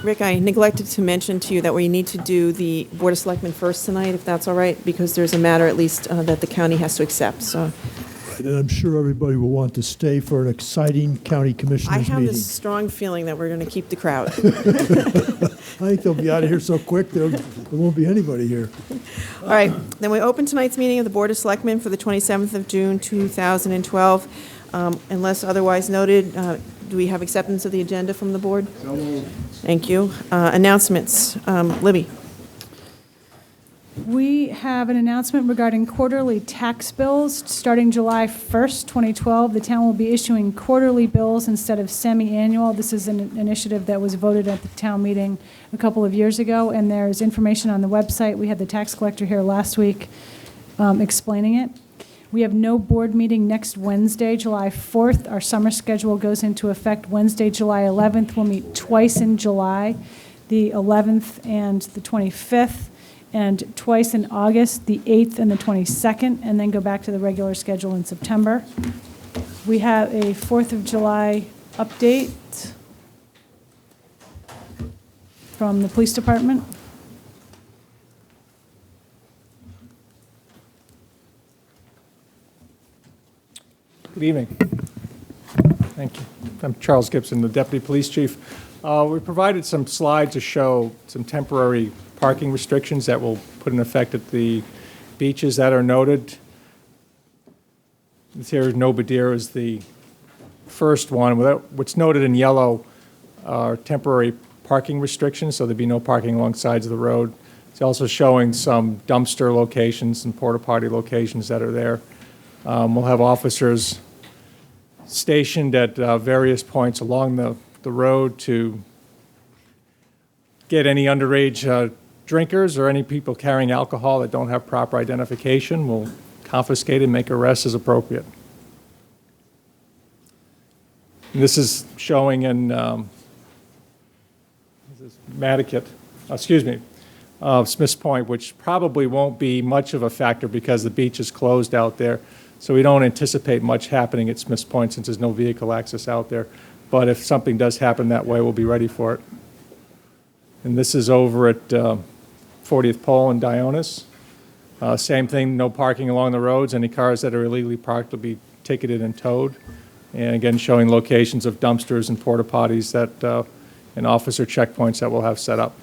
Rick, I neglected to mention to you that we need to do the Board of Selectmen first tonight, if that's all right, because there's a matter at least that the county has to accept, so. And I'm sure everybody will want to stay for an exciting county I commissioners have meeting. this strong feeling that we're going to keep the crowd. I think they'll be out of here so quick, there won't be anybody here. All right, then we open tonight's meeting of the Board of Selectmen for the 27th of June, 2012. Unless otherwise noted, do we have acceptance of the agenda from the board? So moved. Thank you. Announcements. Libby? We have an announcement regarding quarterly tax bills. Starting July 1st, 2012, the town will be issuing quarterly bills instead of semi-annual. This is an initiative that was voted at the town meeting a couple of years ago, and there's information on the website. We had the tax collector here last week explaining it. We have no board meeting next Wednesday, July 4th. Our summer schedule goes into effect Wednesday, July 11th. We'll meet twice in July, the 11th and the 25th. And twice in August, the 8th and the 22nd, and then go back to the regular schedule in September. We have a 4th of July update from the police department. Good evening. Thank you. I'm Charles Gibson, the Deputy Police Chief. We provided some slides to show some temporary parking restrictions that will put in effect at the beaches that are noted. This here, Nobadir is the first one. What's noted in yellow are temporary parking restrictions, so there'd be no parking along sides of the road. It's also showing some dumpster locations and porta potty locations that are there. We'll have officers stationed at various points along the road to get any underage drinkers or any people carrying alcohol that don't have proper identification. We'll confiscate and make arrests as appropriate. And this is showing in Nantucket, Smith's Point, which probably won't be much of a factor because the beach is closed out there. So we don't anticipate much happening at Smith's Point since there's no vehicle access out there. But if something does happen that way, we'll be ready for it. And this is over at 40th Pole and Dionis. Same thing, no parking along the roads. Any cars that are illegally parked will be ticketed and towed. And again, showing locations of dumpsters and porta potties that, and officer checkpoints that we'll have set up.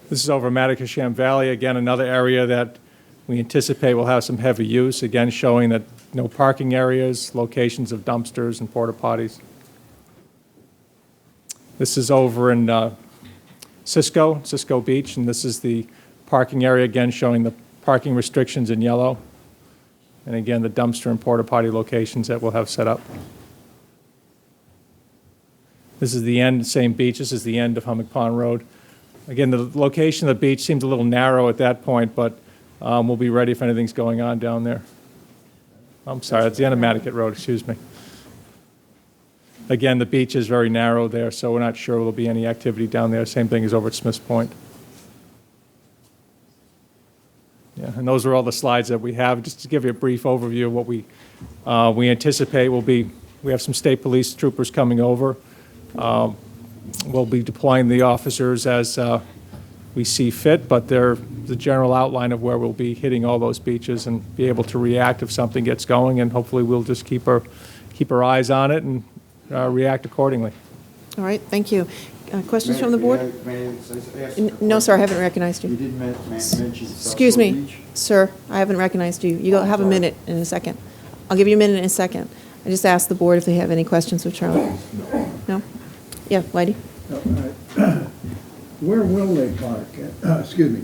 This is over Matacasham Valley. Again, another area that we anticipate will have some heavy use. Again, showing that no parking areas, locations of dumpsters and porta potties. This is over in Cisco Beach, and this is the parking area, again showing the parking restrictions in yellow. And again, the dumpster and porta potty locations that we'll have set up. This is the end, same beach, this is the end of Hummock Pond Road. Again, the location of the beach seems a little narrow at that point, but we'll be ready if anything's going on down there. I'm sorry, that's the end of Nantucket Road, excuse me. Again, the beach is very narrow there, so we're not sure there'll be any activity down there. Same thing as over at Smith's Point. Yeah, and those are all the slides that we have. Just to give you a brief overview of what we anticipate will be, we have some state police troopers coming over. We'll be deploying the officers as we see fit, but they're the general outline of where we'll be hitting all those beaches and be able to react if something gets going, and hopefully we'll just keep our eyes on it and react accordingly. All right, thank you. Questions from the board? No, sir, I haven't recognized you. You didn't mention Excuse me, sir, I haven't recognized you. You have a minute in a second. I'll give you a minute in a second. I just asked the board if they have any questions of Charlie. No? Yeah, Whitey? Where will they park? Excuse me.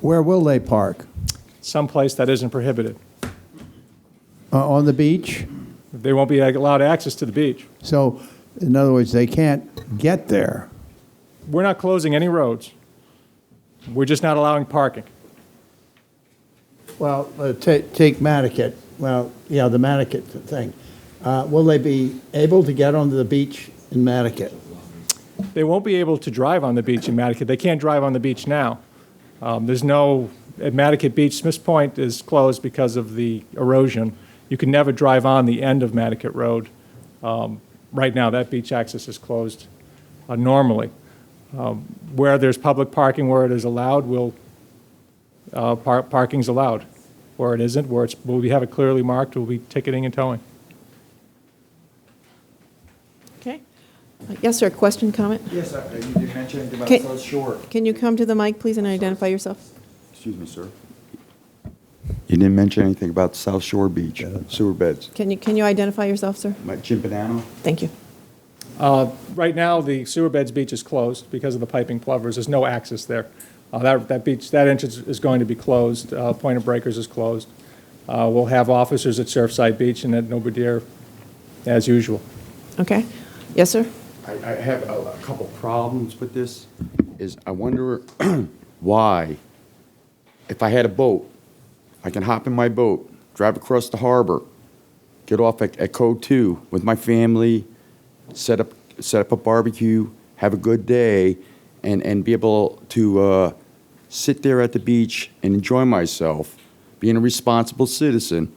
Where will they park? Someplace that isn't prohibited. On the beach? They won't be allowed access to the beach. So, in other words, they can't get there. We're not closing any roads. We're just not allowing parking. Well, take Nantucket. Well, yeah, the Nantucket thing. Will they be able to get onto the beach in Nantucket? They won't be able to drive on the beach in Nantucket. They can't drive on the beach now. There's no, at Nantucket Beach, Smith's Point is closed because of the erosion. You can never drive on the end of Nantucket Road. right now, that beach access is closed normally. Where there's public parking, where it is allowed, parking's allowed. Where it isn't, where we have it clearly marked, we'll be ticketing and towing. Okay. Yes, sir, question, comment? Yes, you did mention anything about Okay. South Shore. Can you come to the mic, please, and identify yourself? Excuse me, sir. You didn't mention anything about South Shore Beach, sewer beds. Can you identify yourself, sir? Jim Banano? Thank you. Right now, the sewer beds beach is closed because of the piping plovers. There's no access there. That beach, that entrance is going to be closed. Point of Breakers is closed. We'll have officers at Surfside Beach and at Belvedere as usual. Okay. Yes, sir? I have a couple problems with this, is I wonder why, if I had a boat, I can hop in my boat, drive across the harbor, get off at Code 2 with my family, set up a barbecue, have a good day, and be able to sit there at the beach and enjoy myself, being a responsible citizen,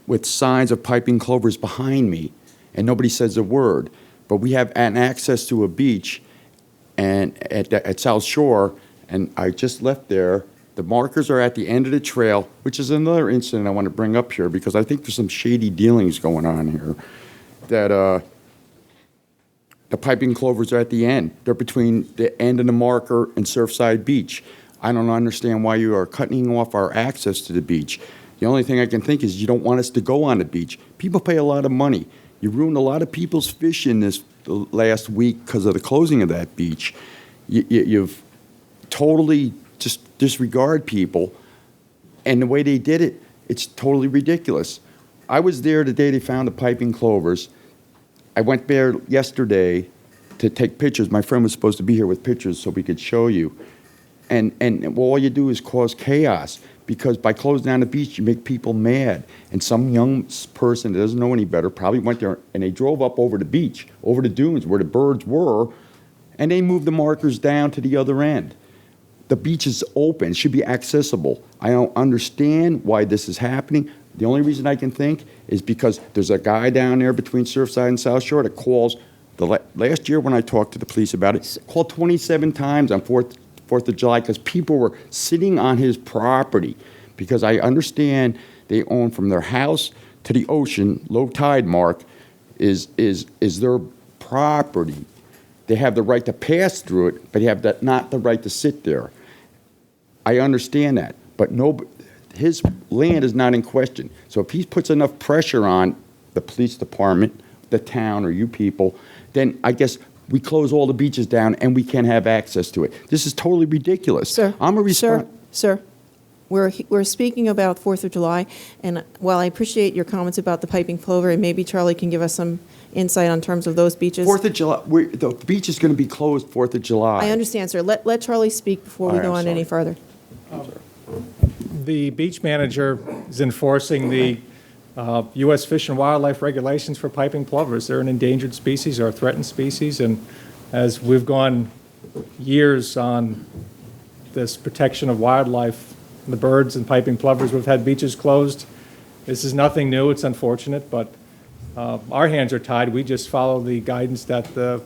with signs of piping clovers behind me, and nobody says a word. But we have an access to a beach and at South Shore, and I just left there. The markers are at the end of the trail, which is another incident I want to bring up here because I think there's some shady dealings going on here. That the piping clovers are at the end. They're between the end of the marker and Surfside Beach. I don't understand why you are cutting off our access to the beach. The only thing I can think is you don't want us to go on the beach. People pay a lot of money. You ruined a lot of people's fishing this last week because of the closing of that beach. You've totally just disregard people, and the way they did it, it's totally ridiculous. I was there the day they found the piping clovers. I went there yesterday to take pictures. My friend was supposed to be here with pictures so we could show you. And all you do is cause chaos, because by closing down the beach, you make people mad. And some young person that doesn't know any better probably went there and they drove up over the beach, over the dunes where the birds were, and they moved the markers down to the other end. The beach is open, it should be accessible. I don't understand why this is happening. The only reason I can think is because there's a guy down there between Surfside and South Shore that calls, last year when I talked to the police about it, called 27 times on 4th of July because people were sitting on his property. Because I understand they own from their house to the ocean, low tide mark is their property. They have the right to pass through it, but they have not the right to sit there. I understand that, but his land is not in question. So if he puts enough pressure on the police department, the town, or you people, then I guess we close all the beaches down and we can't have access to it. This is totally ridiculous. Sir, I'm a sir, we're speaking about 4th of July, and while I appreciate your comments about the piping plover, and maybe Charlie can give us some insight on terms of those beaches. 4th of July, the beach is going to be closed 4th of July. I understand, sir. Let Charlie speak before we All right, go I'm on any sorry. further. The beach manager is enforcing the U.S. Fish and Wildlife regulations for piping plovers. They're an endangered species or a threatened species, and as we've gone years on this protection of wildlife, the birds and piping plovers, we've had beaches closed. This is nothing new. It's unfortunate, but our hands are tied. We just follow the guidance that the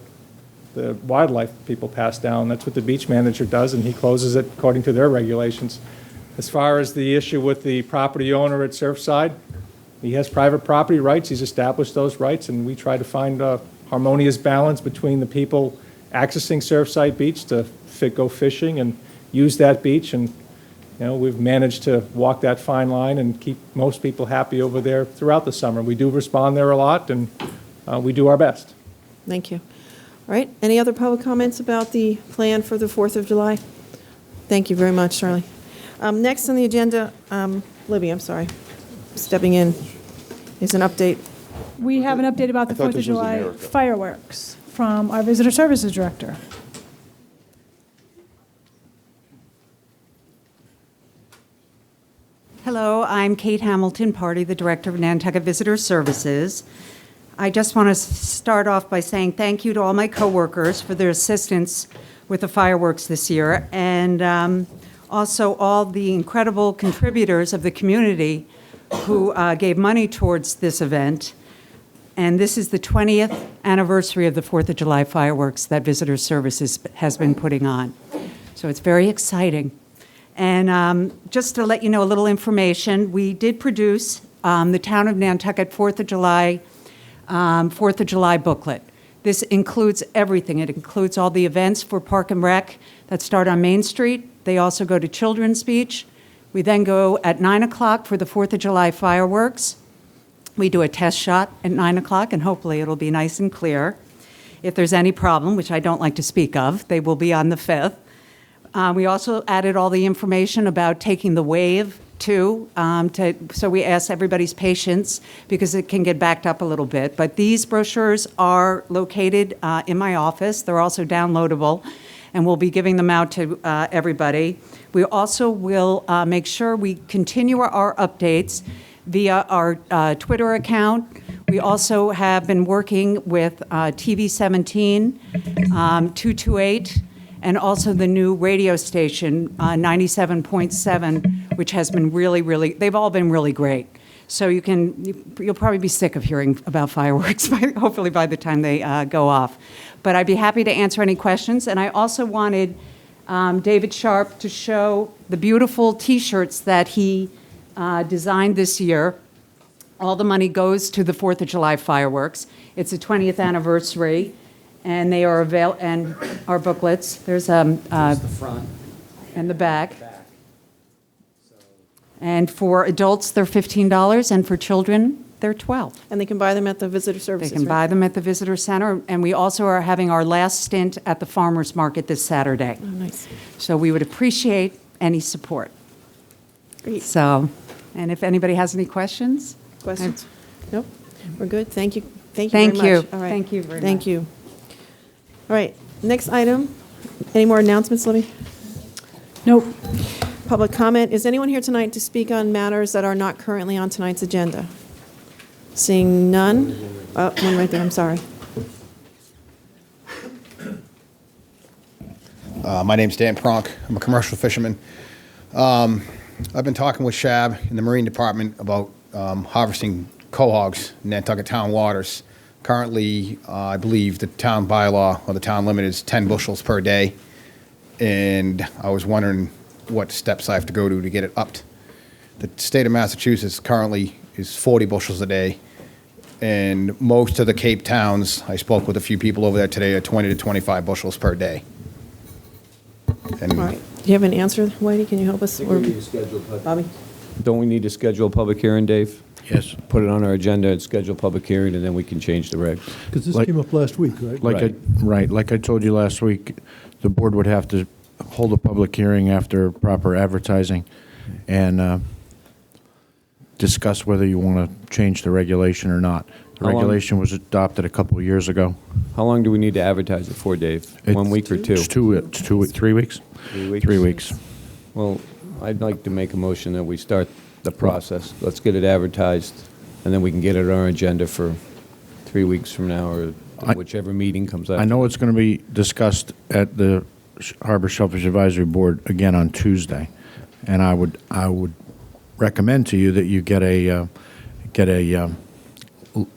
wildlife people pass down. That's what the beach manager does, and he closes it according to their regulations. As far as the issue with the property owner at Surfside, he has private property rights. He's established those rights, and we try to find a harmonious balance between the people accessing Surfside Beach to go fishing and use that beach. And we've managed to walk that fine line and keep most people happy over there throughout the summer. We do respond there a lot, and we do our best. Thank you. All right, any other public comments about the plan for the 4th of July? Thank you very much, Charlie. Next on the agenda, Libby, I'm sorry, stepping in, is an update. We have an update about the I thought 4th of this was July America. fireworks from our Visitor Services Director. Hello, I'm Kate Hamilton Party, the Director of Nantucket Visitor Services. I just want to start off by saying thank you to all my coworkers for their assistance with the fireworks this year, and also all the incredible contributors of the community who gave money towards this event. And this is the 20th anniversary of the 4th of July fireworks that Visitor Services has been putting on. So it's very exciting. And just to let you know a little information, we did produce the Town of Nantucket 4th of July booklet. This includes everything. It includes all the events for Park and Rec that start on Main Street. They also go to Children's Beach. We then go at 9 o'clock for the 4th of July fireworks. We do a test shot at 9 o'clock, and hopefully it'll be nice and clear. If there's any problem, which I don't like to speak of, they will be on the 5th. We also added all the information about taking the wave, too, so we ask everybody's patience because it can get backed up a little bit. But these brochures are located in my office. They're also downloadable, and we'll be giving them out to everybody. We also will make sure we continue our updates via our Twitter account. We also have been working with TV 17, 228, and also the new radio station, 97.7, which has been really, they've all been really great. So you'll probably be sick of hearing about fireworks, hopefully by the time they go off. But I'd be happy to answer any questions. And I also wanted David Sharp to show the beautiful T-shirts that he designed this year. All the money goes to the 4th of July fireworks. It's the 20th anniversary. And they are and our booklets. There's the front and the back. And for adults, they're $15, and for children, they're $12. And they can buy them at the Visitor Services, They can buy them at the Visitor Center, and we also are having our last stint at the Farmers Market this Saturday. Oh, nice. So we would appreciate any support. Great. So, and if anybody has any questions? Questions? Nope. We're good. Thank you. Thank you Thank very you. much. All right. Thank you very Thank much. you. All right. Next item. Any more announcements, Libby? Nope. Public comment. Is anyone here tonight to speak on matters that are not currently on tonight's agenda? Seeing none. Oh, one right there. I'm sorry. My name's Dan Pronk. I'm a commercial fisherman. I've been talking with Shab in the Marine Department about harvesting cohogs in Nantucket town waters. Currently, I believe the town bylaw or the town limit is 10 bushels per day, and I was wondering what steps I have to go to get it upped. The state of Massachusetts currently is 40 bushels a day, and most of the Cape towns, I spoke with a few people over there today, are 20 to 25 bushels per day. And All right. Do you have an answer, Whitey? Can you help us? Or Bobby? Don't we need to schedule a public hearing, Dave? Yes. Put it on our agenda and schedule a public hearing, and then we can change the regs. Because this Like- came up last week, right? Like I told you last week, the board would have to hold a public hearing after proper advertising and discuss whether you want to change the regulation or not. The How long- regulation was adopted a couple of years ago. How long do we need to advertise it for, Dave? 1 week or two? It's 3 weeks? 3 weeks? 3 weeks. Well, I'd like to make a motion that we start the process. Let's get it advertised, and then we can get it on our agenda for 3 weeks from now, or whichever meeting comes up. I know it's going to be discussed at the Harbor Shellfish Advisory Board again on Tuesday, and I would recommend to you that you get a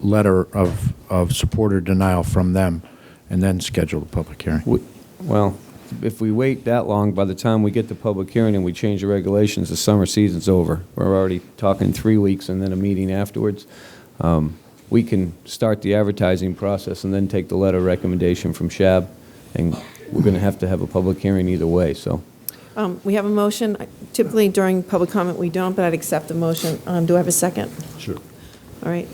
letter of support or denial from them, and then schedule the public hearing. Well, if we wait that long, by the time we get the public hearing and we change the regulations, the summer season's over. We're already talking 3 weeks and then a meeting afterwards. We can start the advertising process and then take the letter of recommendation from Shab, and we're going to have a public hearing either way, so. We have a motion. Typically, during public comment, we don't, but I'd accept the motion. Do I have a second? Sure. All right.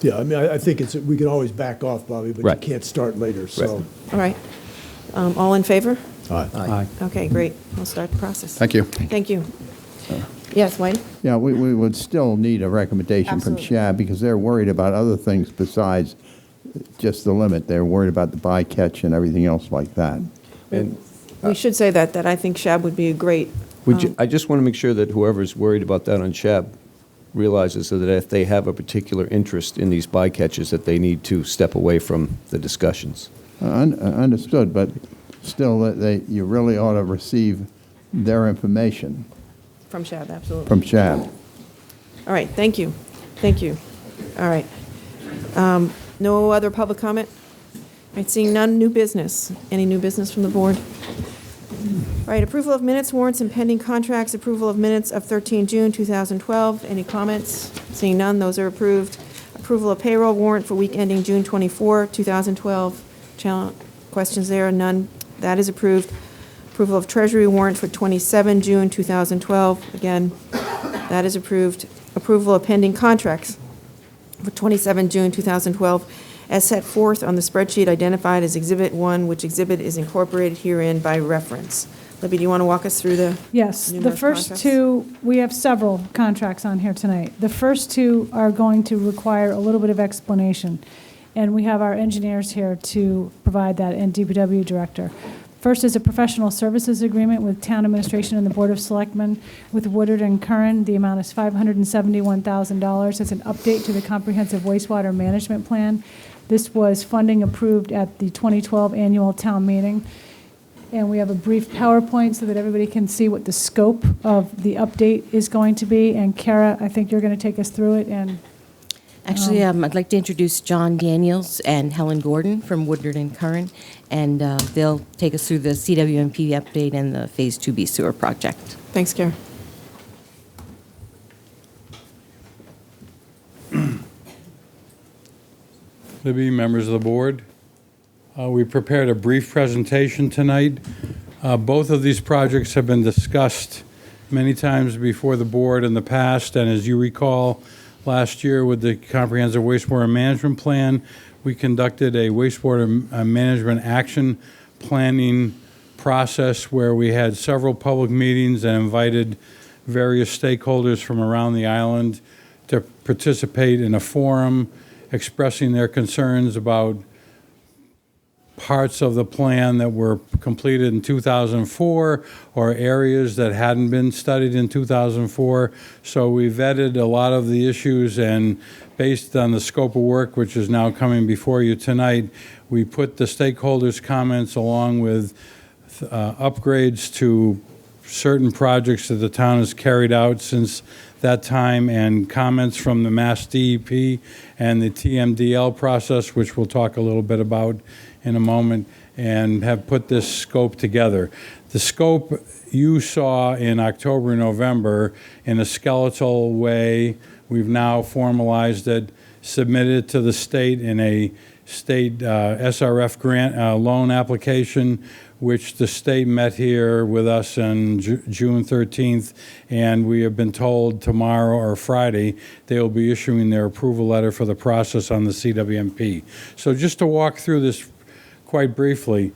Yeah, I mean, I think we can always back off, Bobby, but you Right. can't start later, so. All right. All in favor? Aye. Okay, great. We'll start the process. thank you. Thank you. Yes, Whitey? Yeah, we would still need a recommendation from Absolutely. SHAB because they're worried about other things besides just the limit. They're worried about the bycatch and everything else like that. And We should say that I think Shab would be a great, I just want to make sure that whoever's worried about that on Shab realizes that if they have a particular interest in these bycatches, that they need to step away from the discussions. Understood, but still, you really ought to receive their information from Shab, absolutely. from SHAB. All right, thank you. Thank you. All right. No other public comment? All right, seeing none, new business. Any new business from the board? All right, approval of minutes, warrants, and pending contracts. Approval of minutes of 13 June 2012. Any comments? Seeing none, those are approved. Approval of payroll warrant for week ending June 24, 2012. Questions there? None. That is approved. Approval of treasury warrant for 27 June 2012. Again, that is approved. Approval of pending contracts for 27 June 2012, as set forth on the spreadsheet identified as Exhibit 1, which exhibit is incorporated herein by reference. Libby, do you want to walk us through the Yes, the numerous first contracts? two, we have several contracts on here tonight. The first two are going to require a little bit of explanation, and we have our engineers here to provide that, and DPW director. First is a professional services agreement with Town Administration and the Board of Selectmen with Woodard and Curran. The amount is $571,000. It's an update to the Comprehensive Wastewater Management Plan. This was funding approved at the 2012 annual town meeting. And we have a brief PowerPoint so that everybody can see what the scope of the update is going to be. And Kara, I think you're going to take us through it. And Actually, I'd like to introduce John Daniels and Helen Gordon from Woodard and Curran, and they'll take us through the CWMP update and the Phase 2B sewer project. Thanks, Karen. Libby, members of the board, we prepared a brief presentation tonight. Both of these projects have been discussed many times before the board in the past, and as you recall, last year with the Comprehensive Wastewater Management Plan, we conducted a wastewater management action planning process where we had several public meetings and invited various stakeholders from around the island to participate in a forum expressing their concerns about parts of the plan that were completed in 2004 or areas that hadn't been studied in 2004. So we vetted a lot of the issues, and based on the scope of work, which is now coming before you tonight, we put the stakeholders' comments along with upgrades to certain projects that the town has carried out since that time, and comments from the Mass DEP and the TMDL process, which we'll talk a little bit about in a moment, and have put this scope together. The scope you saw in October and November in a skeletal way. We've now formalized it, submitted it to the state in a state SRF grant loan application, which the state met here with us on June 13th, and we have been told tomorrow or Friday they will be issuing their approval letter for the process on the CWMP. So just to walk through this quite briefly,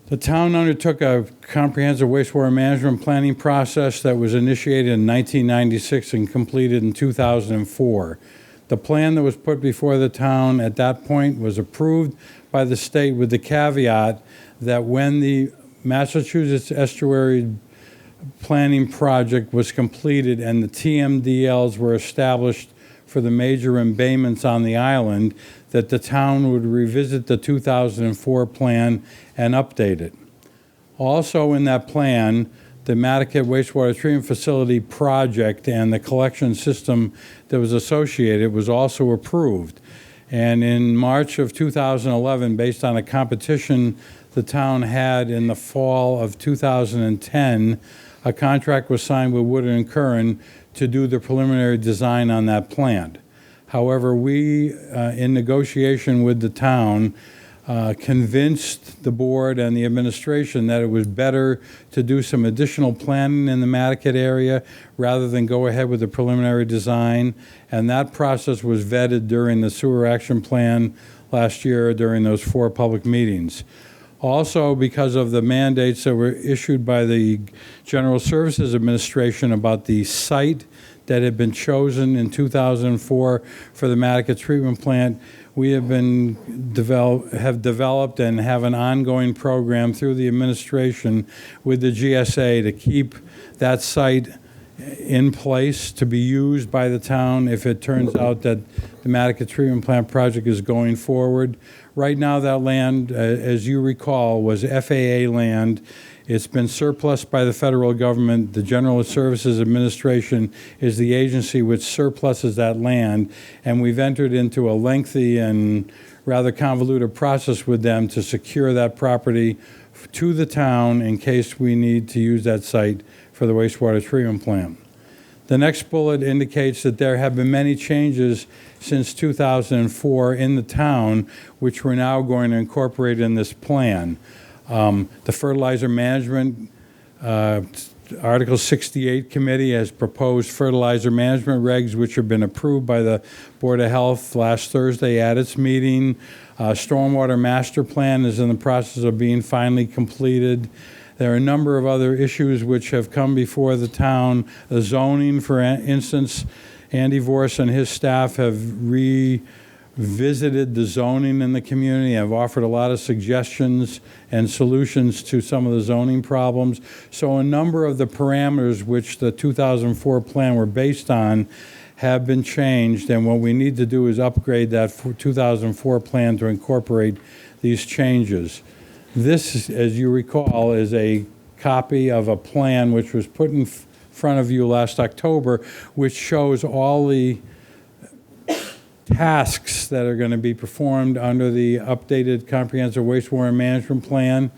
the town undertook a comprehensive wastewater management planning process that was initiated in 1996 and completed in 2004. The plan that was put before the town at that point was approved by the state with the caveat that when the Massachusetts Estuary Planning Project was completed and the TMDLs were established for the major embayments on the island, that the town would revisit the 2004 plan and update it. Also in that plan, the Nantucket Wastewater Treatment Facility project and the collection system that was associated was also approved. And in March of 2011, based on a competition the town had in the fall of 2010, a contract was signed with Woodard and Curran to do the preliminary design on that plant. However, we, in negotiation with the town, convinced the board and the administration that it was better to do some additional planning in the Nantucket area rather than go ahead with the preliminary design. And that process was vetted during the sewer action plan last year during those 4 public meetings. Also, because of the mandates that were issued by the General Services Administration about the site that had been chosen in 2004 for the Nantucket treatment plant, we have developed and have an ongoing program through the administration with the GSA to keep that site in place to be used by the town if it turns out that the Nantucket treatment plant project is going forward. Right now, that land, as you recall, was FAA land. It's been surplused by the federal government. The General Services Administration is the agency which surpluses that land, and we've entered into a lengthy and rather convoluted process with them to secure that property to the town in case we need to use that site for the wastewater treatment plant. The next bullet indicates that there have been many changes since 2004 in the town, which we're now going to incorporate in this plan. The Fertilizer Management Article 68 Committee has proposed fertilizer management regs, which have been approved by the Board of Health last Thursday at its meeting. Stormwater Master Plan is in the process of being finally completed. There are a number of other issues which have come before the town. The zoning, for instance, Andy Vorse and his staff have revisited the zoning in the community, have offered a lot of suggestions and solutions to some of the zoning problems. So a number of the parameters which the 2004 plan were based on have been changed, and what we need to do is upgrade that 2004 plan to incorporate these changes. This, as you recall, is a copy of a plan which was put in front of you last October, which shows all the tasks that are going to be performed under the updated comprehensive wastewater management plan.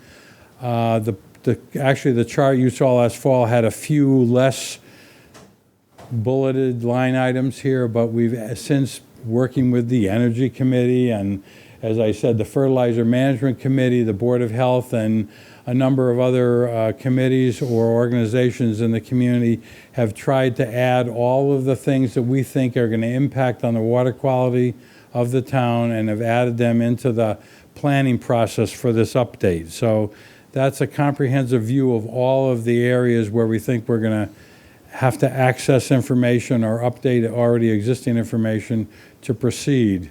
Actually, the chart you saw last fall had a few less bulleted line items here, but we've since working with the Energy Committee and, as I said, the Fertilizer Management Committee, the Board of Health, and a number of other committees or organizations in the community have tried to add all of the things that we think are going to impact on the water quality of the town and have added them into the planning process for this update. So that's a comprehensive view of all of the areas where we think we're going to have to access information or update already existing information to proceed.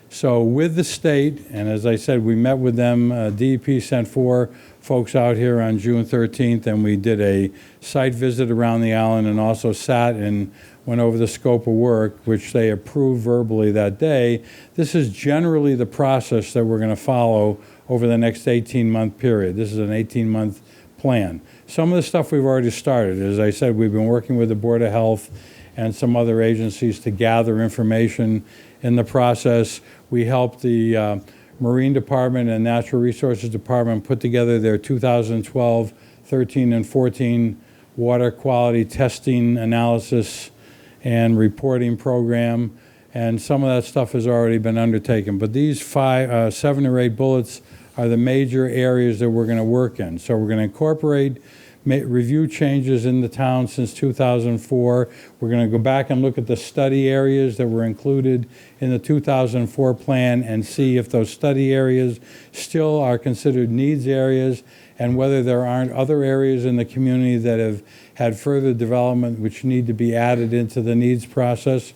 So with the state, and as I said, we met with them, DEP sent 4 folks out here on June 13th, and we did a site visit around the island and also sat and went over the scope of work, which they approved verbally that day. This is generally the process that we're going to follow over the next 18-month period. This is an 18-month plan. Some of the stuff we've already started. As I said, we've been working with the Board of Health and some other agencies to gather information in the process. We helped the Marine Department and Natural Resources Department put together their 2012, 13, and 14 water quality testing analysis and reporting program, and some of that stuff has already been undertaken. But these 7 or 8 bullets are the major areas that we're going to work in. So we're going to incorporate review changes in the town since 2004. We're going to go back and look at the study areas that were included in the 2004 plan and see if those study areas still are considered needs areas and whether there aren't other areas in the community that have had further development which need to be added into the needs process.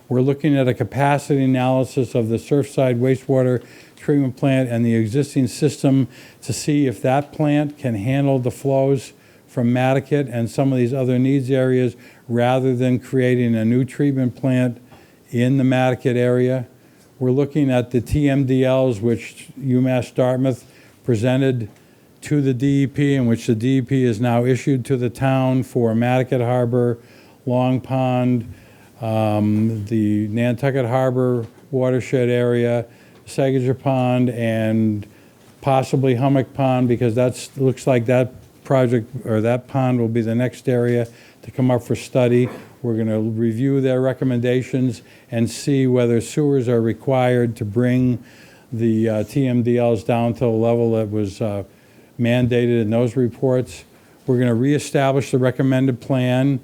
We're looking at a capacity analysis of the Surfside wastewater treatment plant and the existing system to see if that plant can handle the flows from Nantucket and some of these other needs areas rather than creating a new treatment plant in the Nantucket area. We're looking at the TMDLs, which UMass Dartmouth presented to the DEP, and which the DEP has now issued to the town for Nantucket Harbor, Long Pond, the Nantucket Harbor watershed area, Sagager Pond, and possibly Hummock Pond, because that's looks like that project or that pond will be the next area to come up for study. We're going to review their recommendations and see whether sewers are required to bring the TMDLs down to a level that was mandated in those reports. We're going to reestablish the recommended plan,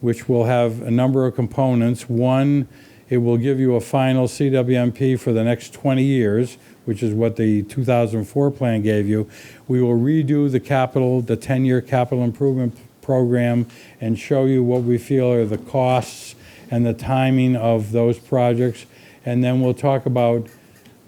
which will have a number of components. One, it will give you a final CWMP for the next 20 years, which is what the 2004 plan gave you. We will redo the 10-year capital improvement program and show you what we feel are the costs and the timing of those projects. And then we'll talk about,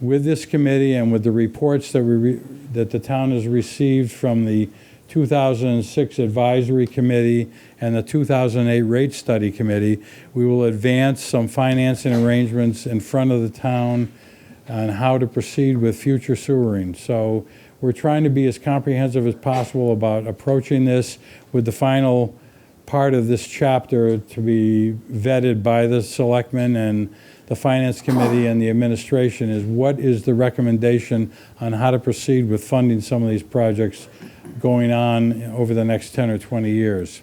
with this committee and with the reports that the town has received from the 2006 Advisory Committee and the 2008 Rate Study Committee, we will advance some financing arrangements in front of the town on how to proceed with future sewering. So we're trying to be as comprehensive as possible about approaching this with the final part of this chapter to be vetted by the selectmen and the finance committee and the administration is what is the recommendation on how to proceed with funding some of these projects going on over the next 10 or 20 years.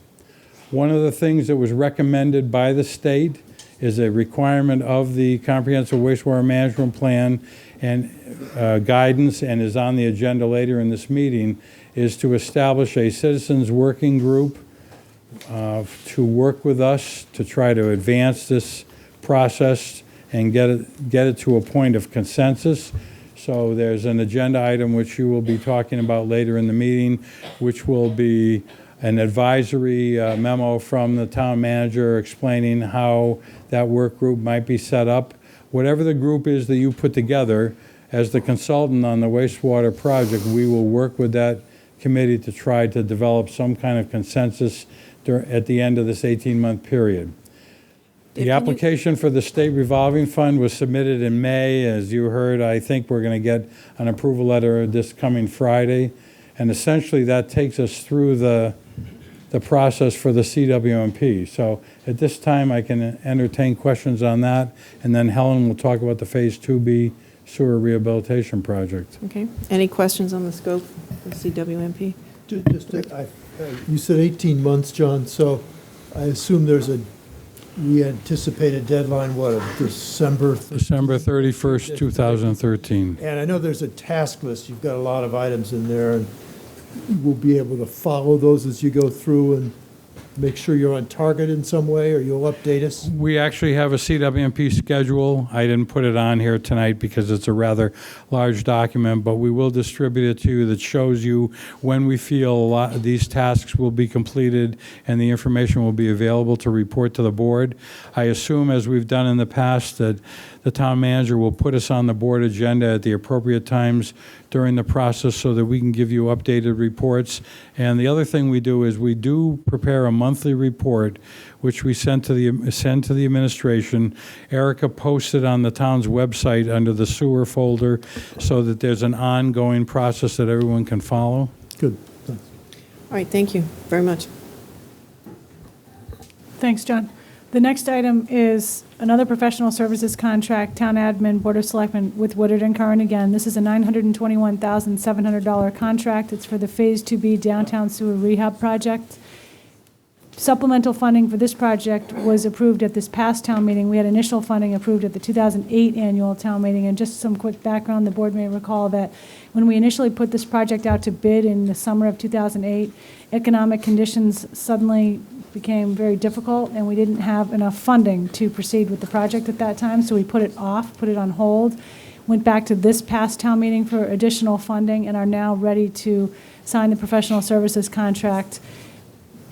One of the things that was recommended by the state is a requirement of the Comprehensive Wastewater Management Plan and guidance, and is on the agenda later in this meeting, is to establish a citizens working group to work with us to try to advance this process and get it to a point of consensus. So there's an agenda item which you will be talking about later in the meeting, which will be an advisory memo from the town manager explaining how that work group might be set up. Whatever the group is that you put together, as the consultant on the wastewater project, we will work with that committee to try to develop some kind of consensus at the end of this 18-month period. The application for the state revolving fund was submitted in May. As you heard, I think we're going to get an approval letter this coming Friday. And essentially that takes us through the process for the CWMP. So at this time I can entertain questions on that, and then Helen will talk about the Phase 2B sewer rehabilitation project. Okay. Any questions on the scope of CWMP? You said 18 months, John, so I assume we anticipate a deadline, what, of December? December 31st, 2013. And I know there's a task list. You've got a lot of items in there, and we'll be able to follow those as you go through and make sure you're on target in some way, or you'll update us? We actually have a CWMP schedule. I didn't put it on here tonight because it's a rather large document, but we will distribute it to you that shows you when we feel a lot of these tasks will be completed and the information will be available to report to the board. I assume, as we've done in the past, that the town manager will put us on the board agenda at the appropriate times during the process so that we can give you updated reports. And the other thing we do is we do prepare a monthly report, which we send to the administration. Erica posted on the town's website under the sewer folder so that there's an ongoing process that everyone can follow. Good, thanks. All right, thank you very much. Thanks, John. The next item is another professional services contract, Town Admin, Board of Selectmen with Woodard and Curran again. This is a $921,700 contract. It's for the Phase 2B Downtown Sewer Rehab Project. Supplemental funding for this project was approved at this past town meeting. We had initial funding approved at the 2008 annual town meeting. And just some quick background, the board may recall that when we initially put this project out to bid in the summer of 2008, economic conditions suddenly became very difficult, and we didn't have enough funding to proceed with the project at that time, so we put it off, put it on hold, went back to this past town meeting for additional funding, and are now ready to sign the professional services contract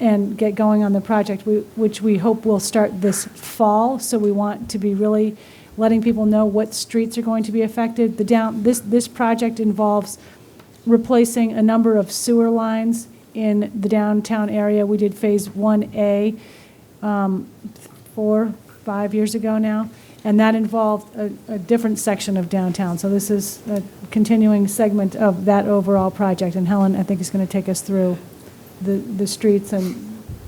and get going on the project, which we hope will start this fall. So we want to be really letting people know what streets are going to be affected. This project involves replacing a number of sewer lines in the downtown area. We did Phase 1A 4-5 years ago now, and that involved a different section of downtown. So this is a continuing segment of that overall project, and Helen, I think, is going to take us through the streets and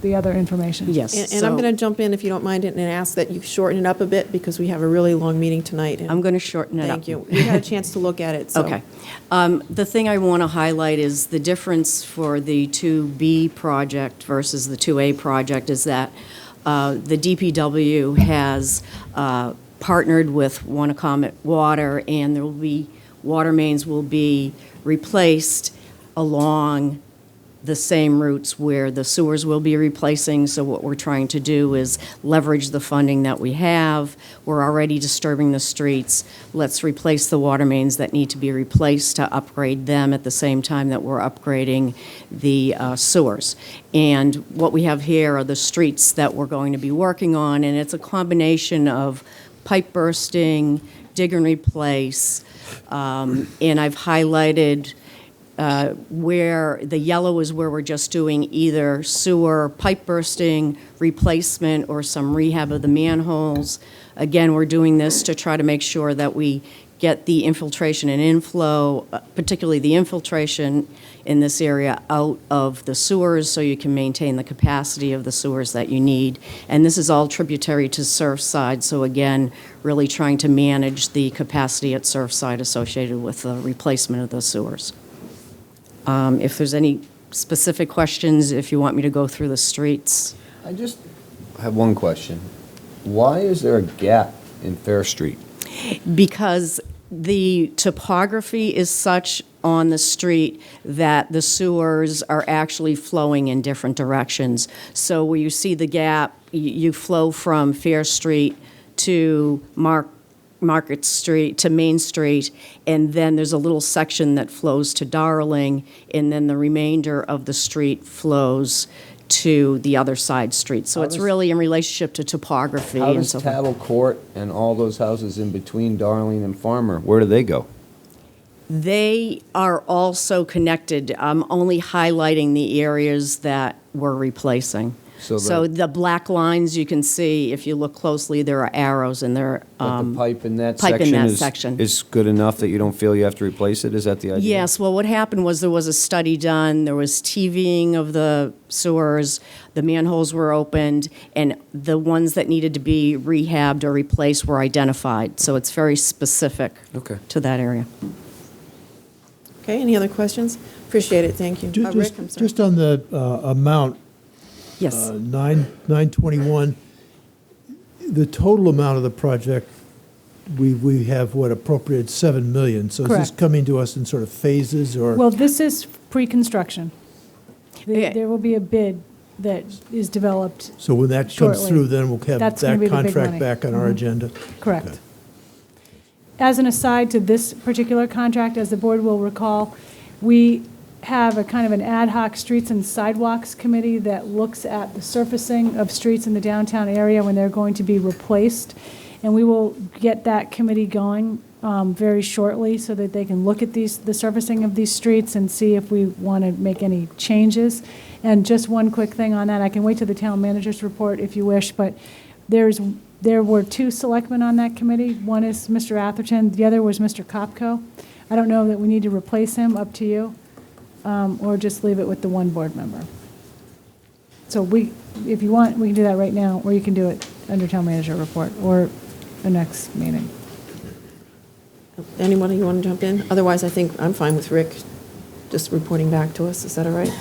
the other information. Yes. And I'm going to jump in, if you don't mind, and ask that you shorten it up a bit, because we have a really long meeting tonight. I'm going to shorten it up. Thank you. We had a chance to look at it, so. Okay. The thing I want to highlight is the difference for the 2B project versus the 2A project is that the DPW has partnered with Wannacomet Water, and there will be, water mains will be replaced along the same routes where the sewers will be replacing. So what we're trying to do is leverage the funding that we have. We're already disturbing the streets. Let's replace the water mains that need to be replaced to upgrade them at the same time that we're upgrading the sewers. And what we have here are the streets that we're going to be working on, and it's a combination of pipe bursting, dig and replace, and I've highlighted where the yellow is where we're just doing either sewer pipe bursting, replacement, or some rehab of the manholes. Again, we're doing this to try to make sure that we get the infiltration and inflow, particularly the infiltration in this area, out of the sewers so you can maintain the capacity of the sewers that you need. And this is all tributary to Surfside, so again, really trying to manage the capacity at Surfside associated with the replacement of the sewers. If there's any specific questions, if you want me to go through the streets. I just have one question. Why is there a gap in Fair Street? Because the topography is such on the street that the sewers are actually flowing in different directions. So where you see the gap, you flow from Fair Street to Market Street to Main Street, and then there's a little section that flows to Darling, and then the remainder of the street flows to the other side street. So it's really in relationship to topography. How and does so forth. Tattle Court and all those houses in between Darling and Farmer, where do they go? They are also connected. I'm only highlighting the areas that we're replacing. So the black lines you can see, if you look closely, there are arrows and there But the pipe in that pipe in section that is, section. is good enough that you don't feel you have to replace it? Is that the idea? Yes, well, what happened was there was a study done, there was TVing of the sewers, the manholes were opened, and the ones that needed to be rehabbed or replaced were identified. So it's very specific to that area. Okay, any other questions? Appreciate it, thank you. Rick, I'm sorry. Just on the amount, Yes. 921, the total amount of the project, we have, what, appropriated 7 million. So is this Correct. coming to us in sort of phases, or? Well, this is pre-construction. Yeah. There will be a bid that is developed. So when that comes shortly. through, then we'll have That's gonna that be the big contract money. back on our Mhm. agenda? Correct. Okay. As an aside to this particular contract, as the board will recall, we have a kind of an ad hoc streets and sidewalks committee that looks at the surfacing of streets in the downtown area when they're going to be replaced. And we will get that committee going very shortly so that they can look at the surfacing of these streets and see if we want to make any changes. And just one quick thing on that, I can wait till the town manager's report if you wish, but there were two selectmen on that committee. One is Mr. Atherton, the other was Mr. Kopko. I don't know that we need to replace him, up to you, or just leave it with the one board member. So if you want, we can do that right now, or you can do it under town manager report, or the next meeting. Anybody you want to jump in? Otherwise, I think I'm fine with Rick just reporting back to us. Is that all right?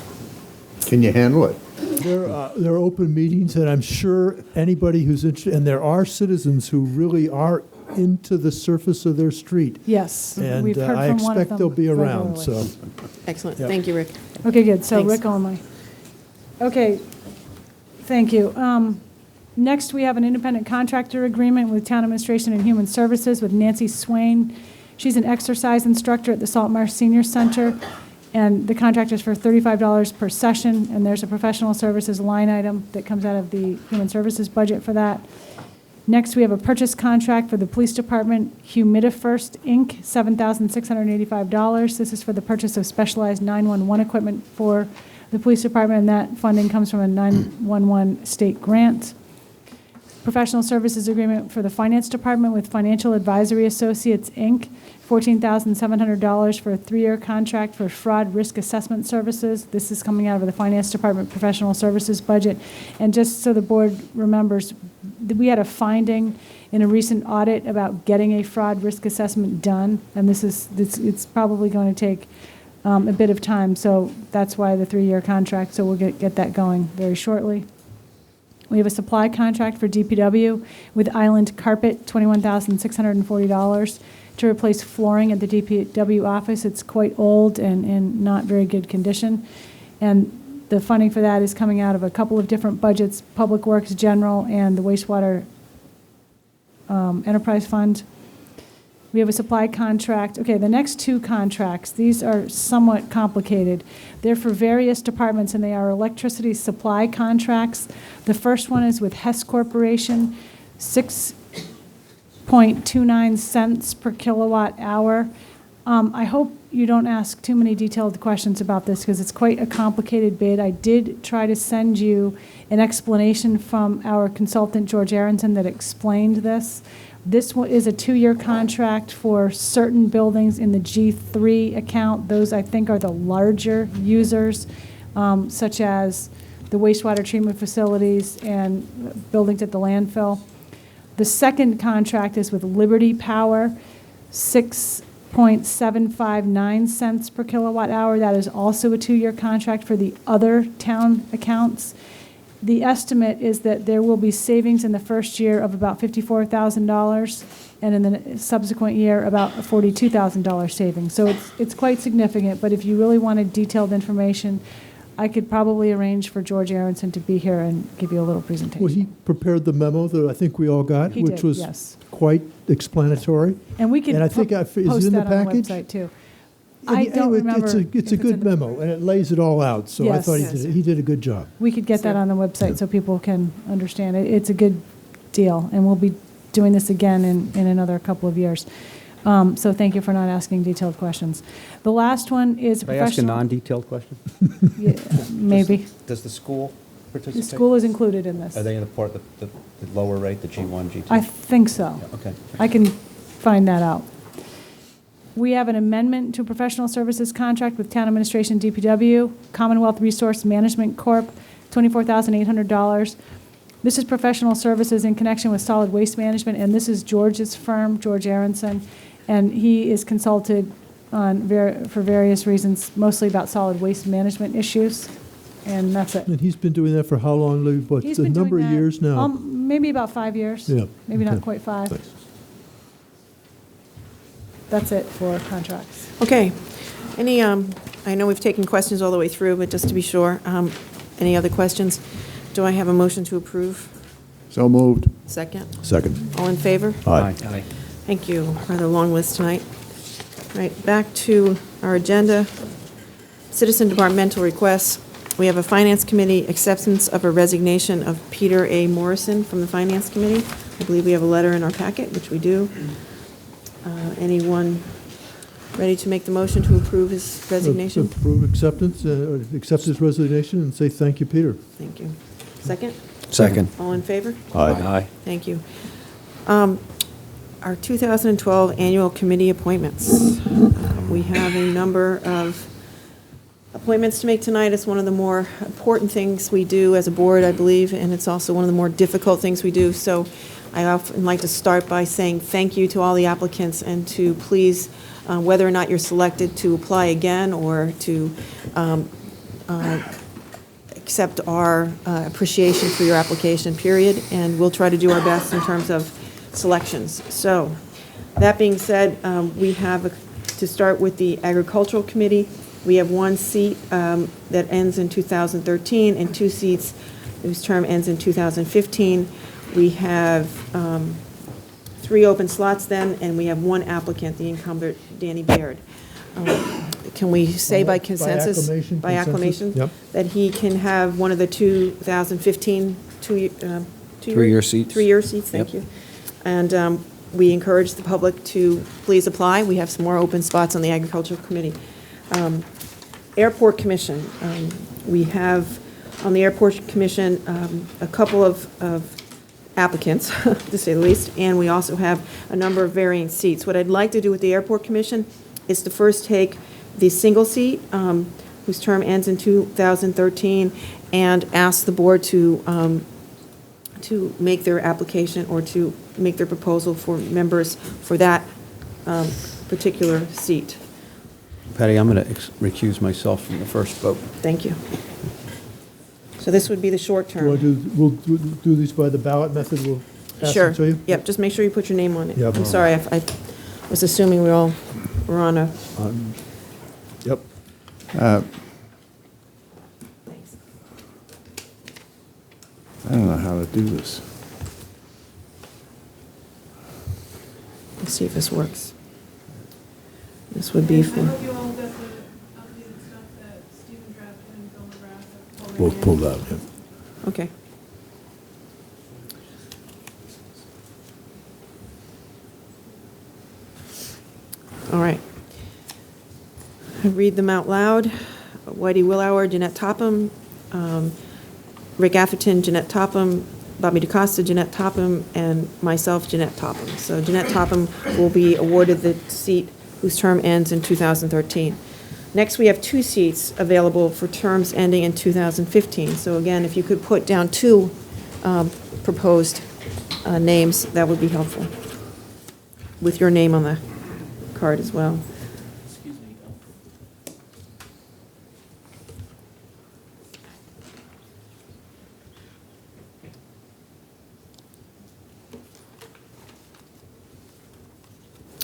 Can you handle it? There are open meetings, and I'm sure anybody who's interested, and there are citizens who really are into the surface of their street. Yes. And we've heard I from one of expect them they'll be around, regularly. so. Excellent, Yep. thank you, Rick. Okay, good, so Thanks. Rick only. Okay, thank you. Next, we have an independent contractor agreement with Town Administration and Human Services with Nancy Swain. She's an exercise instructor at the Salt Marsh Senior Center, and the contract is for $35 per session, and there's a professional services line item that comes out of the Human Services budget for that. Next, we have a purchase contract for the Police Department, Humidifirst, Inc., $7,685. This is for the purchase of specialized 911 equipment for the Police Department, and that funding comes from a 911 state grant. Professional services agreement for the Finance Department with Financial Advisory Associates, Inc., $14,700 for a 3-year contract for fraud risk assessment services. This is coming out of the Finance Department professional services budget. And just so the board remembers, we had a finding in a recent audit about getting a fraud risk assessment done, and it's probably going to take a bit of time, so that's why the 3-year contract, so we'll get that going very shortly. We have a supply contract for DPW with Island Carpet, $21,640 to replace flooring at the DPW office. It's quite old and in not very good condition. And the funding for that is coming out of a couple of different budgets, Public Works General and the Wastewater Enterprise Fund. We have a supply contract. Okay, the next two contracts, these are somewhat complicated. They're for various departments, and they are electricity supply contracts. The first one is with Hess Corporation, 6.29 cents per kilowatt hour. I hope you don't ask too many detailed questions about this because it's quite a complicated bid. I did try to send you an explanation from our consultant, George Aronson, that explained this. This one is a 2-year contract for certain buildings in the G3 account. Those, I think, are the larger users, such as the wastewater treatment facilities and buildings at the landfill. The second contract is with Liberty Power, 6.759 cents per kilowatt hour. That is also a 2-year contract for the other town accounts. The estimate is that there will be savings in the first year of about $54,000, and in the subsequent year, about a $42,000 savings. So it's quite significant, but if you really wanted detailed information, I could probably arrange for George Aronson to be here and give you a little presentation. Well, he prepared the memo that I think we all got, He which did, was yes. quite explanatory. And we could And I think is it post in the that on the package? website, too. And I don't anyway, remember. It's a if good in the- memo, and it lays it all out, so I Yes. thought Yes. he did a good job. We could get that on the website so people can understand it. It's a good deal, and we'll be doing this again in another couple of years. So thank you for not asking detailed questions. The last one is Can I ask a professional. non-detailed question? Yeah, maybe. Does the school participate? The school is included in this. Are they in the part, the lower rate, the G1, G2? I think so. Yeah, okay. I can find that out. We have an amendment to a professional services contract with Town Administration DPW, Commonwealth Resource Management Corp., $24,800. This is professional services in connection with solid waste management, and this is George's firm, George Aronson, and he is consulted on for various reasons, mostly about solid waste management issues, and that's it. And he's been doing that for how long, Lou? What, He's a been number doing of that, years now? Maybe about 5 years. Yeah, Maybe not okay. quite 5. Thanks. That's it for contracts. Okay. Any, I know we've taken questions all the way through, but just to be sure, any other questions? Do I have a motion to approve? So moved. Second? Second. All in favor? Aye. Thank you. Rather long list tonight. Right, back to our agenda. Citizen departmental requests. We have a Finance Committee acceptance of a resignation of Peter A. Morrison from the Finance Committee. I believe we have a letter in our packet, which we do. Anyone ready to make the motion to approve his resignation? Approve acceptance, accept his resignation, and say thank you, Peter. Thank you. Second? Second. All in favor? Aye. Thank you. Our 2012 annual committee appointments. We have a number of appointments to make tonight. It's one of the more important things we do as a board, I believe, and it's also one of the more difficult things we do. So I often like to start by saying thank you to all the applicants, and to please, whether or not you're selected, to apply again or to accept our appreciation for your application, period, and we'll try to do our best in terms of selections. So, that being said, we have, to start with the Agricultural Committee, we have one seat that ends in 2013 and 2 seats whose term ends in 2015. We have 3 open slots then, and we have 1 applicant, the incumbent, Danny Baird. Can we say by consensus? acclamation, By consensus? acclamation? Yep. That he can have one of the 2015 3-year seats. 3-year seats, thank you. And we encourage the public to please apply. We have some more open spots on the Agricultural Committee. Airport Commission, we have on the Airport Commission a couple of applicants, to say the least, and we also have a number of varying seats. What I'd like to do with the Airport Commission is to first take the single seat, whose term ends in 2013, and ask the board to make their application or to make their proposal for members for that particular seat. Patty, I'm going to recuse myself from the first vote. Thank you. So this would be the short term. We'll do these by the ballot method, we'll ask Sure. them to you? Yep, just make sure you put your name on it. Yep. I'm sorry, I was assuming we all were on a... Yep. I don't know how to do this. Let's see if this works. This would be for... you all got the updated stuff that Stephen drafted and Bill McGrath have We'll pull that, yeah. Okay. All right. I read them out loud. Whitey Willauer, Jeanette Topham, Rick Atherton, Jeanette Topham, Bobby DeCosta, Jeanette Topham, and myself, Jeanette Topham. So Jeanette Topham will be awarded the seat whose term ends in 2013. Next, we have 2 seats available for terms ending in 2015. So again, if you could put down 2 proposed names, that would be helpful, with your name on the card as well.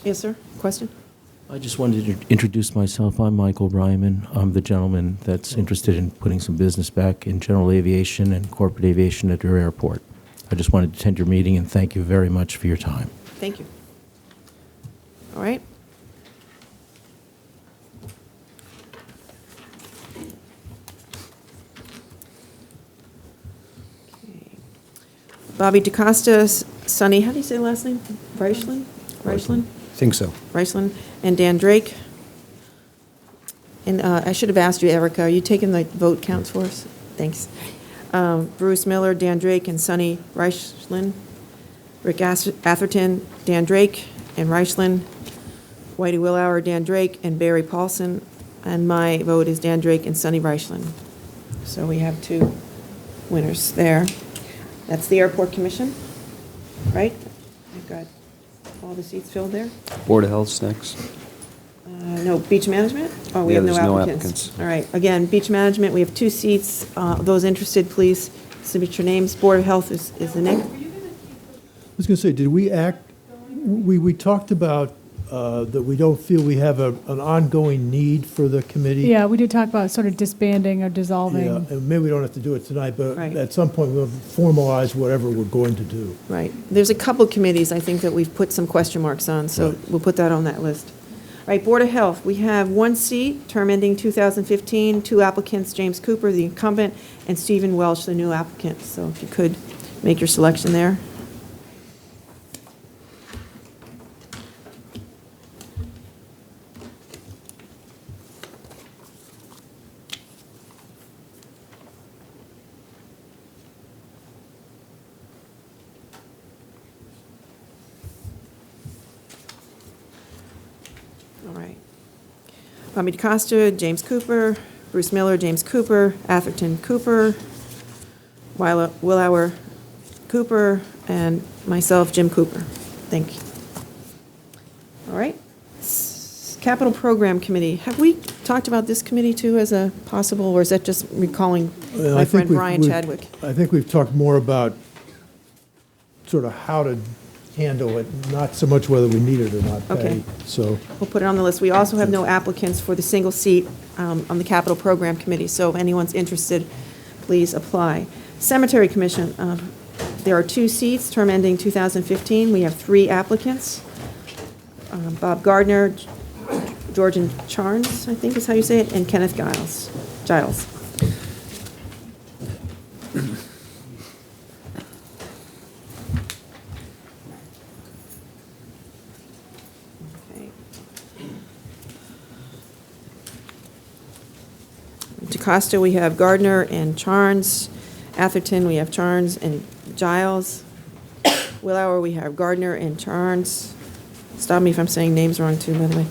Yes, sir? Question? I just wanted to introduce myself. I'm Michael Ryman. I'm the gentleman that's interested in putting some business back in general aviation and corporate aviation at your airport. I just wanted to attend your meeting and thank you very much for your time. Thank you. All right. Okay. Bobby DeCosta, Sonny, how do you say the last name? Reichland? Reichland? Think so. Reichland, and Dan Drake. And I should have asked you, Erica, are you taking the vote counts for us? Thanks. Bruce Miller, Dan Drake, and Sonny Reichland. Rick Atherton, Dan Drake, and Reichland. Whitey Willauer, Dan Drake, and Barry Paulson. And my vote is Dan Drake and Sonny Reichland. So we have 2 winners there. That's the Airport Commission, right? I've got all the seats filled there. Board of Health's next. No, Beach Management? Oh, we Yeah, have no there's no applicants. applicants. All right, again, Beach Management, we have 2 seats. Those interested, please submit your names. Board of Health is the name. I was going to say, did we we talked about that we don't feel we have an ongoing need for the committee? Yeah, we did talk about sort of disbanding or Yeah, dissolving. and maybe we don't have to do it tonight, but Right. at some point we'll formalize whatever we're going to do. Right. There's a couple committees, I think, that we've put some question marks on, so we'll put that on that list. All right, Board of Health, we have 1 seat, term ending 2015, 2 applicants, James Cooper, the incumbent, and Stephen Welsh, the new applicant. So if you could make your selection there. All right. Bobby DeCosta, James Cooper, Bruce Miller, James Cooper, Atherton Cooper, Willauer Cooper, and myself, Jim Cooper. Thank you. All right. Capital Program Committee. Have we talked about this committee too as a possible, or is that just recalling my friend Brian Chadwick? I think we've talked more about sort of how to handle it, not so much whether we need it or not. Okay. So, We'll put it on the list. We also have no applicants for the single seat on the Capital Program Committee, so if anyone's interested, please apply. Cemetery Commission, there are 2 seats, term ending 2015. We have 3 applicants. Bob Gardner, Georgian Charnes, I think is how you say it, and Kenneth Giles. Okay. DeCosta, we have Gardner and Charnes. Atherton, we have Charnes and Giles. Willauer, we have Gardner and Charnes. Stop me if I'm saying names wrong too, by the way.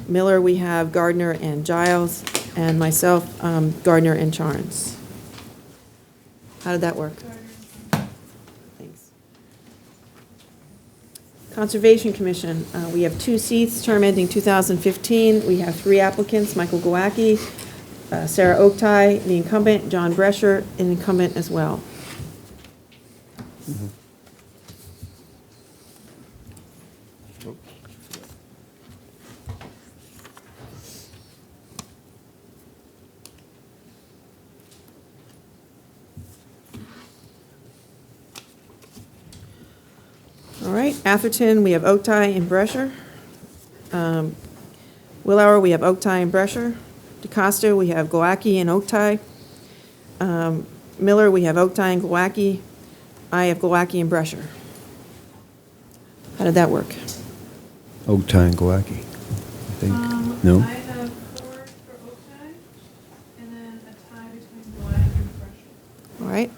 Miller, we have Gardner and Giles, and myself, Gardner and Charnes. How did that work? Thanks. Conservation Commission, we have 2 seats, term ending 2015. We have 3 applicants, Michael Gowacki, Sarah Oaktai, the incumbent, John Brescher, an incumbent as well. All right, Atherton, we have Oaktai and Brescher. Willauer, we have Oaktai and Brescher. DeCosta, we have Gowacki and Oaktai. Miller, we have Oaktai and Gowacki. I have Gowacki and Brescher. How did that work? Oaktai and Gowacki, I think. No? I have 4 for Oaktai, and then a tie between Gowacki and Brescher. All right,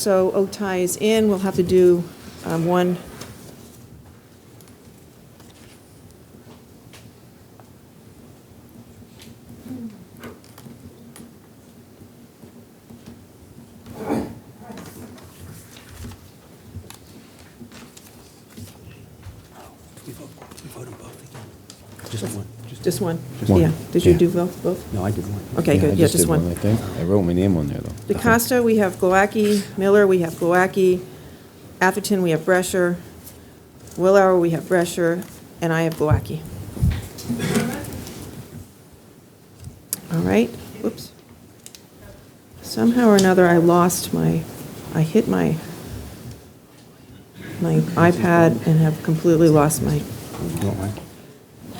So Otai is in, we'll have to do one. We vote on both again? Just one? Just one? one. Yeah. Did you Yeah. do both? No, I did one. Okay, good. I Yeah, just just did one. I think. I wrote my name on there, though. DeCosta, we have Glowacki. Miller, we have Glowacki. Atherton, we have Brescher. Willauer, we have Brescher. And I have Glowacki. All right. Whoops. Somehow or another, I hit my iPad and have completely lost You want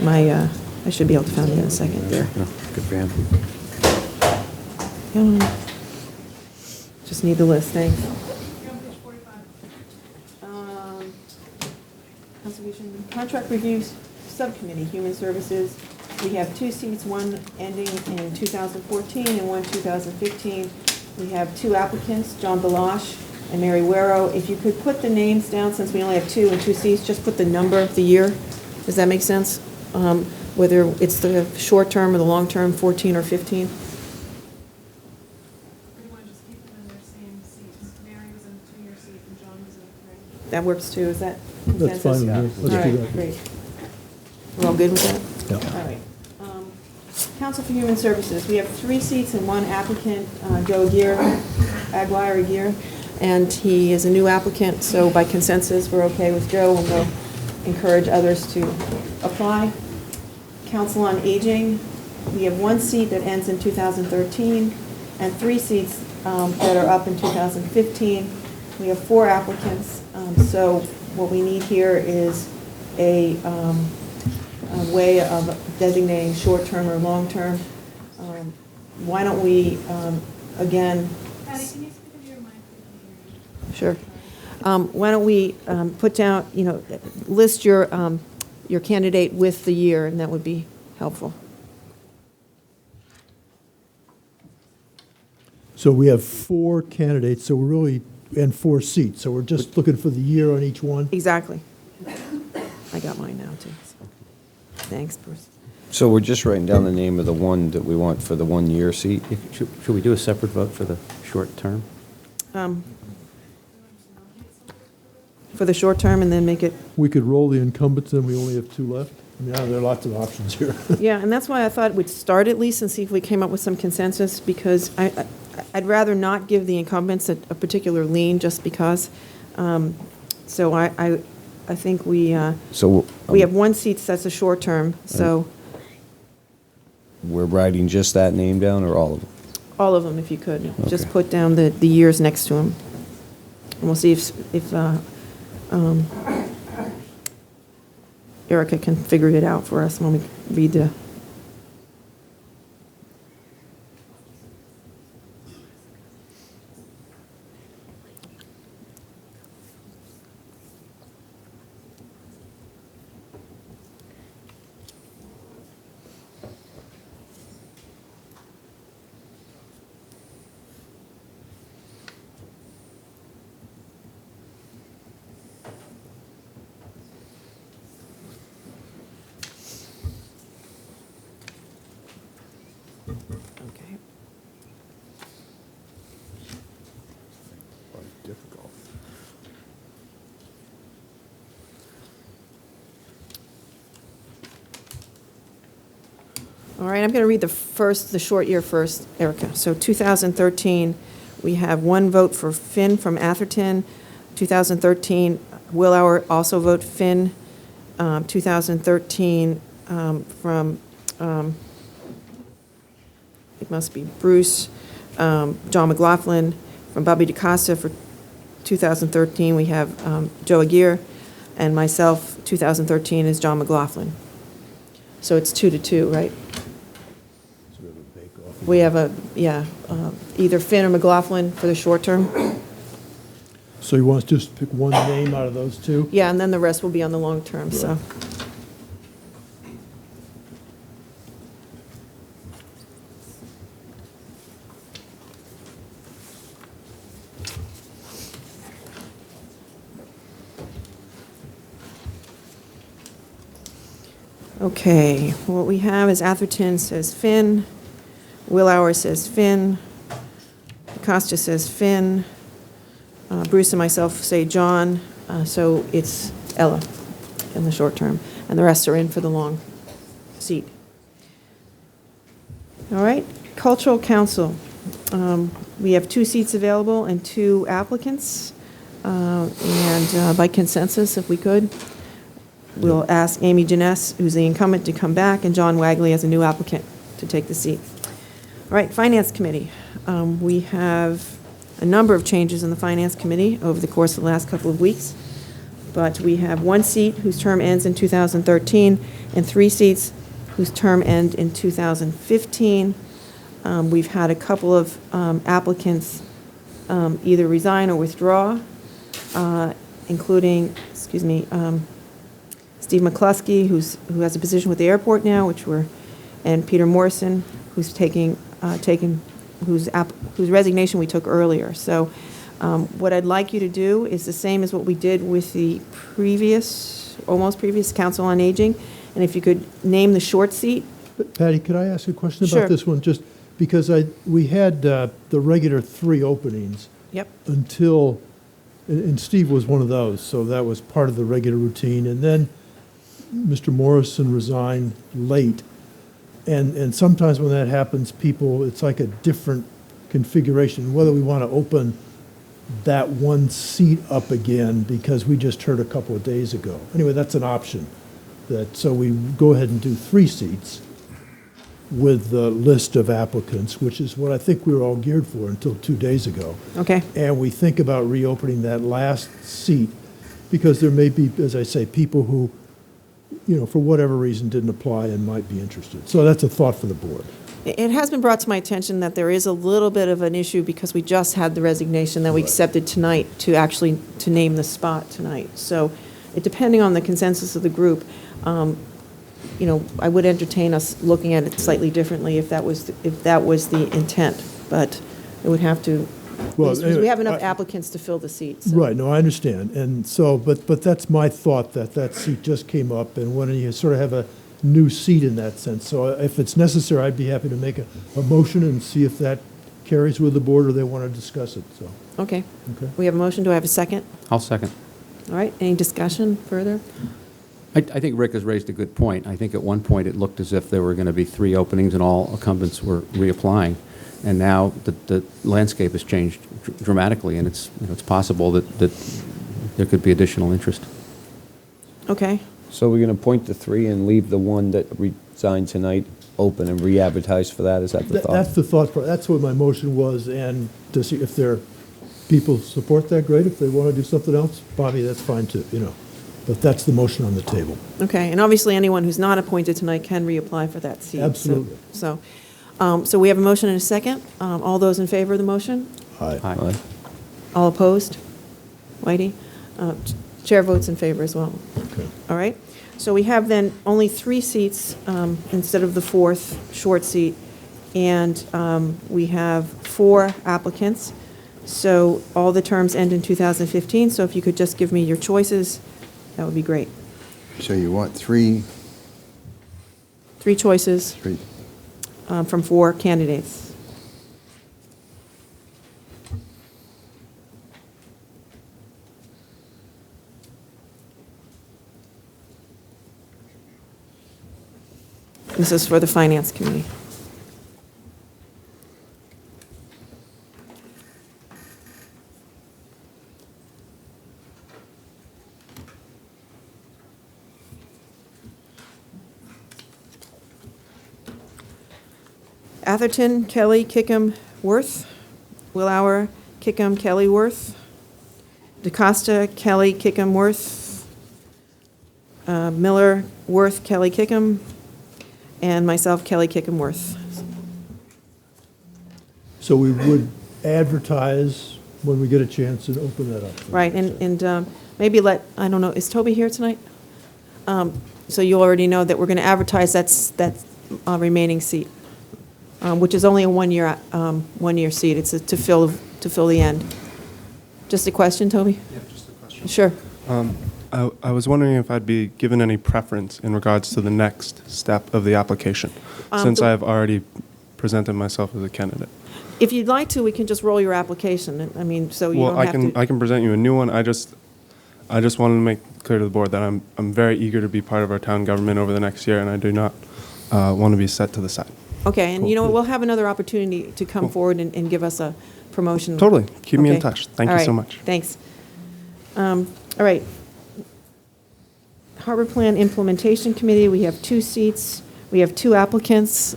mine? I should be able to find it in a second there. No, good for him. Just need the list, thanks. Conservation Contract Reviews Subcommittee, Human Services. We have 2 seats, one ending in 2014 and one 2015. We have 2 applicants, John Balash and Mary Warrow. If you could put the names down, since we only have 2 and 2 seats, just put the number of the year. Does that make sense? Whether it's the short term or the long term, 14 or 15? That works too, is that That's consensus? fine with me. Let's All do right, that. great. We're all good with that? Yeah. All right. Council for Human Services, we have 3 seats and 1 applicant, Joe Aguirre Aguirre, and he is a new applicant, so by consensus, we're okay with Joe, and we'll encourage others to apply. Council on Aging, we have 1 seat that ends in 2013, and 3 seats that are up in 2015. We have 4 applicants, so what we need here is a way of designating short-term or long-term. Why don't we, again... Patty, can you speak into your mic? Sure. Why don't we put down, list your candidate with the year, and that would be helpful. So we have 4 candidates, so we're really, and 4 seats, so we're just looking for the year on each one? Exactly. I got mine now, too. So. Thanks, Bruce. So we're just writing down the name of the one that we want for the 1-year seat? Should we do a separate vote for the short term? For the short term, and then make it... We could roll the incumbents, and we only have 2 left? I mean, there are lots of options here. Yeah, and that's why I thought we'd start at least and see if we came up with some consensus, because I'd rather not give the incumbents a particular lean just because. So I think we have 1 seat that's a short term, so We're writing just that name down, or all of them? all of them, if you could. Just Okay. put down the years next to them. And we'll see if Erica can figure it out for us when we read the... Okay. Difficult. All right, I'm going to read the short year first, Erica. So 2013, we have 1 vote for Finn from Atherton. 2013, Willauer also vote Finn. 2013 from, it must be Bruce, John McLaughlin. From Bobby DeCosta for 2013, we have Joe Aguirre. And myself, 2013 is John McLaughlin. So it's 2-2, right? We have either Finn or McLaughlin for the short term. So you want us to just pick one name out of those 2? Yeah, and then the rest will be on the long term, so. Okay, what we have is Atherton says Finn, Willauer says Finn, Costa says Finn, Bruce and myself say John, so it's Ella in the short term, and the rest are in for the long seat. All right, Cultural Council. We have 2 seats available and 2 applicants, and by consensus, if we could, we'll ask Amy Janess, who's the incumbent, to come back, and John Wagley as a new applicant to take the seat. All right, Finance Committee. We have a number of changes in the Finance Committee over the course of the last couple of weeks, but we have 1 seat whose term ends in 2013 and 3 seats whose term end in 2015. We've had a couple of applicants either resign or withdraw, including, Steve McCluskey, who has a position with the airport now, and Peter Morrison, who's whose resignation we took earlier. So what I'd like you to do is the same as what we did with the almost previous Council on Aging, and if you could name the short seat. Patty, could I ask a question Sure. about this one? Just because we had the regular 3 openings. Yep. Until, and Steve was one of those, so that was part of the regular routine. And then Mr. Morrison resigned late. And sometimes when that happens, it's like a different configuration, whether we want to open that 1 seat up again, because we just heard a couple of days ago. Anyway, that's an option. So we go ahead and do 3 seats with the list of applicants, which is what I think we were all geared for until 2 days ago. Okay. And we think about reopening that last seat, because there may be, as I say, people who, for whatever reason didn't apply and might be interested. So that's a thought for the board. It has been brought to my attention that there is a little bit of an issue because we just had the resignation that we accepted tonight to name the spot tonight. So depending on the consensus of the group, I would entertain us looking at it slightly differently if that was the intent, but it would have to, because we have enough applicants to fill the seats. So. Right, no, I understand. And so, but that's my thought, that seat just came up, and when you sort of have a new seat in that sense. So if it's necessary, I'd be happy to make a motion and see if that carries with the board or they want to discuss it, so. Okay. We have a motion. Do I have a second? I'll second. All right, any discussion further? I think Rick has raised a good point. I think at one point it looked as if there were going to be 3 openings and all incumbents were reapplying. And now the landscape has changed dramatically, and it's possible that there could be additional interest. Okay. So we're going to appoint the 3 and leave the 1 that resigned tonight open and re-advertise for that? Is that the thought? That's the thought. That's what my motion was, and to see if people support that, great. If they want to do something else, Bobby, that's fine too, But that's the motion on the table. Okay, and obviously anyone who's not appointed tonight can reapply for that seat. Absolutely. So we have a motion and a second. All those in favor of the motion? Aye. Aye. All opposed? Whitey? Chair votes in favor as well. Okay. All right. So we have then only 3 seats instead of the 4th short seat, and we have 4 applicants. So all the terms end in 2015, so if you could just give me your choices, that would be great. So you want 3? 3 choices 3. from 4 candidates. This is for the Finance Committee. Atherton, Kelly, Kickham, Worth. Willauer, Kickham, Kelly, Worth. DeCosta, Kelly, Kickham, Worth. Miller, Worth, Kelly, Kickham. And myself, Kelly, Kickham, Worth. So we would advertise when we get a chance and open that up. Right, and maybe I don't know, is Toby here tonight? So you already know that we're going to advertise that remaining seat, which is only a one-year seat. It's to fill the end. Just a question, Toby? Yeah, just a question. Sure. I was wondering if I'd be given any preference in regards to the next step of the application, since I've already presented myself as a candidate. If you'd like to, we can just roll your application. I mean, so you Well, don't have to. I can present you a new one. I just wanted to make clear to the board that I'm very eager to be part of our town government over the next year, and I do not want to be set to the side. Okay, and you know what, we'll have another opportunity to come forward and give us a promotion. Totally. Keep me in Okay. touch. Thank All you so right. much. Thanks. All right. Harbor Plan Implementation Committee, we have 2 seats. We have 2 applicants.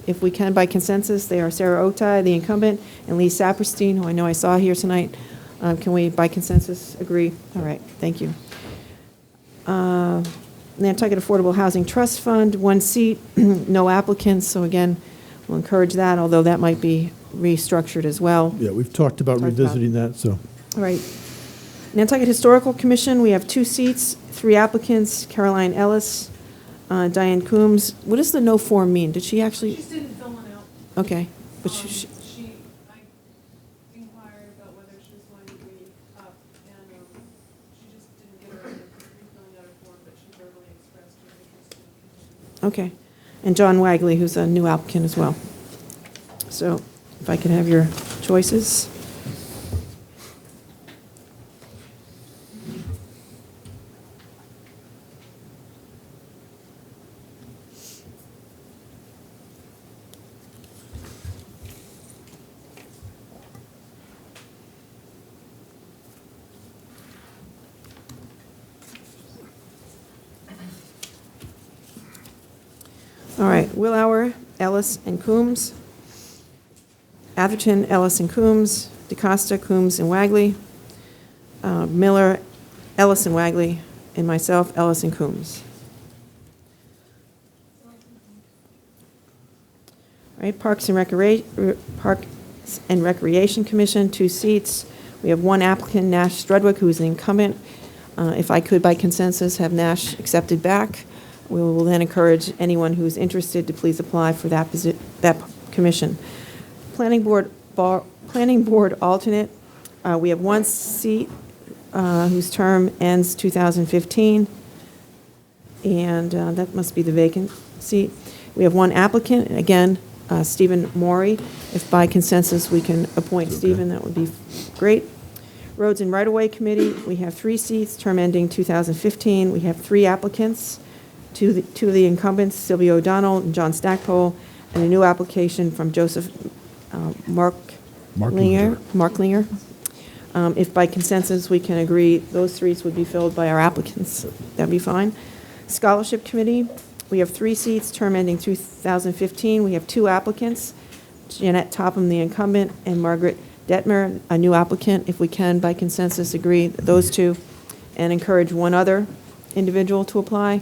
If we can, by consensus, they are Sarah Otai, the incumbent, and Lee Saperstein, who I know I saw here tonight. Can we, by consensus, agree? All right, thank you. Nantucket Affordable Housing Trust Fund, 1 seat, no applicants, so again, we'll encourage that, although that might be restructured as well. Yeah, we've talked about revisiting that, so. All right. Nantucket Historical Commission, we have 2 seats, 3 applicants, Caroline Ellis, Diane Coombs. What does the no form mean? Did she actually? She didn't fill one out. Okay, but I inquired about whether she was going to be up, and she just didn't get around to refilling out her form, but she verbally expressed her interest in Okay. And John Wagley, who's a new applicant as well. So if I could have your choices. All right, Willauer, Ellis, and Coombs. Atherton, Ellis, and Coombs. DeCosta, Coombs, and Wagley. Miller, Ellis, and Wagley. And myself, Ellis, and Coombs. All right, Parks and Recreation Commission, 2 seats. We have 1 applicant, Nash Strudwick, who is the incumbent. If I could, by consensus, have Nash accepted back. We will then encourage anyone who's interested to please apply for that commission. Planning Board alternate, we have 1 seat whose term ends 2015, and that must be the vacant seat. We have 1 applicant, and again, Stephen Maury. If by consensus we can appoint Stephen, that would be great. Roads and Right-of-Way Committee, we have 3 seats, term ending 2015. We have 3 applicants. 2 of the incumbents, Sylvia O'Donnell and John Stackpole, and a new application from Joseph Marklinger. If by consensus we can agree, those 3 would be filled by our applicants. That'd be fine. Scholarship Committee, we have 3 seats, term ending 2015. We have 2 applicants, Jeanette Topham, the incumbent, and Margaret Detmer, a new applicant. If we can, by consensus, agree those 2, and encourage 1 other individual to apply.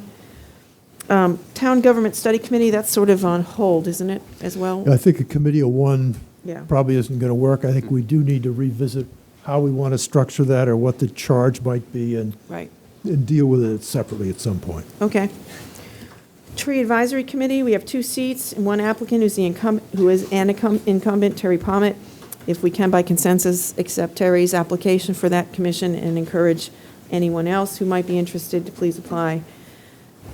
Town Government Study Committee, that's sort of on hold, isn't it, as well? I think a committee of 1 Yeah. probably isn't going to work. I think we do need to revisit how we want to structure that or what the charge might be and Right. deal with it separately at some point. Okay. Tree Advisory Committee, we have 2 seats and 1 applicant who's an incumbent, Terry Pommet. If we can, by consensus, accept Terry's application for that commission and encourage anyone else who might be interested to please apply.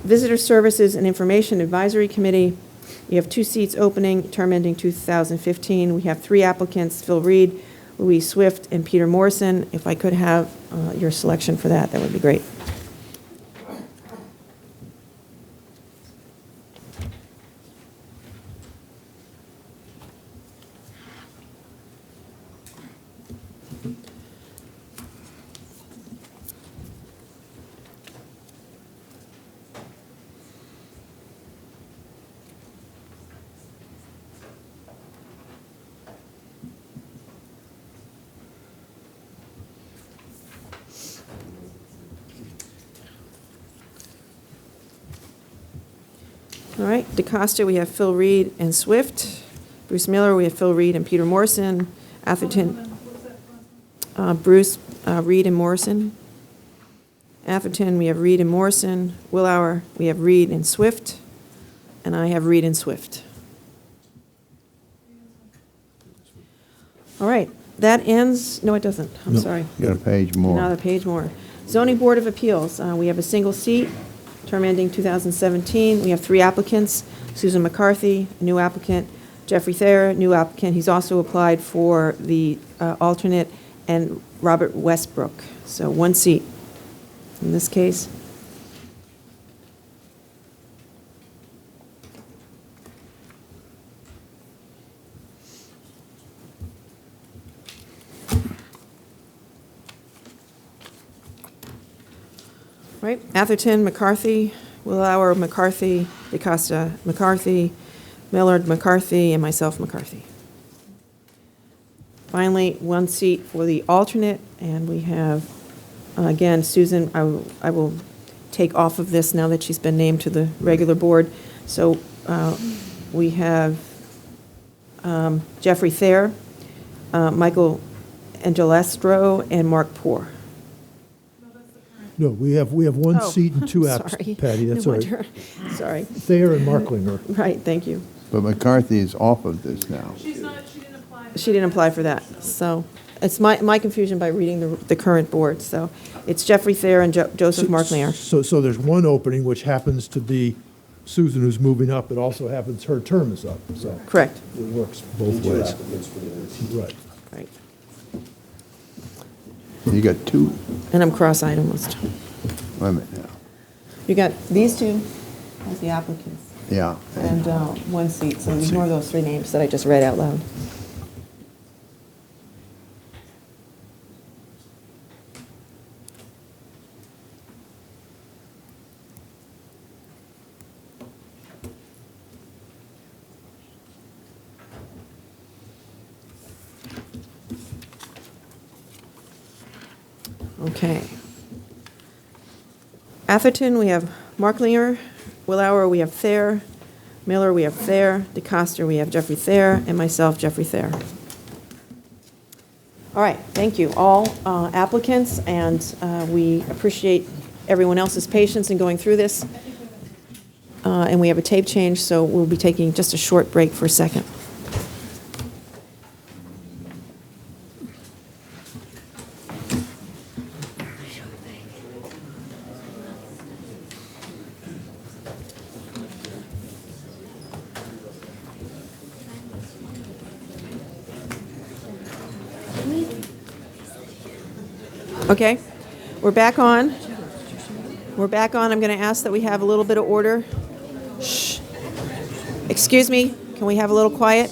Visitor Services and Information Advisory Committee, you have 2 seats opening, term ending 2015. We have 3 applicants, Phil Reed, Louise Swift, and Peter Morrison. If I could have your selection for that, that would be great. All right, DeCosta, we have Phil Reed and Swift. Bruce Miller, we have Phil Reed and Peter Morrison. Atherton, Bruce Reed and Morrison. Atherton, we have Reed and Morrison. Willauer, we have Reed and Swift. And I have Reed and Swift. All right, that ends, no, it doesn't, I'm No, sorry. got a page more. Another page more. Zoning Board of Appeals, we have a single seat, term ending 2017. We have 3 applicants: Susan McCarthy, a new applicant; Jeffrey Thayer, new applicant. He's also applied for the alternate; and Robert Westbrook. So 1 seat in this case. Right, Atherton, McCarthy, Willauer, McCarthy, DeCosta, McCarthy, Millard, McCarthy, and myself, McCarthy. Finally, 1 seat for the alternate, and we have, again, Susan, I will take off of this now that she's been named to the regular board. So we have Jeffrey Thayer, Michael Angelestro, and Mark Poor. No, we have 1 Oh, seat and 2 sorry. apps, Patty, that's No all right. wonder. Sorry. Thayer and Marklinger. Right, thank you. But McCarthy is off of this now. She didn't apply for that, so it's my confusion by reading the current board. So it's Jeffrey Thayer and Joseph Marklinger. So there's 1 opening, which happens to be Susan, who's moving up. It also happens her term is up, so. Correct. It works both ways. Right. Right. You got 2, And I'm cross-eyed almost. wait a minute now. You got these 2 as the applicants, Yeah. and 1 seat, so ignore those 3 names that I just read out loud. Okay. Atherton, we have Marklinger; Willauer, we have Thayer; Miller, we have Thayer; DeCosta, we have Jeffrey Thayer; and myself, Jeffrey Thayer. All right, thank you, all applicants, and we appreciate everyone else's patience in going through this. And we have a tape change, so we'll be taking just a short break for a second. Okay, we're back on. We're back on. I'm going to ask that we have a little bit of order. Shh. Excuse me, can we have a little quiet?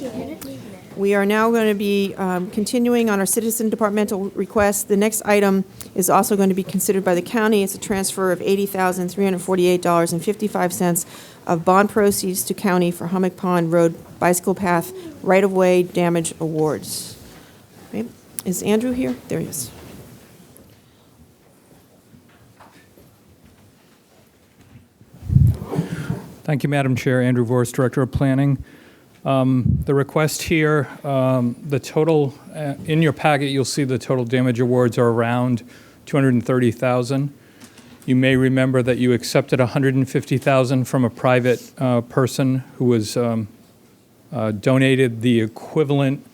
We are now going to be continuing on our citizen departmental request. The next item is also going to be considered by the county. It's a transfer of $80,348.55 of bond proceeds to county for Hummock Pond Road Bicycle Path Right-of-Way Damage Awards. Okay. Is Andrew here? There he is. Thank you, Madam Chair. Andrew Vorst, Director of Planning. The request here, the total, in your packet, you'll see the total damage awards are around $230,000. You may remember that you accepted $150,000 from a private person who was donated the equivalent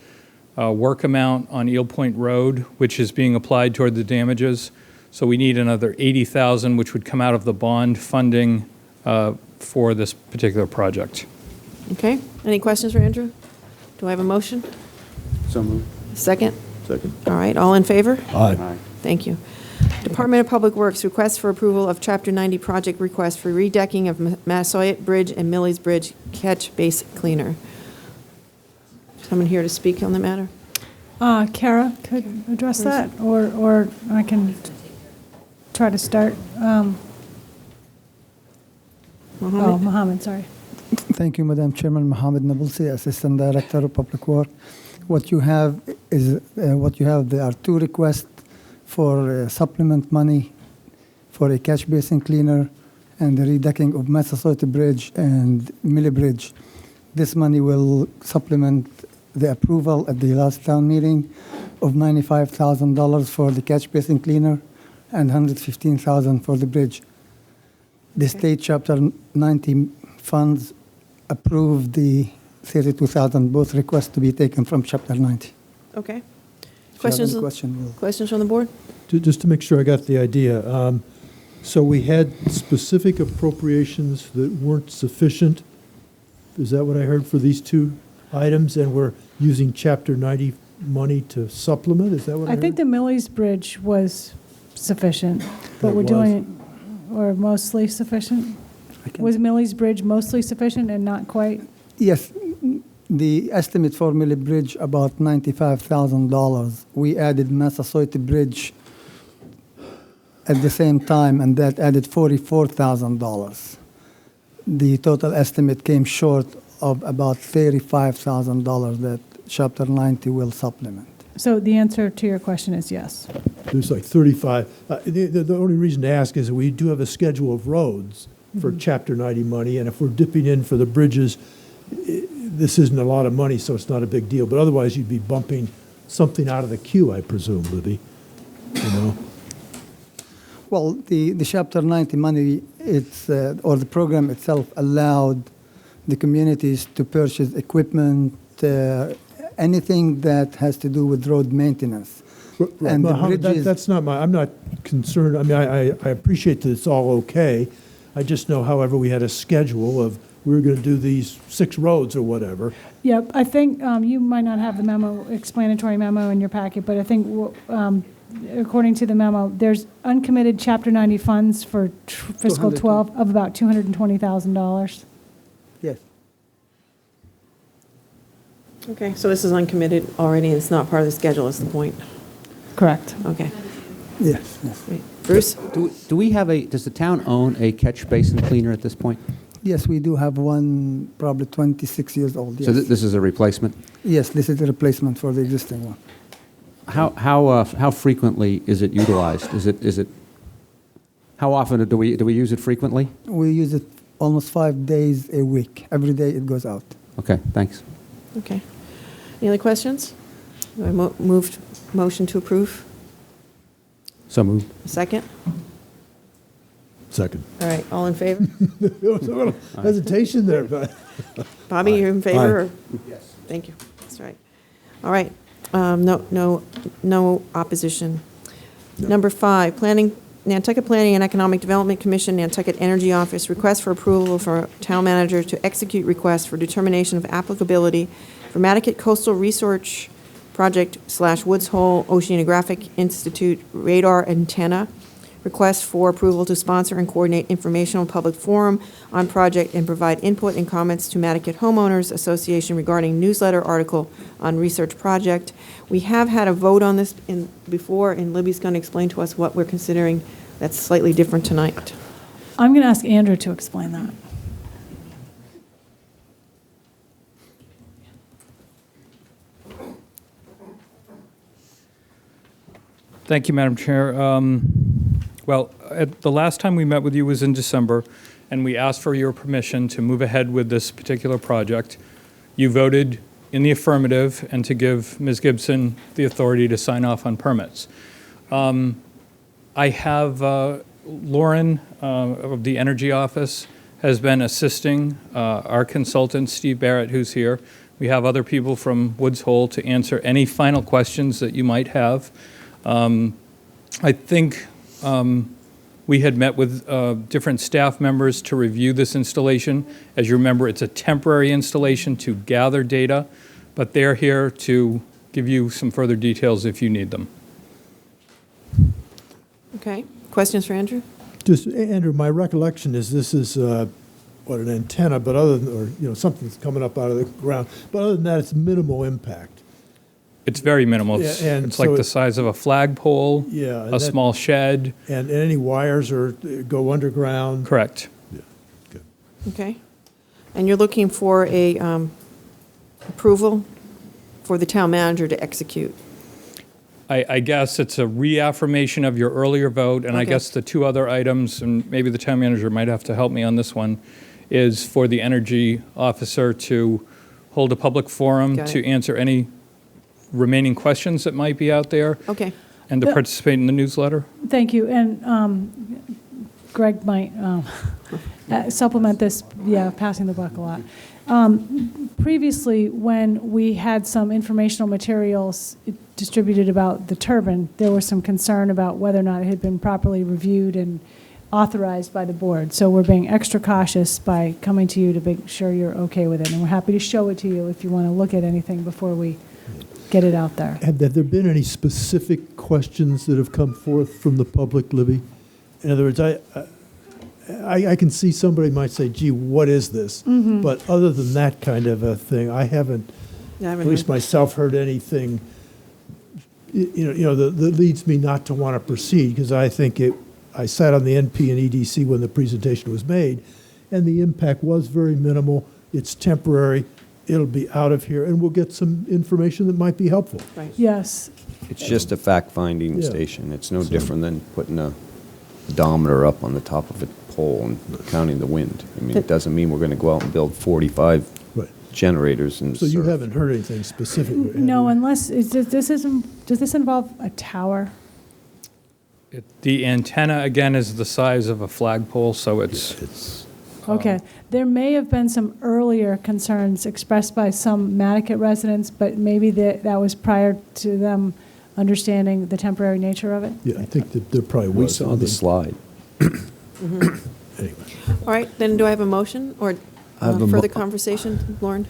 work amount on Eel Point Road, which is being applied toward the damages. So we need another $80,000, which would come out of the bond funding for this particular project. Okay, any questions for Andrew? Do I have a motion? So moved. Second? Second. All right, all in favor? Aye. Thank you. Department of Public Works, request for approval of Chapter 90 project request for redecking of Massasoit Bridge and Millie's Bridge catch base cleaner. Someone here to speak on the matter? Kara could address that, or I can try to start. Mohammed, sorry. Thank you, Madam Chairman. Mohammed Nabulsi, Assistant Director of Public Works. What you have is there are 2 requests for supplement money for a catch basin cleaner and the redecking of Massasoit Bridge and Millie Bridge. This money will supplement the approval at the last town meeting of $95,000 for the catch basin cleaner and $115,000 for the bridge. The state Chapter 90 funds approved the $32,000, both requests to be taken from Chapter 90. Okay. If you have any Questions? question, we'll- Questions from the board? Just to make sure I got the idea. So we had specific appropriations that weren't sufficient. Is that what I heard for these two items? And we're using Chapter 90 money to supplement? Is that what I I heard? think the Millie's Bridge was sufficient, but It we're was. doing, or mostly sufficient? Was Millie's Bridge mostly sufficient and not quite? Yes, the estimate for Millie Bridge about $95,000. We added Massasoit Bridge at the same time, and that added $44,000. The total estimate came short of about $35,000 that Chapter 90 will supplement. So the answer to your question is yes. There's like 35. The only reason to ask is that we do have a schedule of roads for Chapter 90 money, and if we're dipping in for the bridges, this isn't a lot of money, so it's not a big deal. But otherwise, you'd be bumping something out of the queue, I presume, Libby. You know? Well, the Chapter 90 money, or the program itself allowed the communities to purchase equipment, anything that has to do with road maintenance. And the Mohammed, bridges, that's not I'm not concerned. I mean, I appreciate that it's all okay. I just know, however, we had a schedule of we were going to do these 6 roads or whatever. Yep, I think you might not have the memo, explanatory memo in your packet, but I think according to the memo, there's uncommitted Chapter 90 funds for fiscal 12 of about $220,000. yes. Okay, so this is uncommitted already, and it's not part of the schedule, is the point? Correct. Okay. Yes, yes. Great. Bruce? Do we have does the town own a catch basin cleaner at this point? Yes, we do have one, probably 26 years old. Yes. So this is a replacement? Yes, this is a replacement for the existing one. How frequently is it utilized? Is it how often do we use it frequently? We use it almost 5 days a week. Every day it goes out. Okay, thanks. Okay. Any other questions? Do I motion to approve? So moved. Second? Second. All right, all in favor? There was a little hesitation there, but. Bobby, you're in favor? Aye. Or? Yes. Thank you. That's right. All right. No opposition. Number 5, Nantucket Planning and Economic Development Commission, Nantucket Energy Office, request for approval for town manager to execute request for determination of applicability for Nantucket Coastal Research Project / Woods Hole Oceanographic Institute radar antenna. Request for approval to sponsor and coordinate informational public forum on project and provide input and comments to Nantucket Homeowners Association regarding newsletter article on research project. We have had a vote on this before, and Libby's going to explain to us what we're considering that's slightly different tonight. I'm going to ask Andrew to explain that. Thank you, Madam Chair. Well, the last time we met with you was in December, and we asked for your permission to move ahead with this particular project. You voted in the affirmative and to give Ms. Gibson the authority to sign off on permits. I have Lauren of the Energy Office has been assisting our consultant, Steve Barrett, who's here. We have other people from Woods Hole to answer any final questions that you might have. I think we had met with different staff members to review this installation. As you remember, it's a temporary installation to gather data, but they're here to give you some further details if you need them. Okay. Questions for Andrew? Just, Andrew, my recollection is this is, an antenna, but other than, or, something's coming up out of the ground. But other than that, it's minimal impact. It's very minimal. It's, Yeah, and it's like so the size of a flagpole, Yeah. and a that- small shed. And any wires go underground? Correct. Okay. And you're looking for a approval for the town manager to execute? I guess it's a reaffirmation of your earlier vote, and I Okay. guess the two other items, and maybe the town manager might have to help me on this one, is for the energy officer to hold a public forum Got to it. answer any remaining questions that might be out there. Okay. And to Yeah. participate in the newsletter. Thank you. And Greg might supplement this, passing the buck a lot. Previously, when we had some informational materials distributed about the turbine, there was some concern about whether or not it had been properly reviewed and authorized by the board. So we're being extra cautious by coming to you to make sure you're okay with it. And we're happy to show it to you if you want to look at anything before we get it out there. Have there been any specific questions that have come forth from the public, Libby? In other words, I can see somebody might say, gee, what is this? Mhm. But other than that kind of a thing, I haven't, at least myself, heard anything, that leads me not to want to proceed, because I think I sat on the NP and EDC when the presentation was made, and the impact was very minimal. It's temporary. It'll be out of here, and we'll get some information that might be helpful. Right. Yes. It's just a fact-finding Yeah. station. It's no different than putting a odometer up on the top of a pole and counting the wind. I mean, it doesn't mean we're going to go out and build 45 generators and So you serve. haven't heard anything specific? No, unless, does this involve a tower? The antenna, again, is the size of a flagpole, so it's Okay. There may have been some earlier concerns expressed by some Nantucket residents, but maybe that was prior to them understanding the temporary nature of it? Yeah, I think that there probably was. We saw the slide. Anyway. All right, then do I have a motion or I have a further mo- conversation, Lauren?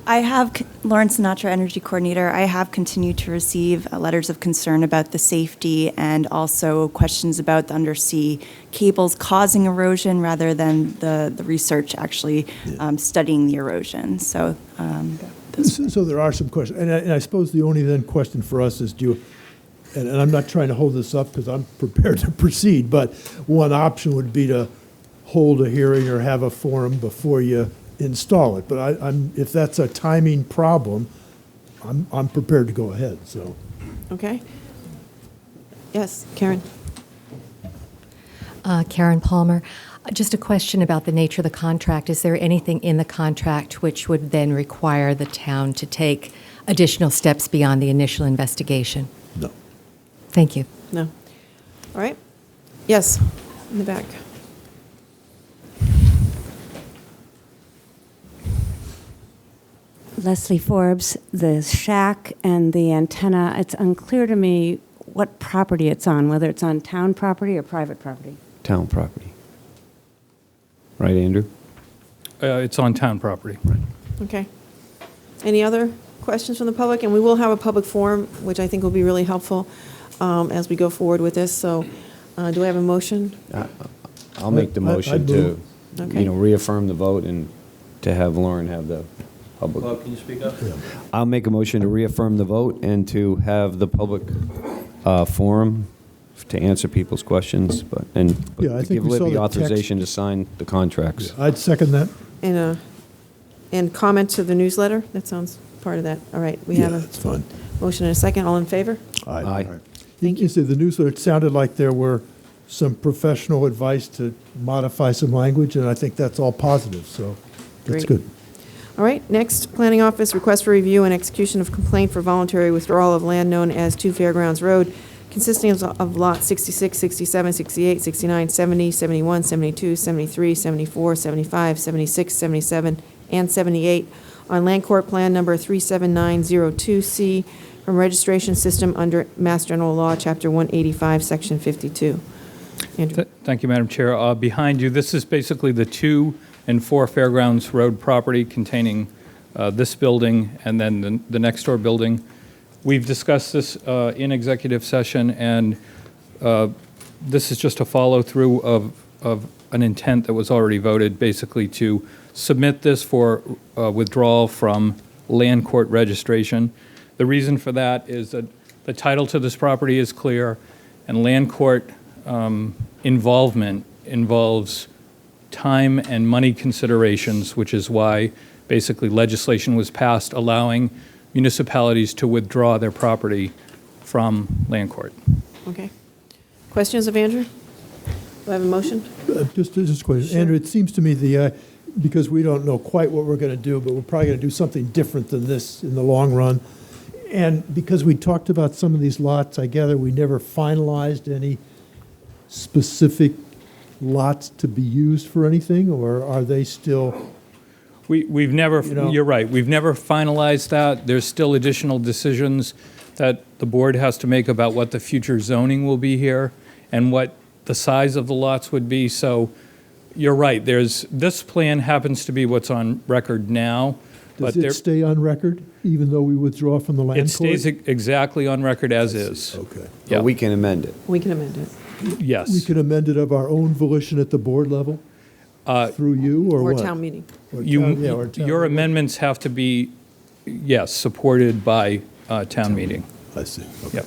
I have, Lauren Sinatra, Energy Coordinator, I have continued to receive letters of concern about the safety and also questions about the undersea cables causing erosion rather than the research actually studying the erosion. So, So there are some questions, and I suppose the only then question for us is, and I'm not trying to hold this up because I'm prepared to proceed, but one option would be to hold a hearing or have a forum before you install it. But if that's a timing problem, I'm prepared to go ahead, so. Okay. Yes, Karen? Karen Palmer. Just a question about the nature of the contract. Is there anything in the contract which would then require the town to take additional steps beyond the initial investigation? No. Thank you. No. All right. Yes, in the back. Leslie Forbes, the shack and the antenna, it's unclear to me what property it's on, whether it's on town property or private property. Town property. Right, Andrew? It's on town property. Okay. Any other questions from the public? And we will have a public forum, which I think will be really helpful as we go forward with this. So do I have a motion? I'll make the motion I'd to, move. Okay. reaffirm the vote and to have Lauren have the public. Bob, can you speak up? I'll make a motion to reaffirm the vote and to have the public forum to answer people's questions, but Yeah, I to think give we saw Libby the text. authorization to sign the contracts. I'd second that. And comment to the newsletter? That sounds part of that. All right. We have a that's fine. motion and a second. All in favor? Aye. Thank you. See, the newsletter, it sounded like there were some professional advice to modify some language, and I think that's all positive, so that's Great. good. All right, next, Planning Office, request for review and execution of complaint for voluntary withdrawal of land known as 2 Fairgrounds Road, consisting of lots 66, 67, 68, 69, 70, 71, 72, 73, 74, 75, 76, 77, and 78 on Land Court Plan Number 37902C from Registration System under Mass General Law, Chapter 185, Section 52. Andrew? Thank you, Madam Chair. Behind you, this is basically the 2 and 4 Fairgrounds Road property containing this building and then the next door building. We've discussed this in executive session, and this is just a follow-through of an intent that was already voted, basically to submit this for withdrawal from land court registration. The reason for that is that the title to this property is clear, and land court involvement involves time and money considerations, which is why basically legislation was passed allowing municipalities to withdraw their property from land court. Okay. Questions of Andrew? Do I have a motion? Just a question. Andrew, it seems to me because we don't know quite what we're going to do, but we're probably going to do something different than this in the long run. And because we talked about some of these lots, I gather we never finalized any specific lots to be used for anything, or are they still We've never, You know? you're right, we've never finalized that. There's still additional decisions that the board has to make about what the future zoning will be here and what the size of the lots would be. So you're right, this plan happens to be what's on record now. Does but it stay on record, even though we withdraw from the land It court? stays exactly on record as is. Okay. Yeah. But we can amend it. We can amend it. Yes. We can amend it of our own volition at the board level? Through you, or Or what? town meeting. Or You, town- yeah, or town your meeting. amendments have to be, yes, supported by town meeting. I see. Okay. Yep.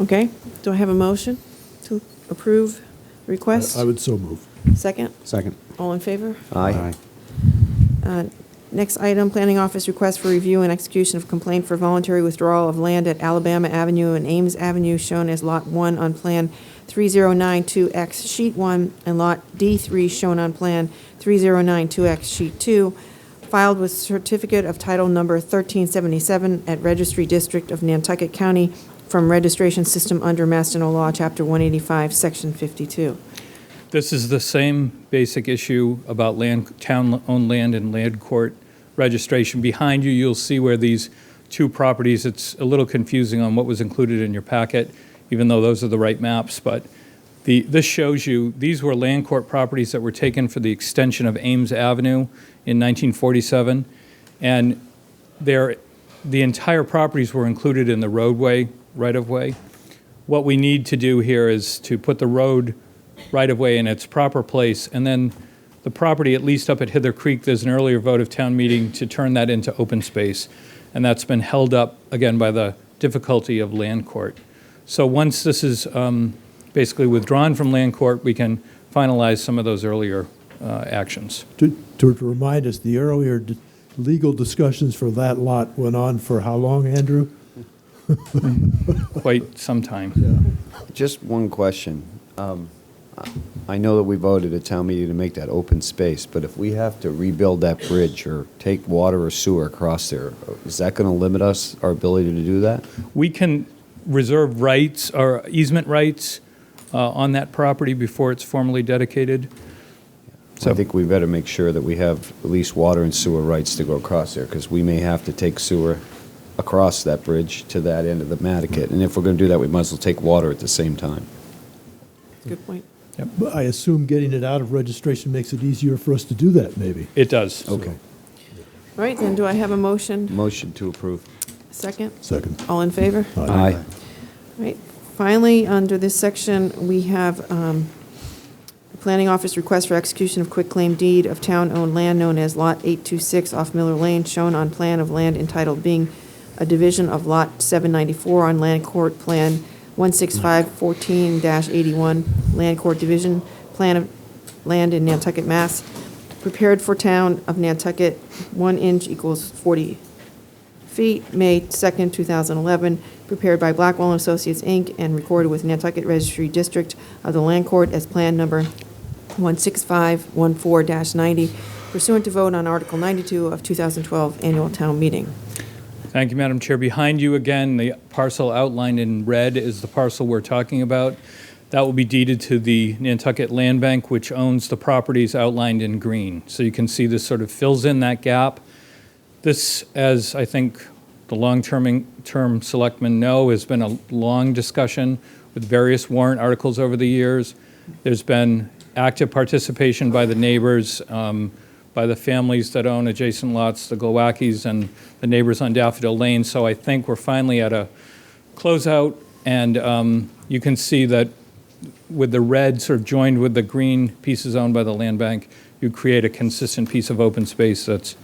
Okay, do I have a motion to approve request? I would so move. Second? Second. All in favor? Aye. Next item, Planning Office request for review and execution of complaint for voluntary withdrawal of land at Alabama Avenue and Ames Avenue, shown as Lot 1 on Plan 3092X Sheet 1, and Lot D3, shown on Plan 3092X Sheet 2, filed with certificate of title number 1377 at Registry District of Nantucket County from Registration System under Mass General Law, Chapter 185, Section 52. This is the same basic issue about land, town-owned land and land court registration. Behind you, you'll see where these two properties, it's a little confusing on what was included in your packet, even though those are the right maps, but this shows you, these were land court properties that were taken for the extension of Ames Avenue in 1947, and the entire properties were included in the roadway right-of-way. What we need to do here is to put the road right-of-way in its proper place, and then the property, at least up at Hither Creek, there's an earlier vote of town meeting to turn that into open space, and that's been held up, again, by the difficulty of land court. So once this is basically withdrawn from land court, we can finalize some of those earlier actions. To remind us, the earlier legal discussions for that lot went on for how long, Andrew? Quite some time. Just one question. I know that we voted at town meeting to make that open space, but if we have to rebuild that bridge or take water or sewer across there, is that going to limit us, our ability to do that? We can reserve rights or easement rights on that property before it's formally dedicated. So I think we better make sure that we have at least water and sewer rights to go across there, because we may have to take sewer across that bridge to that end of the Nantucket. And if we're going to do that, we might as well take water at the same time. Good point. But I assume getting it out of registration makes it easier for us to do that, maybe. It does. Okay. All right, then, do I have a motion? Motion to approve. Second? Second. All in favor? Aye. All right, finally, under this section, we have the Planning Office request for execution of quitclaim deed of town-owned land known as Lot 826 off Miller Lane, shown on plan of land entitled being a division of Lot 794 on Land Court Plan 16514-81, Land Court Division, Plan of Land in Nantucket, Mass. Prepared for Town of Nantucket, 1 inch equals 40 feet, May 2nd, 2011. Prepared by Blackwell and Associates, Inc., and recorded with Nantucket Registry District of the Land Court as Plan Number 16514-90, pursuant to vote on Article 92 of 2012 Annual Town Meeting. Thank you, Madam Chair. Behind you, again, the parcel outlined in red is the parcel we're talking about. That will be deeded to the Nantucket Land Bank, which owns the properties outlined in green. So you can see this sort of fills in that gap. This, as I think the long-term selectmen know, has been a long discussion with various warrant articles over the years. There's been active participation by the neighbors, by the families that own adjacent lots, the Glowackies and the neighbors on Daffodil Lane. So I think we're finally at a closeout, and you can see that with the red sort of joined with the green pieces owned by the land bank, you create a consistent piece of open space that's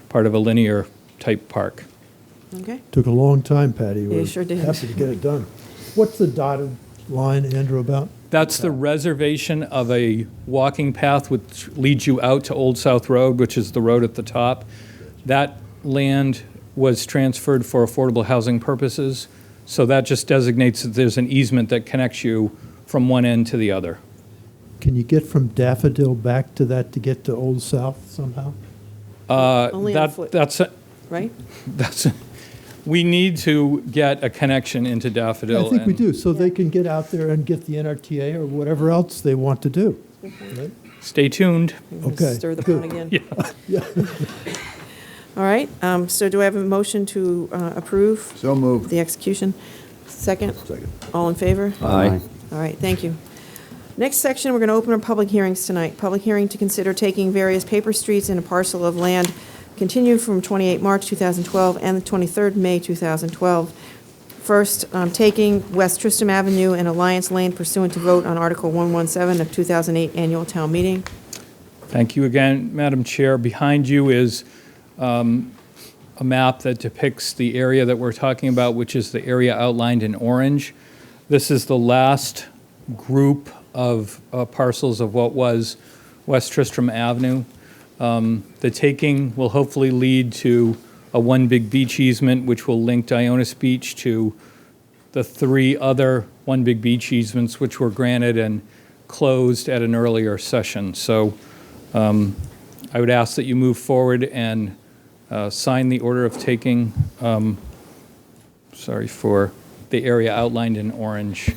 part of a linear type park. Okay? Took a long time, Patty. Yeah, We're it sure did. happy to get it done. What's the dotted line, Andrew, about? That's the reservation of a walking path which leads you out to Old South Road, which is the road at the top. That land was transferred for affordable housing purposes, so that just designates that there's an easement that connects you from one end to the other. Can you get from Daffodil back to that to get to Old South somehow? Only on foot. Right? We need to get a connection into Daffodil. I think we and- do, so they can get out there and get the NRTA or whatever else they want to do. Right? Stay tuned. Okay, Stir the good. pot again. Yeah. All right, so do I have a motion to approve? So moved. The execution? Second? Second. All in favor? Aye. All right, thank you. Next section, we're going to open our public hearings tonight. Public hearing to consider taking various paper streets in a parcel of land continued from 28 March 2012 and the 23rd May 2012. First, taking West Tristram Avenue and Alliance Lane pursuant to vote on Article 117 of 2008 Annual Town Meeting. Thank you again, Madam Chair. Behind you is a map that depicts the area that we're talking about, which is the area outlined in orange. This is the last group of parcels of what was West Tristram Avenue. The taking will hopefully lead to a one big beach easement, which will link Dionis Beach to the 3 other one big beach easements, which were granted and closed at an earlier session. So I would ask that you move forward and sign the order of taking, for the area outlined in orange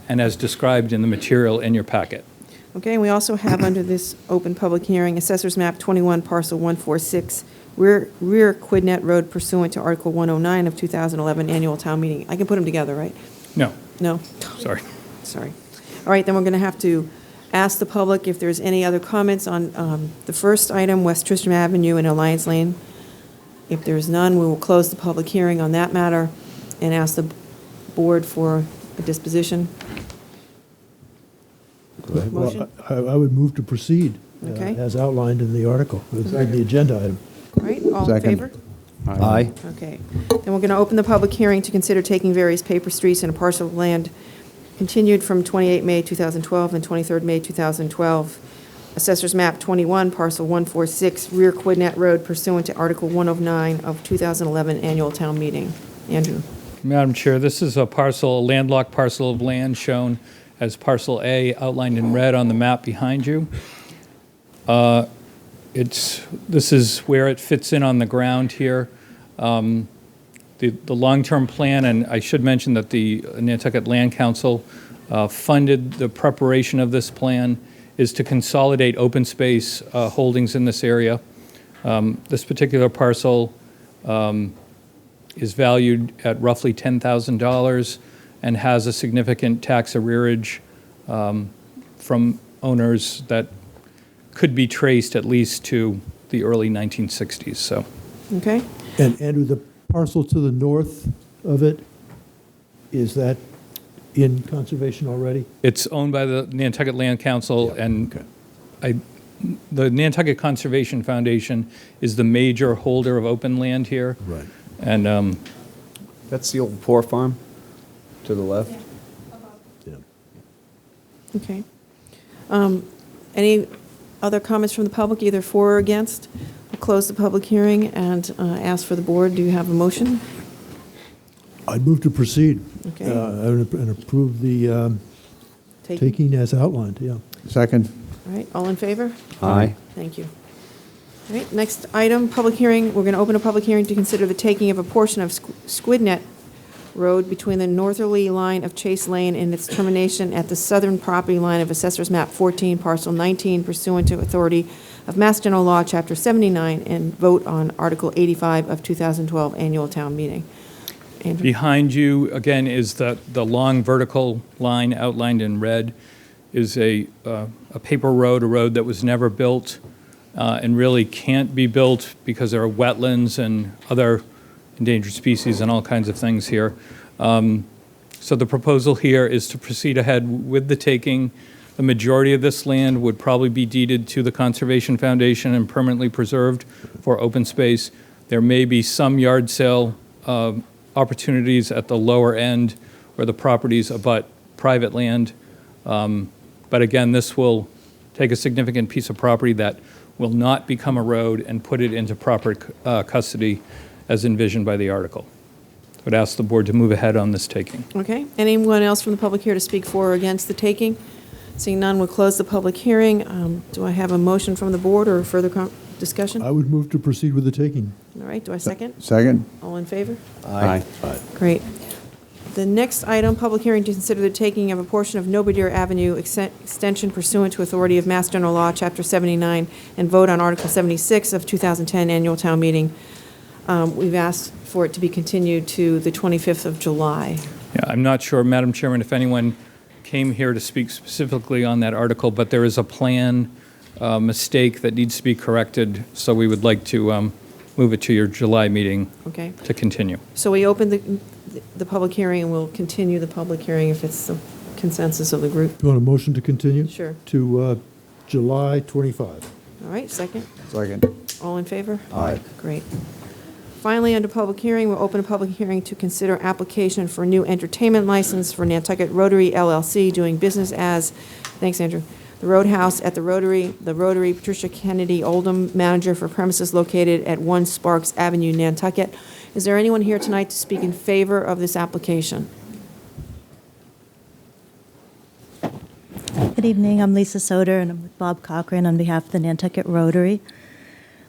and as described in the material in your packet. Okay, and we also have under this open public hearing, Assessor's Map 21, Parcel 146, rear Quidnet Road pursuant to Article 109 of 2011 Annual Town Meeting. I can put them together, right? No. No? Sorry. Sorry. All right, then we're going to have to ask the public if there's any other comments on the first item, West Tristram Avenue and Alliance Lane. If there's none, we will close the public hearing on that matter and ask the board for a disposition. Motion? Well, I would move to proceed Okay. as outlined in the article, in the agenda item. All right, all in favor? Aye. Okay. Then we're going to open the public hearing to consider taking various paper streets and a parcel of land continued from 28 May 2012 and 23rd May 2012. Assessor's Map 21, Parcel 146, rear Quidnet Road pursuant to Article 109 of 2011 Annual Town Meeting. Andrew. Madam Chair, this is a landlocked parcel of land shown as Parcel A outlined in red on the map behind you. This is where it fits in on the ground here. The long-term plan, and I should mention that the Nantucket Land Council funded the preparation of this plan, is to consolidate open space holdings in this area. This particular parcel is valued at roughly $10,000 and has a significant tax arrearage from owners that could be traced at least to the early 1960s. So, Okay. And Andrew, the parcel to the north of it, is that in conservation already? it's owned by the Nantucket Land Council, and the Nantucket Conservation Foundation is the major holder of open land here. Right. And That's the old Poor Farm to the left? Okay. Any other comments from the public, either for or against? We'll close the public hearing and ask for the board. Do you have a motion? I'd move to proceed. Okay. And approve the taking as outlined, yeah. Second. All right, all in favor? Aye. Thank you. All right, next item, public hearing. We're going to open a public hearing to consider the taking of a portion of Squidnet Road between the northerly line of Chase Lane and its termination at the southern property line of Assessor's Map 14, Parcel 19, pursuant to authority of Mass General Law, Chapter 79, and vote on Article 85 of 2012 Annual Town Meeting. Andrew? behind you, again, is the long vertical line outlined in red, is a paper road, a road that was never built and really can't be built because there are wetlands and other endangered species and all kinds of things here. So the proposal here is to proceed ahead with the taking. The majority of this land would probably be deeded to the Conservation Foundation and permanently preserved for open space. There may be some yard sale opportunities at the lower end where the properties abut private land. But again, this will take a significant piece of property that will not become a road and put it into proper custody as envisioned by the article. I would ask the board to move ahead on this taking. Okay. Anyone else from the public here to speak for or against the taking? Seeing none, we'll close the public hearing. Do I have a motion from the board or further discussion? I would move to proceed with the taking. All right, do I second? Second. All in favor? Aye. Great. The next item, public hearing to consider the taking of a portion of Nobodere Avenue extension pursuant to authority of Mass General Law, Chapter 79, and vote on Article 76 of 2010 Annual Town Meeting. We've asked for it to be continued to the 25th of July. Yeah, I'm not sure, Madam Chairman, if anyone came here to speak specifically on that article, but there is a plan mistake that needs to be corrected, so we would like to move it to your July meeting Okay. to continue. So we open the public hearing, and we'll continue the public hearing if it's the consensus of the group. You want a motion to continue? Sure. To July 25. All right, second? Second. All in favor? Aye. Great. Finally, under public hearing, we'll open a public hearing to consider application for new entertainment license for Nantucket Rotary LLC, doing business as, thanks, Andrew, the Roadhouse at the Rotary, Patricia Kennedy Oldham, manager for premises located at 1 Sparks Avenue, Nantucket. Is there anyone here tonight to speak in favor of this application? Good evening, I'm Lisa Soder, and I'm with Bob Cochran on behalf of the Nantucket Rotary.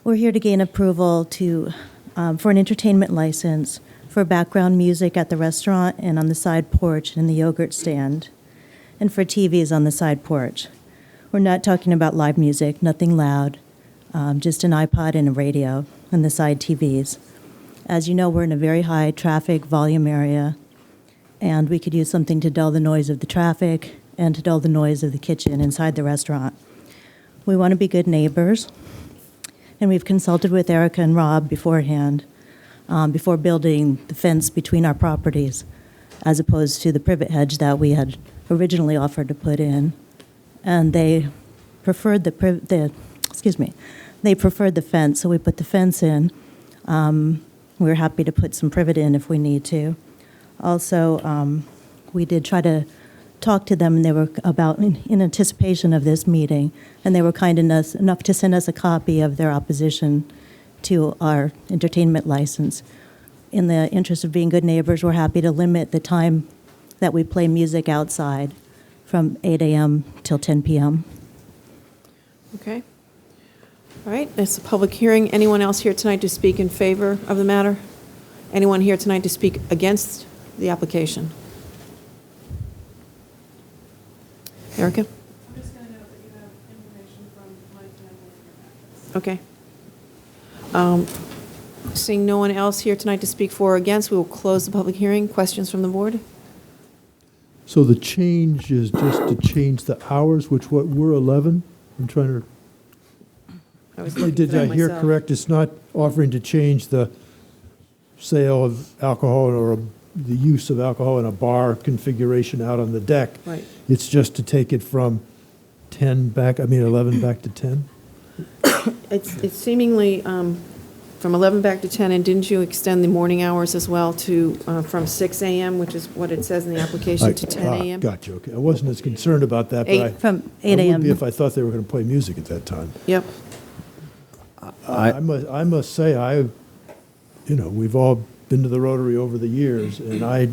We're here to gain approval for an entertainment license for background music at the restaurant and on the side porch and in the yogurt stand, and for TVs on the side porch. We're not talking about live music, nothing loud, just an iPod and a radio and the side TVs. As you know, we're in a very high traffic volume area, and we could use something to dull the noise of the traffic and to dull the noise of the kitchen inside the restaurant. We want to be good neighbors, and we've consulted with Erica and Rob beforehand, before building the fence between our properties, as opposed to the privet hedge that we had originally offered to put in. And they preferred they preferred the fence, so we put the fence in. We're happy to put some privet in if we need to. Also, we did try to talk to them, and they were in anticipation of this meeting, and they were kind enough to send us a copy of their opposition to our entertainment license. In the interest of being good neighbors, we're happy to limit the time that we play music outside from 8 a.m. till 10 p.m. Okay. All right, it's a public hearing. Anyone else here tonight to speak in favor of the matter? Anyone here tonight to speak against the application? Erica? I'm just going to note that you have information from my family in your packets. Okay. Seeing no one else here tonight to speak for or against, we will close the public hearing. Questions from the board? So the change is just to change the hours, which we're 11? I'm trying to... I was looking Did for I that hear myself. correct? It's not offering to change the sale of alcohol or the use of alcohol in a bar configuration out on the deck. Right. It's just to take it from 11 back to 10? It's seemingly from 11 back to 10, and didn't you extend the morning hours as well to from 6 a.m., which is what it says in the application, to 10 a.m.? Gotcha, okay. I wasn't as concerned about that, but From 8 I would be a.m. if I thought they were going to play music at that time. Yep. I must say, we've all been to the Rotary over the years, and I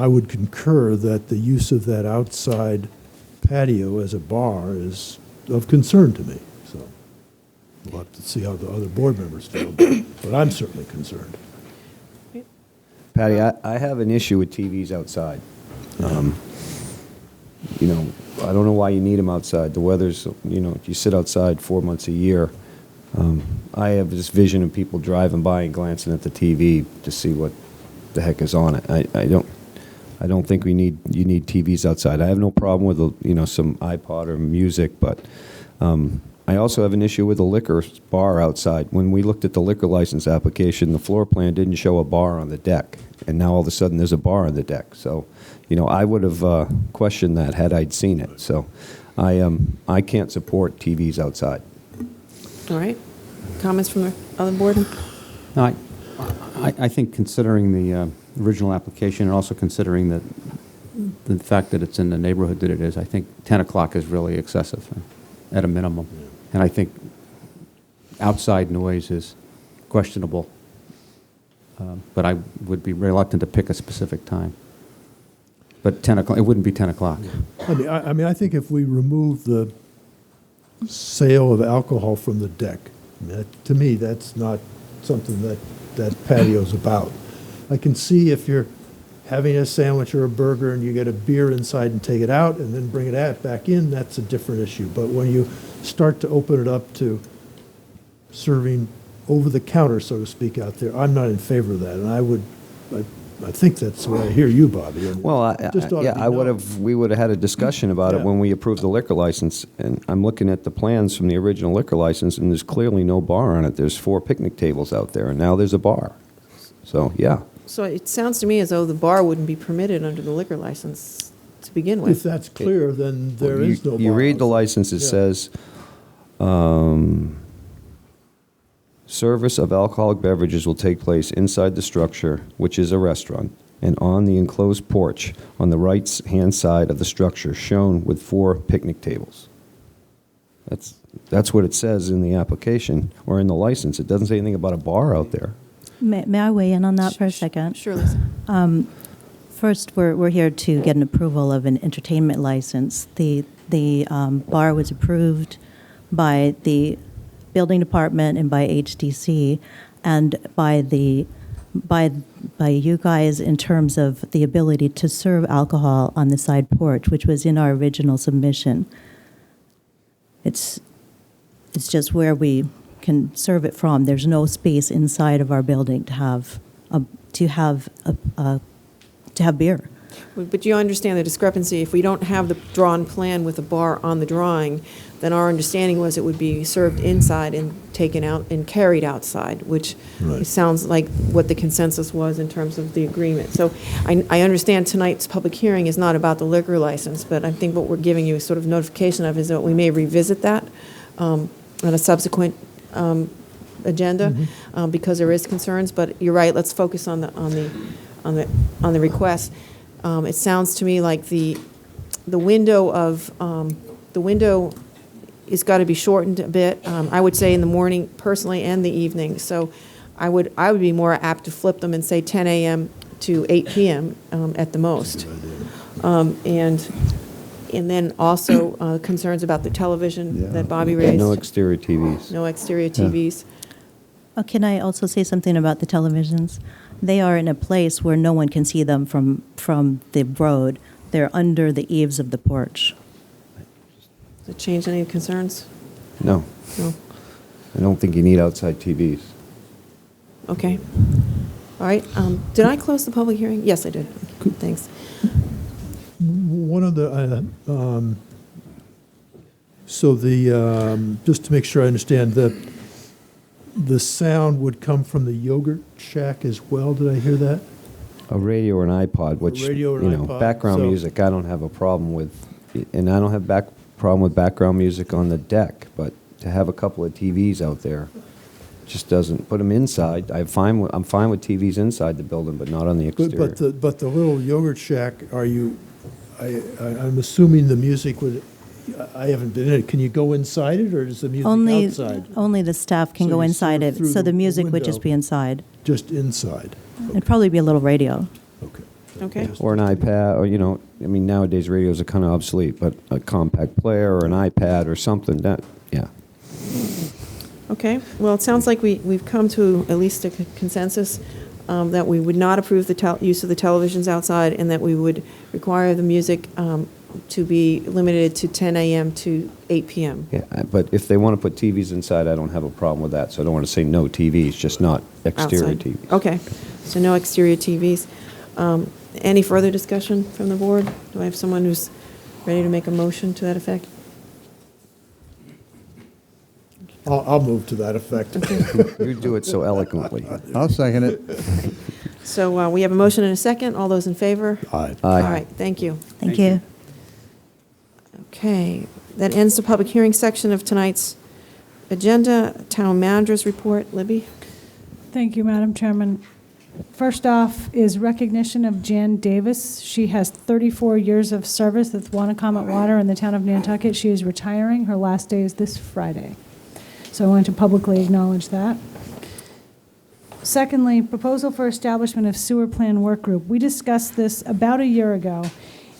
would concur that the use of that outside patio as a bar is of concern to me. So we'll have to see how the other board members feel, but I'm certainly concerned. Patty, I have an issue with TVs outside. I don't know why you need them outside. The weather's, you sit outside 4 months a year. I have this vision of people driving by and glancing at the TV to see what the heck is on it. I don't think you need TVs outside. I have no problem with some iPod or music, but I also have an issue with a liquor bar outside. When we looked at the liquor license application, the floor plan didn't show a bar on the deck, and now all of a sudden there's a bar on the deck. So, I would have questioned that had I'd seen it. So, I can't support TVs outside. All right. Comments from the other board? No, I think considering the original application and also considering the fact that it's in the neighborhood that it is, I think 10 o'clock is really excessive at a minimum. And I think outside noise is questionable, but I would be reluctant to pick a specific time. But 10 o'clock, it wouldn't be 10 o'clock. I think if we remove the sale of alcohol from the deck, to me, that's not something that patio's about. I can see if you're having a sandwich or a burger and you get a beer inside and take it out and then bring it back in, that's a different issue. But when you start to open it up to serving over the counter, so to speak, out there, I'm not in favor of that. And I think that's the way I hear you, Bobby. And Well, it just ought to be I would known. have, we would have had a discussion about it Yeah. when we approved the liquor license, and I'm looking at the plans from the original liquor license, and there's clearly no bar on it. There's 4 picnic tables out there, and now there's a bar. So, yeah. So it sounds to me as though the bar wouldn't be permitted under the liquor license to begin If with. that's clear, then there Well, is no bar. You read the license, it Yeah. says, service of alcoholic beverages will take place inside the structure, which is a restaurant, and on the enclosed porch on the right-hand side of the structure, shown with 4 picnic tables. That's what it says in the application, or in the license. It doesn't say anything about a bar out there. May I weigh in on that for a second? Sure, Lisa. First, we're here to get an approval of an entertainment license. The bar was approved by the building department and by HDC, and by you guys in terms of the ability to serve alcohol on the side porch, which was in our original submission. It's just where we can serve it from. There's no space inside of our building to have beer. But you understand the discrepancy. If we don't have the drawn plan with a bar on the drawing, then our understanding was it would be served inside and taken out and carried outside, which Right. sounds like what the consensus was in terms of the agreement. So I understand tonight's public hearing is not about the liquor license, but I think what we're giving you sort of notification of is that we may revisit that on a subsequent agenda because there is concerns. But you're right. Let's focus on the request. It sounds to me like the window is got to be shortened a bit. I would say in the morning personally and the evening. So I would be more apt to flip them and say 10 a.m. to 8 p.m. At the most. And then also concerns about the television that Bobby raised. No exterior TVs. No exterior TVs. Can I also say something about the televisions? They are in a place where no one can see them from the road. They're under the eaves of the porch. Does it change any concerns? No. No. I don't think you need outside TVs. Okay. All right. Did I close the public hearing? Yes, I did. Thanks. One of the, just to make sure I understand, the sound would come from the yogurt shack as well, did I hear that? A radio or an iPod, which, radio or an iPod, background so- music, I don't have a problem with, and I don't have problem with background music on the deck, but to have a couple of TVs out there just doesn't, put them inside. I'm fine with TVs inside the building, but not on the exterior. But the little yogurt shack, I'm assuming the music would, I haven't been in it, can you go inside it, or is the music outside? Only the staff can So go you inside serve it, through so the the music would just window. be inside. Just inside? It'd probably be a little radio. Okay. Or an iPad, or, nowadays radios are kind of obsolete, but a compact player or an iPad or something, yeah. Okay. Well, it sounds like we've come to at least a consensus that we would not approve the use of the televisions outside, and that we would require the music to be limited to 10 a.m. to 8 p.m. Yeah, but if they want to put TVs inside, I don't have a problem with that, so I don't want to say no TVs, just not exterior Outside. TVs. Okay. So no exterior TVs. Any further discussion from the board? Do I have someone who's ready to make a motion to that effect? I'll move to that effect. You do it so eloquently. I'll second it. So we have a motion and a second. All those in favor? Aye. Aye. All right, thank you. Thank you. Okay, that ends the public hearing section of tonight's agenda. Town manager's report. Libby? Thank you, Madam Chairman. First off is recognition of Jan Davis. She has 34 years of service with Wannacomet Water in the town of Nantucket. She is retiring. Her last day is this Friday. So I wanted to publicly acknowledge that. Secondly, proposal for establishment of sewer plan work group. We discussed this about a year ago,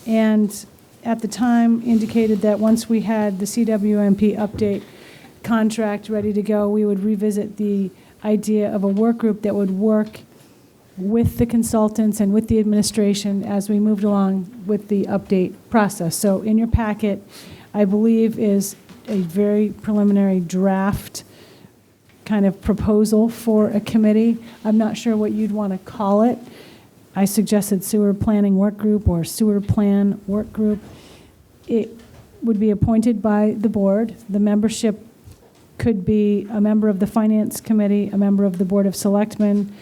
and at the time indicated that once we had the CWMP update contract ready to go, we would revisit the idea of a work group that would work with the consultants and with the administration as we moved along with the update process. So in your packet, I believe, is a very preliminary draft kind of proposal for a committee. I'm not sure what you'd want to call it. I suggested sewer planning work group or sewer plan work group. It would be appointed by the board. The membership could be a member of the finance committee, a member of the board of selectmen,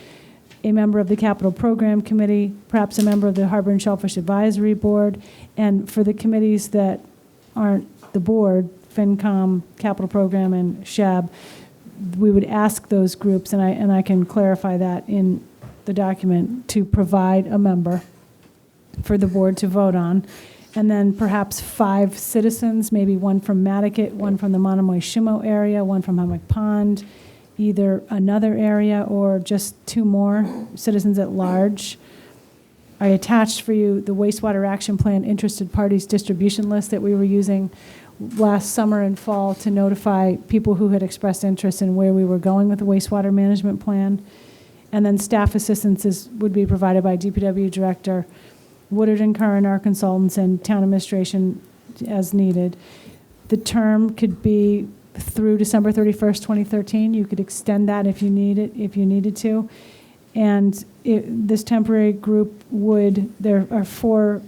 a member of the capital program committee, perhaps a member of the harbor and shellfish advisory board. And for the committees that aren't the board, FinCom, capital program, and SHAB, we would ask those groups, and I can clarify that in the document, to provide a member for the board to vote on. And then perhaps 5 citizens, maybe one from Nantucket, one from the Monomoy Shimo area, one from Hammock Pond, either another area or just 2 more citizens at large. I attached for you the wastewater action plan interested parties distribution list that we were using last summer and fall to notify people who had expressed interest in where we were going with the wastewater management plan. And then staff assistance would be provided by DPW Director Woodard and Curran, our consultants, and town administration as needed. The term could be through December 31st, 2013. You could extend that if you needed to. And this temporary group there are 4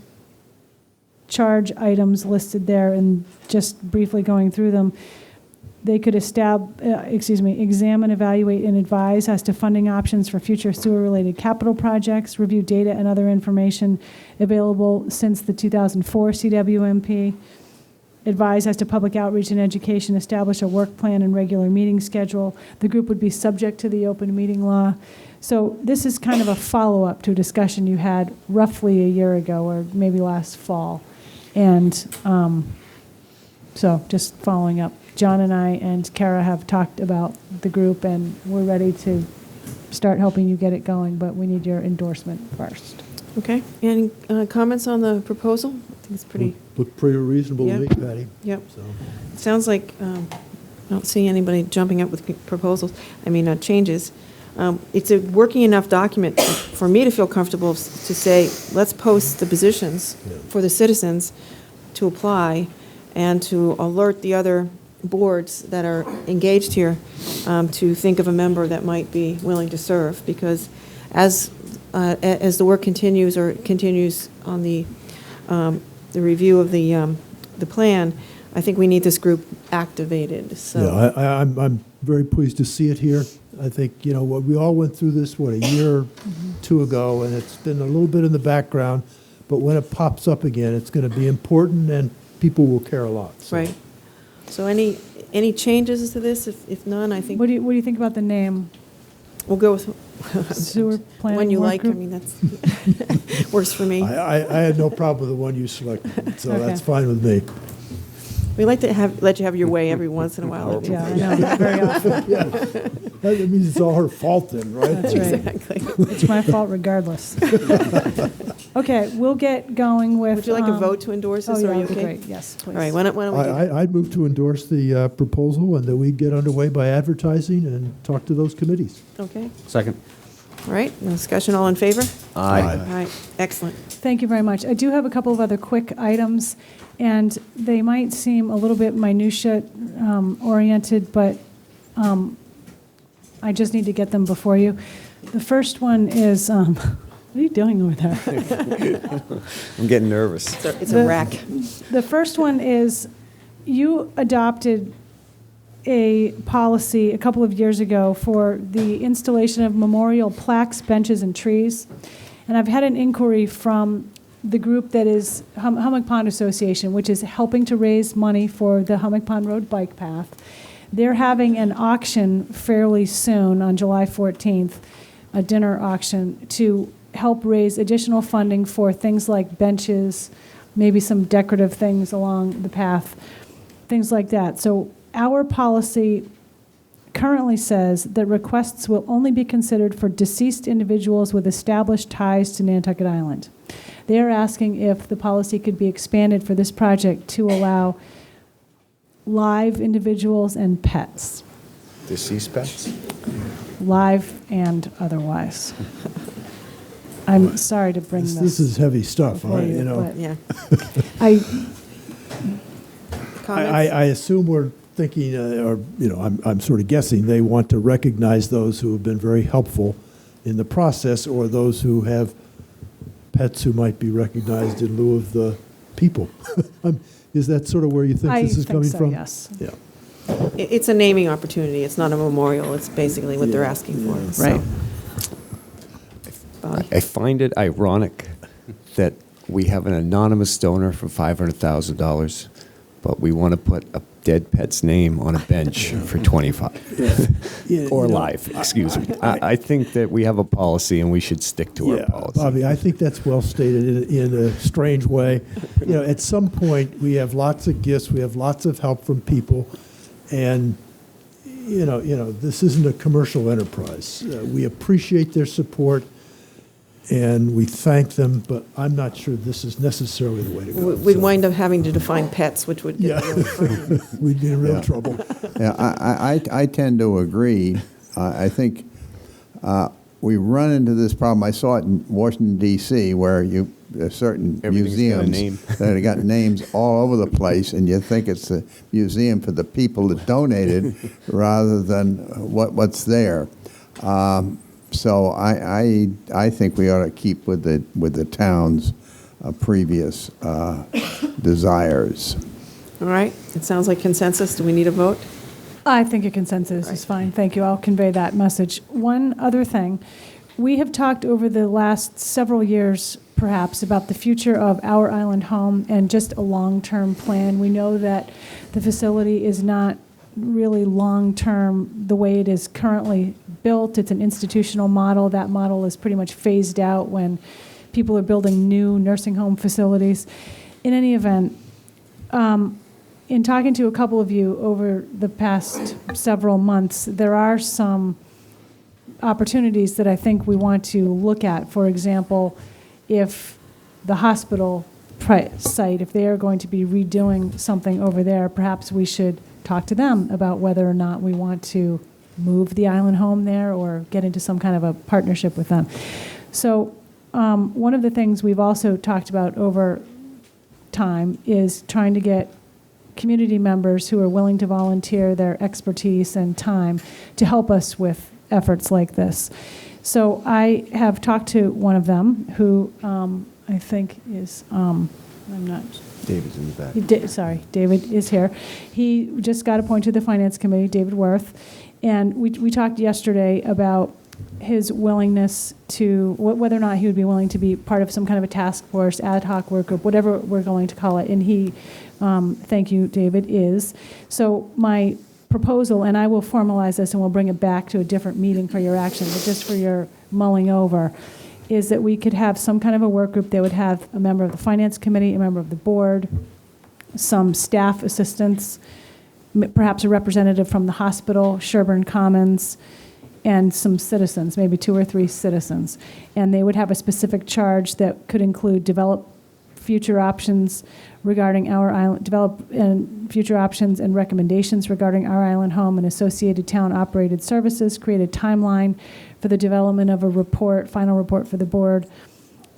charge items listed there, and just briefly going through them. They could examine, evaluate, and advise as to funding options for future sewer-related capital projects, review data and other information available since the 2004 CWMP, advise as to public outreach and education, establish a work plan and regular meeting schedule. The group would be subject to the open meeting law. So this is kind of a follow-up to a discussion you had roughly a year ago, or maybe last fall. And so just following up. John and I and Kara have talked about the group, and we're ready to start helping you get it going, but we need your endorsement first. Okay. Any comments on the proposal? I think it's pretty... Looked pretty reasonable to me, Patty. Yep. So. It sounds like I don't see anybody jumping up with changes. It's a working enough document for me to feel comfortable to say, let's post the positions for the citizens to apply and to alert the other boards that are engaged here to think of a member that might be willing to serve, because as the work continues on the review of the plan, I think we need this group activated. So yeah, I'm very pleased to see it here. I think, we all went through this, a year or 2 ago, and it's been a little bit in the background, but when it pops up again, it's going to be important, and people will care a lot. So. Right. So any changes to this? If none, I think... What do you think about the name? We'll go with sewer planning one you work like. group? I mean, that's works for me. I had no problem with the one you selected, so Okay. that's fine with me. We like to let you have your way every once in a while. Yeah, I know, very often. Yeah. That means it's all her fault then, right? That's right. Exactly. It's my fault regardless. Okay, we'll get going with... Would you like a vote to endorse this? Oh, or are yeah, you that'd be okay? great. Yes, please. All right, why don't we do I'd move to endorse the proposal, and that we get underway by advertising and talk to those committees. Okay. Second. All right, discussion, all in favor? Aye. All right, excellent. Thank you very much. I do have a couple of other quick items, and they might seem a little bit minutia oriented, but I just need to get them before you. The first one is, what are you doing over there? I'm getting nervous. It's a wreck. The first one is, you adopted a policy a couple of years ago for the installation of memorial plaques, benches, and trees. And I've had an inquiry from the group that is Hammock Pond Association, which is helping to raise money for the Hammock Pond Road bike path. They're having an auction fairly soon on July 14th, a dinner auction, to help raise additional funding for things like benches, maybe some decorative things along the path, things like that. So our policy currently says that requests will only be considered for deceased individuals with established ties to Nantucket Island. They are asking if the policy could be expanded for this project to allow live individuals and pets, Deceased pets? live and otherwise. I'm sorry to bring This is heavy stuff, before you know. but Yeah. I, Comments? I assume we're thinking, or, you know, I'm sort of guessing they want to recognize those who have been very helpful in the process, or those who have pets who might be recognized in lieu of the people. Is that sort of where you think I this is think coming so, from? yes. Yeah. It's a naming opportunity. It's not a memorial. It's basically what they're asking for. So. Right. Bobby? I find it ironic that we have an anonymous donor for $500,000, but we want to put a dead pet's name on a bench for 25. Yeah, Or you know, life, excuse me. I think that we have a policy and we should stick to our policy. Bobby, I think that's well stated in a strange way. You know, at some point, we have lots of gifts, we have lots of help from people, and, you know, this isn't a commercial enterprise. We appreciate their support, and we thank them, but I'm not sure this is necessarily the way to go. We'd wind up having to define pets, which would get really funny. We'd be in real Yeah. trouble. Yeah, I tend to agree. I think we run into this problem. I saw it in Washington, D.C., where there's certain Everything's got a museums name. that have got names all over the place, and you think it's a museum for the people that donated rather than what's there. So I think we ought to keep with the town's previous desires. All right, it sounds like consensus. Do we need a vote? I think a consensus is fine. Thank you. I'll convey that message. One other thing. We have talked over the last several years, perhaps, about the future of our island home and just a long-term plan. We know that the facility is not really long-term the way it is currently built. It's an institutional model. That model is pretty much phased out when people are building new nursing home facilities. In any event, in talking to a couple of you over the past several months, there are some opportunities that I think we want to look at. For example, if the hospital site, if they are going to be redoing something over there, perhaps we should talk to them about whether or not we want to move the island home there or get into some kind of a partnership with them. So one of the things we've also talked about over time is trying to get community members who are willing to volunteer their expertise and time to help us with efforts like this. So I have talked to one of them who I think is, I'm not. David's in the back. Sorry, David is here. He just got appointed to the Finance Committee, David Worth, and we talked yesterday about his willingness to, whether or not he would be willing to be part of some kind of a task force, ad hoc work group, whatever we're going to call it. And he, thank you, David, is. So my proposal, and I will formalize this and we'll bring it back to a different meeting for your action, but just for your mulling over, is that we could have some kind of a work group that would have a member of the Finance Committee, a member of the board, some staff assistants, perhaps a representative from the hospital, Sherburne Commons, and some citizens, maybe 2 or 3 citizens. And they would have a specific charge that could include develop future options regarding our island, future options and recommendations regarding our island home and associated town-operated services, create a timeline for the development of a report, final report for the board,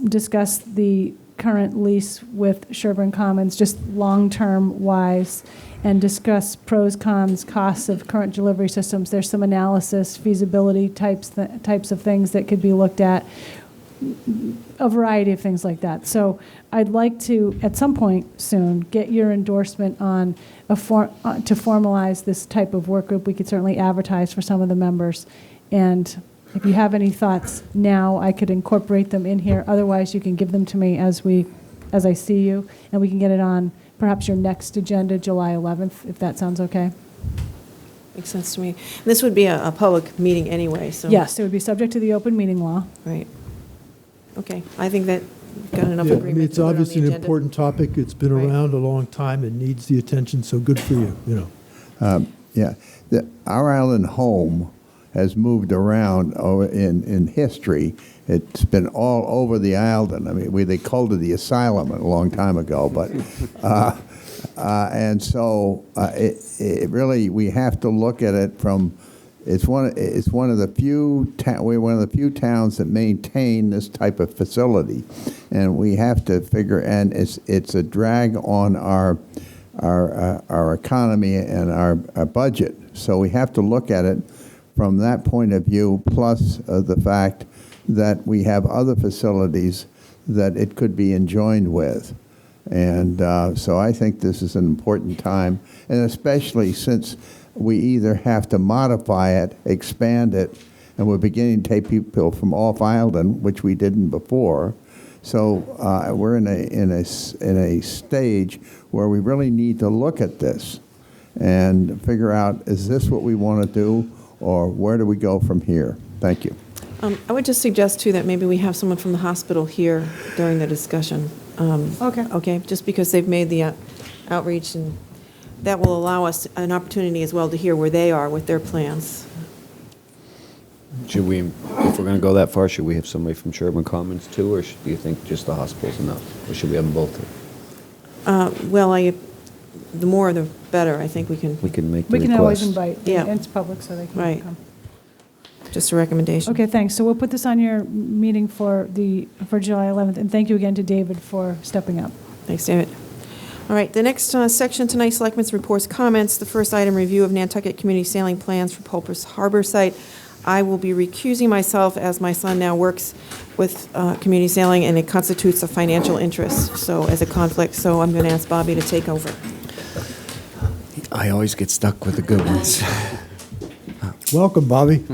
discuss the current lease with Sherburne Commons, just long-term wise, and discuss pros, cons, costs of current delivery systems. There's some analysis, feasibility types of things that could be looked at, a variety of things like that. So I'd like to, at some point soon, get your endorsement on to formalize this type of work group. We could certainly advertise for some of the members. And if you have any thoughts now, I could incorporate them in here. Otherwise, you can give them to me as I see you, and we can get it on perhaps your next agenda, July 11th, if that sounds okay. Makes sense to me. And this would be a public meeting anyway, so. Yes, it would be subject to the open meeting law. Right. Okay, I think that we've got enough Yeah, I agreement. mean, it's to put it on the obviously an agenda. important topic. It's been Right. around a long time and needs the attention, so good for you, you know. Yeah, our island home has moved around in history. It's been all over the island. I mean, they called it the asylum a long time ago, but and so it really, we have to look at it from It's one of the few we're one of the few towns that maintain this type of facility, and we have to figure. And it's a drag on our economy and our budget. So we have to look at it from that point of view. Plus the fact that we have other facilities that it could be enjoined with, and so I think this is an important time, and especially since we either have to modify it, expand it, and we're beginning to take people from off island, which we didn't before. So we're in a stage where we really need to look at this and figure out, is this what we want to do, or where do we go from here? Thank you. I would just suggest, too, that maybe we have someone from the hospital here during the discussion. Okay. Okay, just because they've made the outreach, and that will allow us an opportunity as well to hear where they are with their plans. Should we, if we're going to go that far, should we have somebody from Sherburne Commons too, or do you think just the hospital's enough? Or should we have them both here? Well, the more the better, I think we can. We can make the We request. can always invite, Yeah. and it's public, so they can Right. come. Just a recommendation. Okay, thanks. So we'll put this on your meeting for July 11th, and thank you again to David for stepping up. Thanks, David. All right, the next section tonight, Selectmen's Reports, Comments. The first item, review of Nantucket Community Sailing Plans for Pulpers Harbor Site. I will be recusing myself as my son now works with community sailing, and it constitutes a financial interest, so as a conflict, so I'm going to ask Bobby to take over. I always get stuck with the good ones. Welcome, Bobby.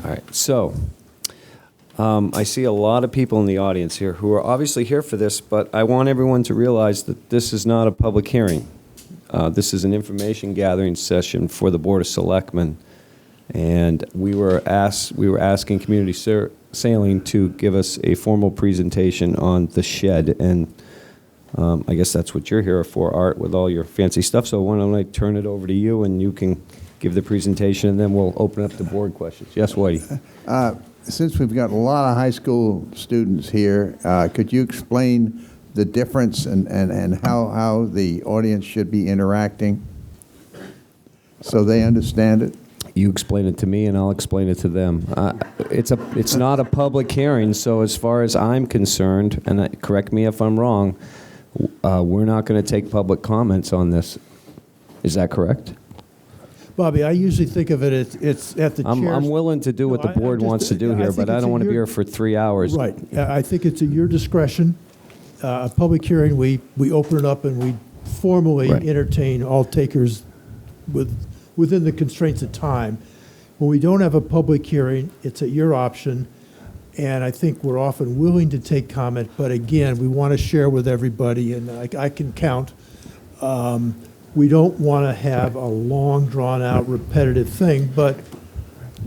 All right, so I see a lot of people in the audience here who are obviously here for this, but I want everyone to realize that this is not a public hearing. This is an information gathering session for the Board of Selectmen, and we were asking Community Sailing to give us a formal presentation on the shed, and I guess that's what you're here for, Art, with all your fancy stuff. So why don't I turn it over to you, and you can give the presentation, and then we'll open up the board questions. Yes, Whitey? Since we've got a lot of high school students here, could you explain the difference and how the audience should be interacting so they understand it? You explain it to me, and I'll explain it to them. It's not a public hearing, so as far as I'm concerned, and correct me if I'm wrong, we're not going to take public comments on this. Is that correct? Bobby, I usually think of it, it's at the chair's... I'm willing to do what the board wants to do here, but I don't want to be here for 3 hours. Right. I think it's at your discretion. A public hearing, we open it up and we formally entertain all takers within the constraints of time. When we don't have a public hearing, it's at your option, and I think we're often willing to take comment, but again, we want to share with everybody, and I can count. We don't want to have a long, drawn-out, repetitive thing, but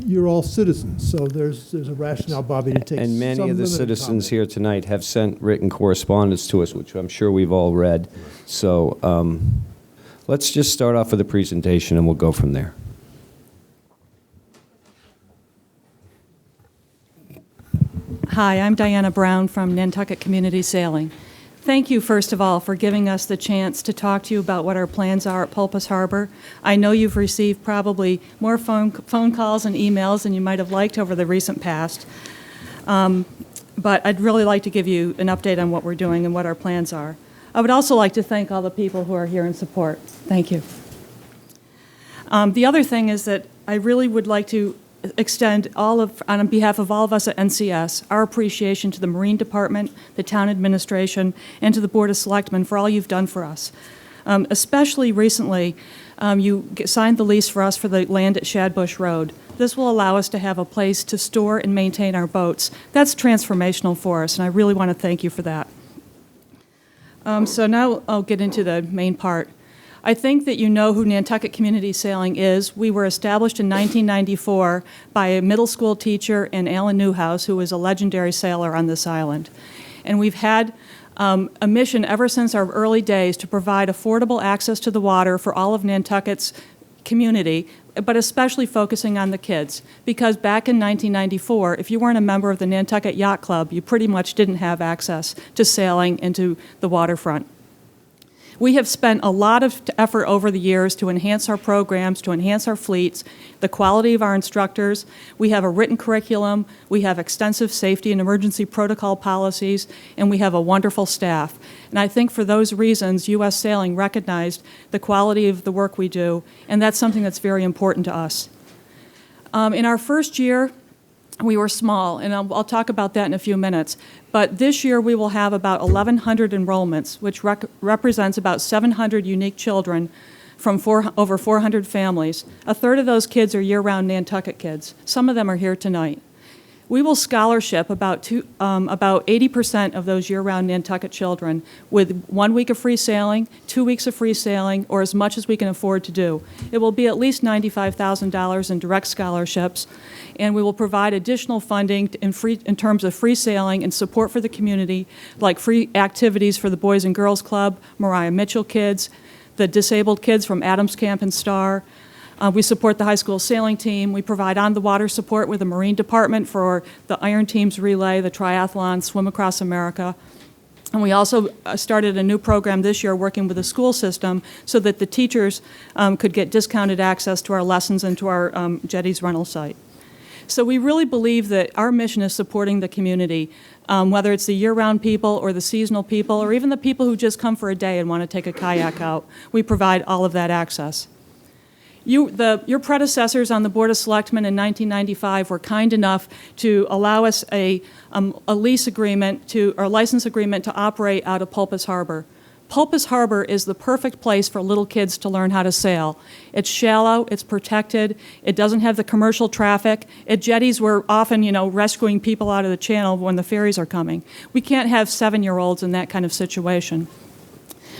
you're all citizens, so there's a rationale, Bobby, to take And many some of the limited citizens comment. here tonight have sent written correspondence to us, which I'm sure we've all read. So let's just start off with a presentation, and we'll go from there. Hi, I'm Diana Brown from Nantucket Community Sailing. Thank you, first of all, for giving us the chance to talk to you about what our plans are at Pulpus Harbor. I know you've received probably more phone calls and emails than you might have liked over the recent past. But I'd really like to give you an update on what we're doing and what our plans are. I would also like to thank all the people who are here in support. Thank you. The other thing is that I really would like to extend on behalf of all of us at NCS, our appreciation to the Marine Department, the town administration, and to the Board of Selectmen for all you've done for us. Especially recently, you signed the lease for us for the land at Shadbush Road. This will allow us to have a place to store and maintain our boats. That's transformational for us, and I really want to thank you for that. So now I'll get into the main part. I think that you know who Nantucket Community Sailing is. We were established in 1994 by a middle school teacher and Alan Newhouse, who was a legendary sailor on this island. And we've had a mission ever since our early days to provide affordable access to the water for all of Nantucket's community, but especially focusing on the kids. Because back in 1994, if you weren't a member of the Nantucket Yacht Club, you pretty much didn't have access to sailing and to the waterfront. We have spent a lot of effort over the years to enhance our programs, to enhance our fleets, the quality of our instructors. We have a written curriculum, we have extensive safety and emergency protocol policies, and we have a wonderful staff. And I think for those reasons, U.S. Sailing recognized the quality of the work we do, and that's something that's very important to us. In our first year, we were small, and I'll talk about that in a few minutes. But this year, we will have about 1,100 enrollments, which represents about 700 unique children from over 400 families. A third of those kids are year-round Nantucket kids. Some of them are here tonight. We will scholarship about 80% of those year-round Nantucket children with 1 week of free sailing, 2 weeks of free sailing, or as much as we can afford to do. It will be at least $95,000 in direct scholarships, and we will provide additional funding in terms of free sailing and support for the community, like free activities for the Boys and Girls Club, Mariah Mitchell kids, the disabled kids from Adams Camp and Star. We support the high school sailing team. We provide on-the-water support with the Marine Department for the Iron Teams relay, the triathlon, Swim Across America. And we also started a new program this year working with the school system so that the teachers could get discounted access to our lessons and to our jetties rental site. So we really believe that our mission is supporting the community, whether it's the year-round people or the seasonal people or even the people who just come for a day and want to take a kayak out. We provide all of that access. Your predecessors on the Board of Selectmen in 1995 were kind enough to allow us a lease agreement or license agreement to operate out of Pulpus Harbor. Pulpus Harbor is the perfect place for little kids to learn how to sail. It's shallow, it's protected, it doesn't have the commercial traffic. At jetties, we're often, rescuing people out of the channel when the ferries are coming. We can't have 7-year-olds in that kind of situation.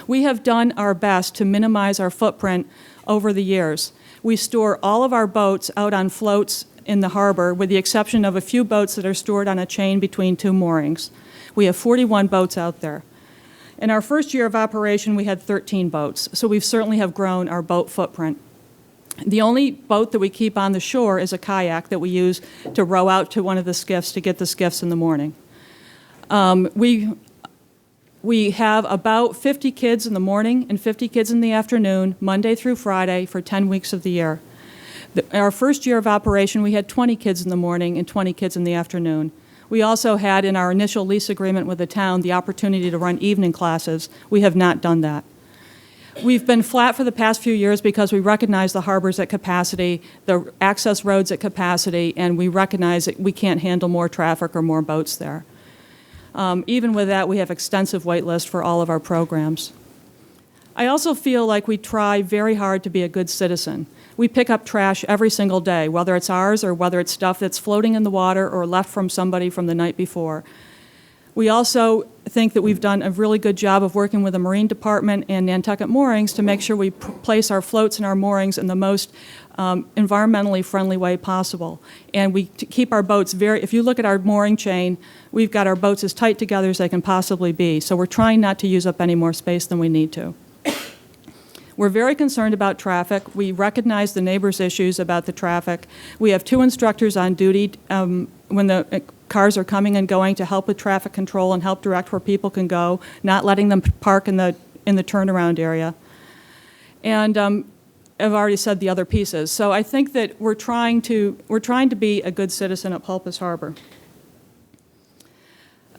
We have done our best to minimize our footprint over the years. We store all of our boats out on floats in the harbor, with the exception of a few boats that are stored on a chain between 2 moorings. We have 41 boats out there. In our first year of operation, we had 13 boats, so we certainly have grown our boat footprint. The only boat that we keep on the shore is a kayak that we use to row out to one of the skiffs to get the skiffs in the morning. We have about 50 kids in the morning and 50 kids in the afternoon, Monday through Friday, for 10 weeks of the year. Our first year of operation, we had 20 kids in the morning and 20 kids in the afternoon. We also had, in our initial lease agreement with the town, the opportunity to run evening classes. We have not done that. We've been flat for the past few years because we recognize the harbors at capacity, the access roads at capacity, and we recognize that we can't handle more traffic or more boats there. Even with that, we have extensive wait lists for all of our programs. I also feel like we try very hard to be a good citizen. We pick up trash every single day, whether it's ours or whether it's stuff that's floating in the water or left from somebody from the night before. We also think that we've done a really good job of working with the Marine Department and Nantucket Moorings to make sure we place our floats and our moorings in the most environmentally friendly way possible. And we keep our boats if you look at our mooring chain, we've got our boats as tight together as they can possibly be. So we're trying not to use up any more space than we need to. We're very concerned about traffic. We recognize the neighbors' issues about the traffic. We have 2 instructors on duty when the cars are coming and going to help with traffic control and help direct where people can go, not letting them park in the turnaround area. And I've already said the other pieces. So I think that we're trying to be a good citizen at Pulpus Harbor.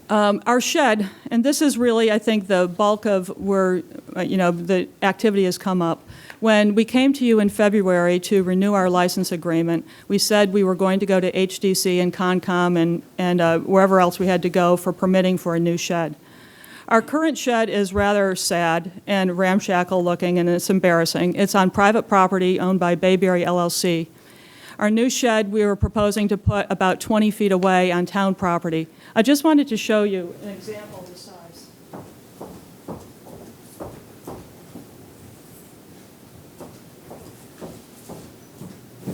Our shed, and this is really, I think, the bulk of where, the activity has come up. When we came to you in February to renew our license agreement, we said we were going to go to HDC and Concom and wherever else we had to go for permitting for a new shed. Our current shed is rather sad and ramshackle looking, and it's embarrassing. It's on private property owned by Bayberry LLC. Our new shed, we were proposing to put about 20 feet away on town property. I just wanted to show you an example of the size.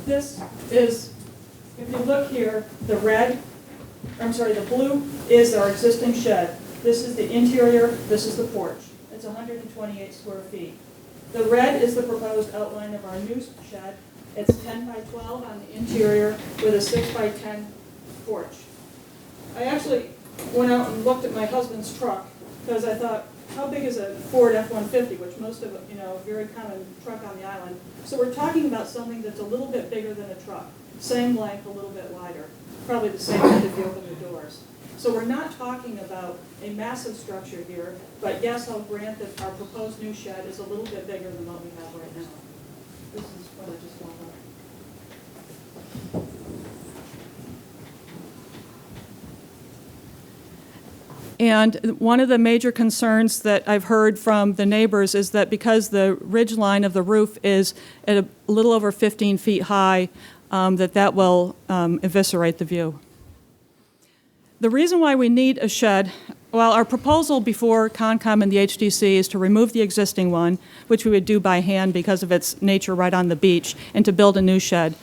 This is, if you look here, the blue is our existing shed. This is the interior, this is the porch. It's 128 square feet. The red is the proposed outline of our new shed. It's 10 by 12 on the interior with a 6 by 10 porch. I actually went out and looked at my husband's truck because I thought, how big is a Ford F-150, which most of, a very common truck on the island. So we're talking about something that's a little bit bigger than a truck, same length, a little bit wider, probably the same height if you open the doors. So we're not talking about a massive structure here, but yes, I'll grant that our proposed new shed is a little bit bigger than what we have right now. This is what I just want to. And one of the major concerns that I've heard from the neighbors is that because the ridge line of the roof is at a little over 15 feet high, that will eviscerate the view. The reason why we need a shed, well, our proposal before Concom and the HDC is to remove the existing one, which we would do by hand because of its nature right on the beach, and to build a new shed.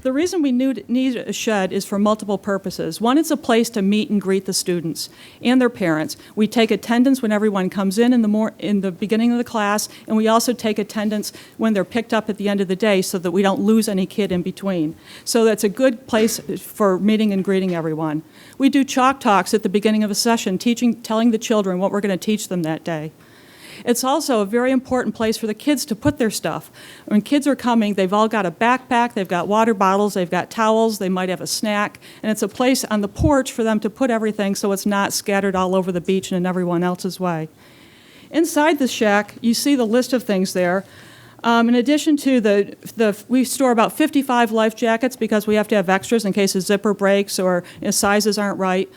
The reason we need a shed is for multiple purposes. One, it's a place to meet and greet the students and their parents. We take attendance when everyone comes in the beginning of the class, and we also take attendance when they're picked up at the end of the day so that we don't lose any kid in between. So that's a good place for meeting and greeting everyone. We do chalk talks at the beginning of a session, telling the children what we're going to teach them that day. It's also a very important place for the kids to put their stuff. When kids are coming, they've all got a backpack, they've got water bottles, they've got towels, they might have a snack, and it's a place on the porch for them to put everything so it's not scattered all over the beach and in everyone else's way. Inside the shack, you see the list of things there. In addition to we store about 55 life jackets because we have to have extras in case a zipper breaks or sizes aren't right.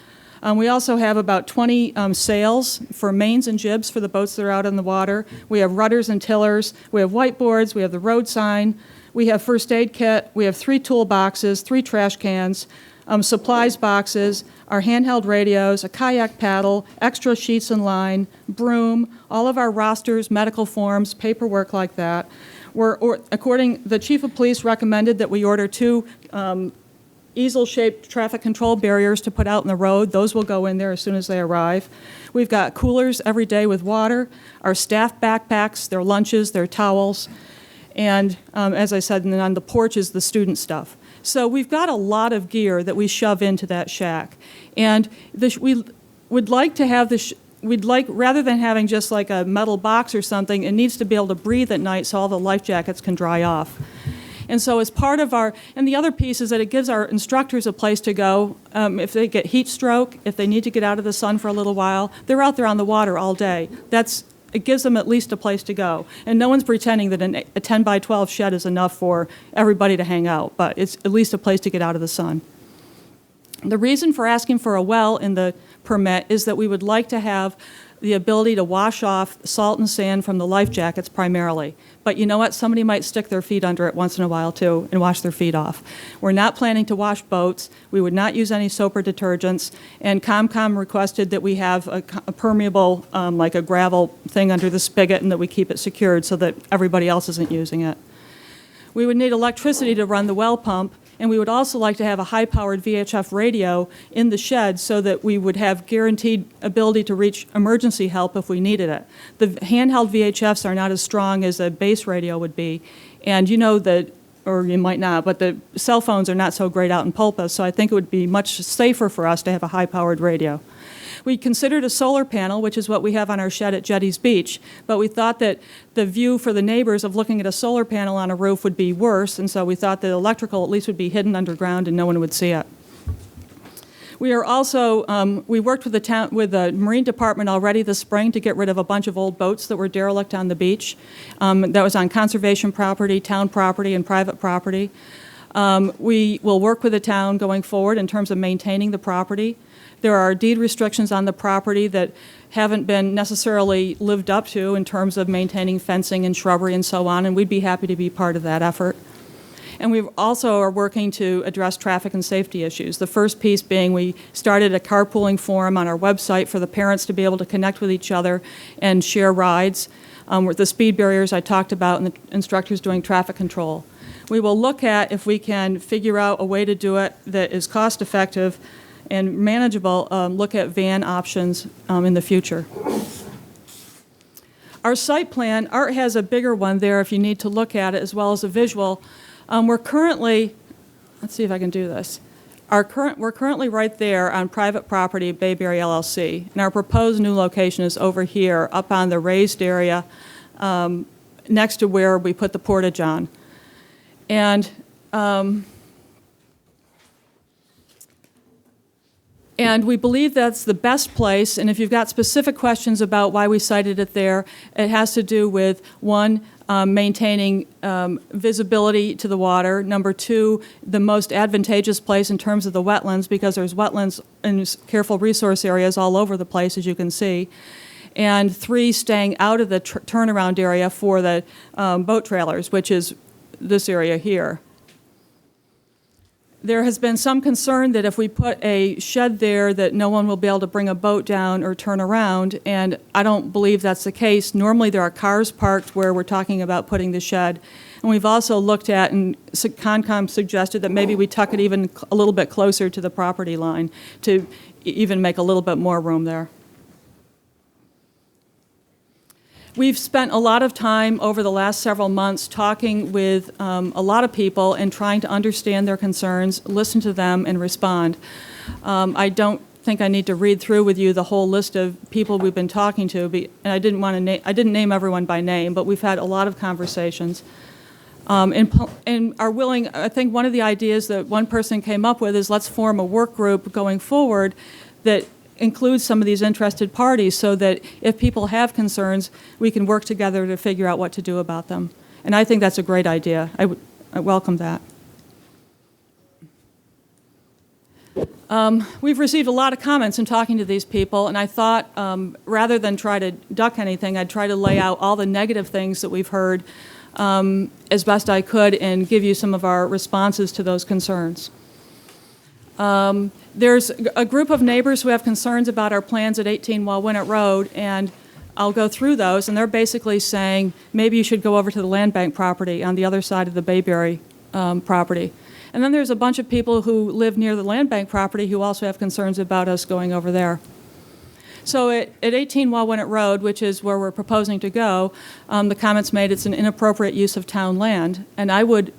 We also have about 20 sails for mains and jibs for the boats that are out on the water. We have rudders and tillers. We have whiteboards. We have the road sign. We have first aid kit. We have 3 toolboxes, 3 trash cans, supplies boxes, our handheld radios, a kayak paddle, extra sheets and line, broom, all of our rosters, medical forms, paperwork like that. The chief of police recommended that we order 2 easel-shaped traffic control barriers to put out in the road. Those will go in there as soon as they arrive. We've got coolers every day with water, our staff backpacks, their lunches, their towels, and as I said, and then on the porch is the student stuff. So we've got a lot of gear that we shove into that shack. And we would like to have this, rather than having just like a metal box or something, it needs to be able to breathe at night so all the life jackets can dry off. And so as part of and the other piece is that it gives our instructors a place to go. If they get heat stroke, if they need to get out of the sun for a little while, they're out there on the water all day. It gives them at least a place to go. And no one's pretending that a 10 by 12 shed is enough for everybody to hang out, but it's at least a place to get out of the sun. The reason for asking for a well in the permit is that we would like to have the ability to wash off salt and sand from the life jackets primarily. But you know what? Somebody might stick their feet under it once in a while too and wash their feet off. We're not planning to wash boats. We would not use any soap or detergents. And ComCom requested that we have a permeable, like a gravel thing under the spigot, and that we keep it secured so that everybody else isn't using it. We would need electricity to run the well pump, and we would also like to have a high-powered VHF radio in the shed so that we would have guaranteed ability to reach emergency help if we needed it. The handheld VHFs are not as strong as a base radio would be, and you know that, or you might not, but the cell phones are not so great out in Pulpus, so I think it would be much safer for us to have a high-powered radio. We considered a solar panel, which is what we have on our shed at Jetty's Beach, but we thought that the view for the neighbors of looking at a solar panel on a roof would be worse, and so we thought the electrical at least would be hidden underground and no one would see it. We are also, we worked with the Marine Department already this spring to get rid of a bunch of old boats that were derelict on the beach. That was on conservation property, town property, and private property. We will work with the town going forward in terms of maintaining the property. There are deed restrictions on the property that haven't been necessarily lived up to in terms of maintaining fencing and shrubbery and so on, and we'd be happy to be part of that effort. And we also are working to address traffic and safety issues. The first piece being we started a carpooling forum on our website for the parents to be able to connect with each other and share rides. With the speed barriers I talked about and the instructors doing traffic control. We will look at if we can figure out a way to do it that is cost effective and manageable, look at van options in the future. Our site plan, Art has a bigger one there if you need to look at it, as well as a visual. We're currently, let's see if I can do this. we're currently right there on private property, Bayberry LLC, and our proposed new location is over here, up on the raised area, next to where we put the portage on. And we believe that's the best place, and if you've got specific questions about why we cited it there, it has to do with, one, maintaining visibility to the water. Number two, the most advantageous place in terms of the wetlands, because there's wetlands and careful resource areas all over the place, as you can see. And three, staying out of the turnaround area for the boat trailers, which is this area here. There has been some concern that if we put a shed there that no one will be able to bring a boat down or turn around, and I don't believe that's the case. Normally there are cars parked where we're talking about putting the shed. And we've also looked at, and Concom suggested that maybe we tuck it even a little bit closer to the property line to even make a little bit more room there. We've spent a lot of time over the last several months talking with a lot of people and trying to understand their concerns, listen to them, and respond. I don't think I need to read through with you the whole list of people we've been talking to, and I didn't name everyone by name, but we've had a lot of conversations. And are willing, I think one of the ideas that one person came up with is let's form a work group going forward that includes some of these interested parties so that if people have concerns, we can work together to figure out what to do about them. And I think that's a great idea. I welcome that. We've received a lot of comments in talking to these people, and I thought rather than try to duck anything, I'd try to lay out all the negative things that we've heard as best I could and give you some of our responses to those concerns. There's a group of neighbors who have concerns about our plans at 18 Wauwinet Road, and I'll go through those, and they're basically saying maybe you should go over to the land bank property on the other side of the Bayberry property. And then there's a bunch of people who live near the land bank property who also have concerns about us going over there. So at 18 Wauwinet Road, which is where we're proposing to go, the comments made it's an inappropriate use of town land, and I would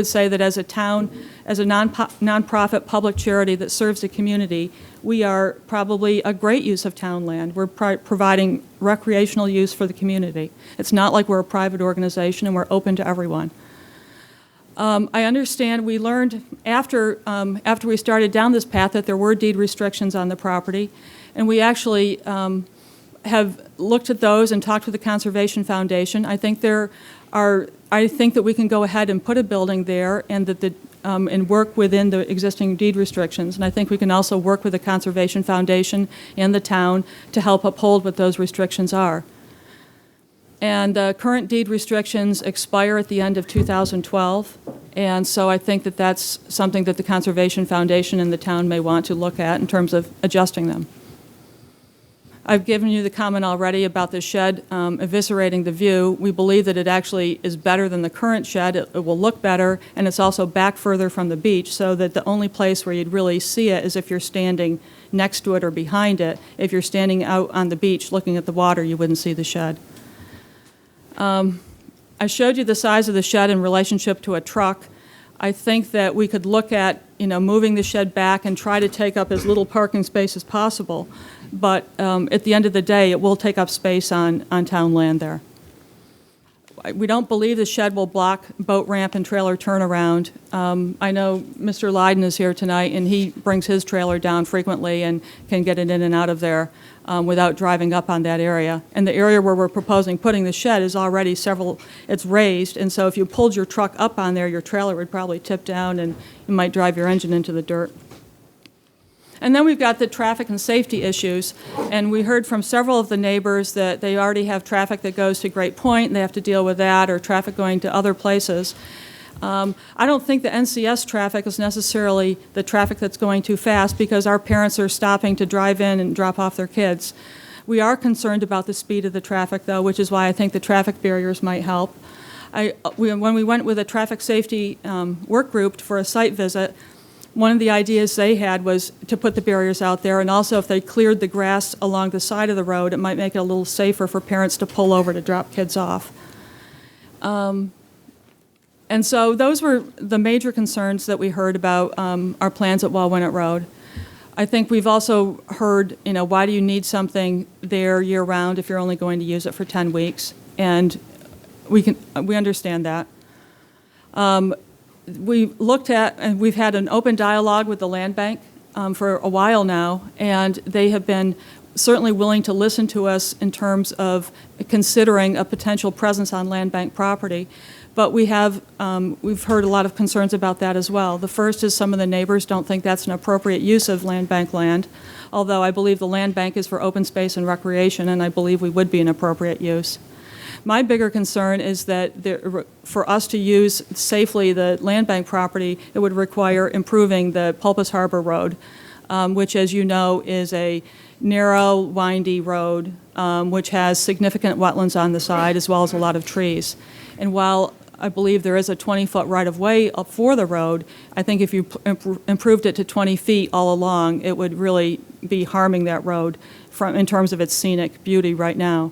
say that as a town, as a nonprofit public charity that serves the community, we are probably a great use of town land. We're providing recreational use for the community. It's not like we're a private organization and we're open to everyone. I understand we learned after we started down this path that there were deed restrictions on the property, and we actually have looked at those and talked with the Conservation Foundation. I think that we can go ahead and put a building there and and work within the existing deed restrictions. And I think we can also work with the Conservation Foundation and the town to help uphold what those restrictions are. And the current deed restrictions expire at the end of 2012. And so I think that that's something that the Conservation Foundation and the town may want to look at in terms of adjusting them. I've given you the comment already about the shed eviscerating the view. We believe that it actually is better than the current shed. It will look better, and it's also back further from the beach, so that the only place where you'd really see it is if you're standing next to it or behind it. If you're standing out on the beach looking at the water, you wouldn't see the shed. I showed you the size of the shed in relationship to a truck. I think that we could look at, moving the shed back and try to take up as little parking space as possible. But at the end of the day, it will take up space on town land there. We don't believe the shed will block boat ramp and trailer turnaround. I know Mr. Lydon is here tonight, and he brings his trailer down frequently and can get it in and out of there without driving up on that area. And the area where we're proposing putting the shed is already it's raised, and so if you pulled your truck up on there, your trailer would probably tip down and you might drive your engine into the dirt. And then we've got the traffic and safety issues, and we heard from several of the neighbors that they already have traffic that goes to Great Point, and they have to deal with that, or traffic going to other places. I don't think the NCS traffic is necessarily the traffic that's going too fast, because our parents are stopping to drive in and drop off their kids. We are concerned about the speed of the traffic, though, which is why I think the traffic barriers might help. When we went with a traffic safety work group for a site visit, one of the ideas they had was to put the barriers out there, and also if they cleared the grass along the side of the road, it might make it a little safer for parents to pull over to drop kids off. And so those were the major concerns that we heard about our plans at Wallwinnet Road. I think we've also heard, why do you need something there year-round if you're only going to use it for 10 weeks? And we understand that. We looked at, and we've had an open dialogue with the land bank for a while now, and they have been certainly willing to listen to us in terms of considering a potential presence on land bank property. But we've heard a lot of concerns about that as well. The first is some of the neighbors don't think that's an appropriate use of land bank land, although I believe the land bank is for open space and recreation, and I believe we would be an appropriate use. My bigger concern is that for us to use safely the land bank property, it would require improving the Pulpus Harbor Road, which, as you know, is a narrow, windy road, which has significant wetlands on the side as well as a lot of trees. And while I believe there is a 20-foot right-of-way up for the road, I think if you improved it to 20 feet all along, it would really be harming that road in terms of its scenic beauty right now.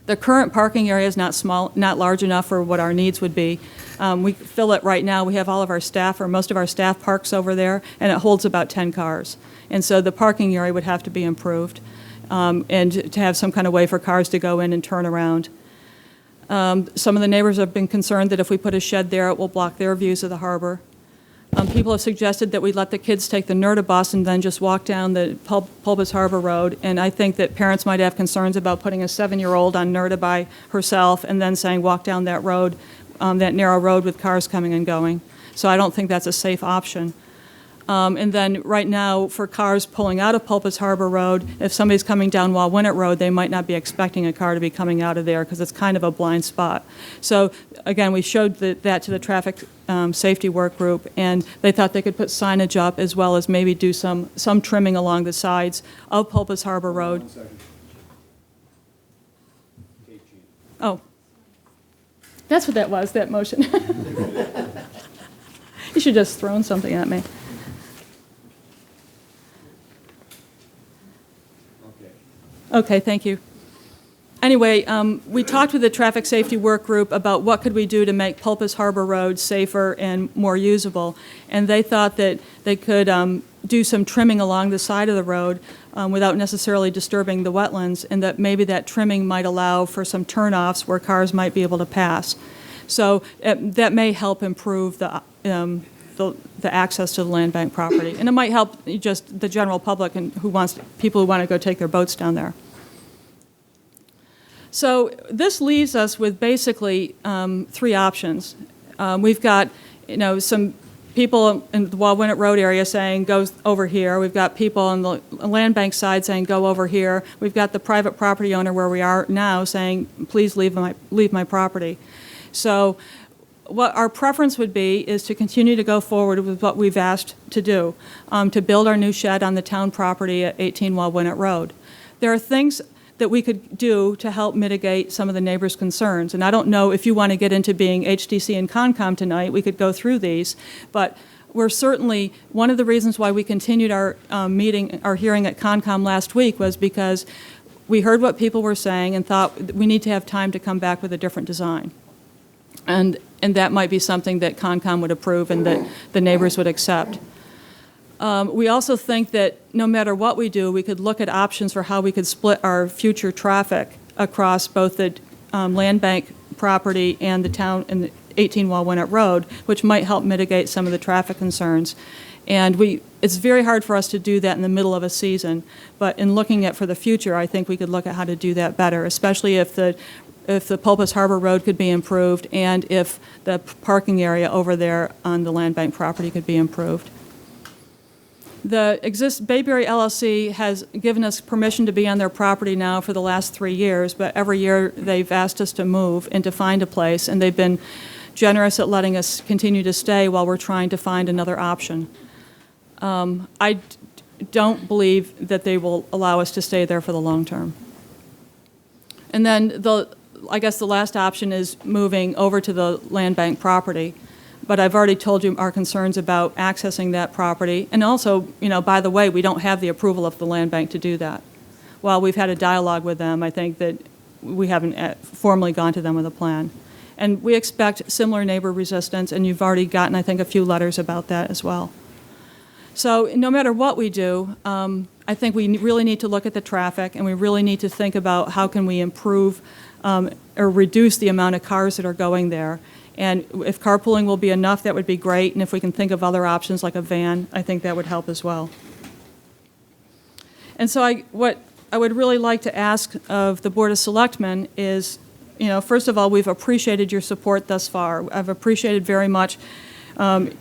The current parking area is not large enough for what our needs would be. We fill it right now. We have all of our staff, or most of our staff parks over there, and it holds about 10 cars. And so the parking area would have to be improved, and to have some kind of way for cars to go in and turn around. Some of the neighbors have been concerned that if we put a shed there, it will block their views of the harbor. People have suggested that we let the kids take the NERTA bus and then just walk down the Pulpus Harbor Road, and I think that parents might have concerns about putting a 7-year-old on NERTA by herself and then saying walk down that road, that narrow road with cars coming and going. So I don't think that's a safe option. And then right now, for cars pulling out of Pulpus Harbor Road, if somebody's coming down Wallwinnet Road, they might not be expecting a car to be coming out of there because it's kind of a blind spot. So again, we showed that to the traffic safety work group, and they thought they could put signage up as well as maybe do some trimming along the sides of Pulpus Harbor Road. Oh, that's what that was, that motion. You should just thrown something at me. Okay, thank you. Anyway, we talked with the traffic safety work group about what could we do to make Pulpus Harbor Road safer and more usable, and they thought that they could do some trimming along the side of the road without necessarily disturbing the wetlands, and that maybe that trimming might allow for some turnoffs where cars might be able to pass. So that may help improve the access to the land bank property, and it might help just the general public and people who want to go take their boats down there. So this leaves us with basically 3 options. We've got, some people in the Wallwinnet Road area saying go over here. We've got people on the land bank side saying go over here. We've got the private property owner where we are now saying please leave my property. So what our preference would be is to continue to go forward with what we've asked to do, to build our new shed on the town property at 18 Wallwinnet Road. There are things that we could do to help mitigate some of the neighbors' concerns. And I don't know if you want to get into being HDC and Concom tonight, we could go through these, but we're certainly, one of the reasons why we continued our hearing at Concom last week was because we heard what people were saying and thought we need to have time to come back with a different design. And that might be something that Concom would approve and that the neighbors would accept. We also think that no matter what we do, we could look at options for how we could split our future traffic across both the land bank property and the town and the 18 Wallwinnet Road, which might help mitigate some of the traffic concerns. And it's very hard for us to do that in the middle of a season, but in looking at for the future, I think we could look at how to do that better, especially if the Pulpus Harbor Road could be improved and if the parking area over there on the land bank property could be improved. The Bayberry LLC has given us permission to be on their property now for the last 3 years, but every year they've asked us to move and to find a place, and they've been generous at letting us continue to stay while we're trying to find another option. I don't believe that they will allow us to stay there for the long term. And then I guess the last option is moving over to the land bank property. But I've already told you our concerns about accessing that property. And also, by the way, we don't have the approval of the land bank to do that. While we've had a dialogue with them, I think that we haven't formally gone to them with a plan. And we expect similar neighbor resistance, and you've already gotten, I think, a few letters about that as well. So no matter what we do, I think we really need to look at the traffic, and we really need to think about how can we improve or reduce the amount of cars that are going there. And if carpooling will be enough, that would be great. And if we can think of other options like a van, I think that would help as well. And so what I would really like to ask of the Board of Selectmen is, first of all, we've appreciated your support thus far. I've appreciated very much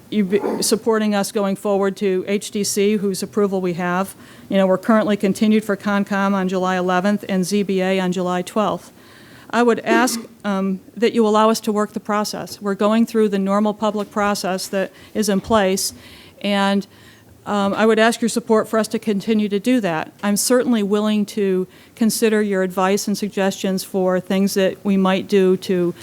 you supporting us going forward to HDC, whose approval we have. We're currently continued for Concom on July 11th and ZBA on July 12th. I would ask that you allow us to work the process. We're going through the normal public process that is in place, and I would ask your support for us to continue to do that. I'm certainly willing to consider your advice and suggestions for things that we might do to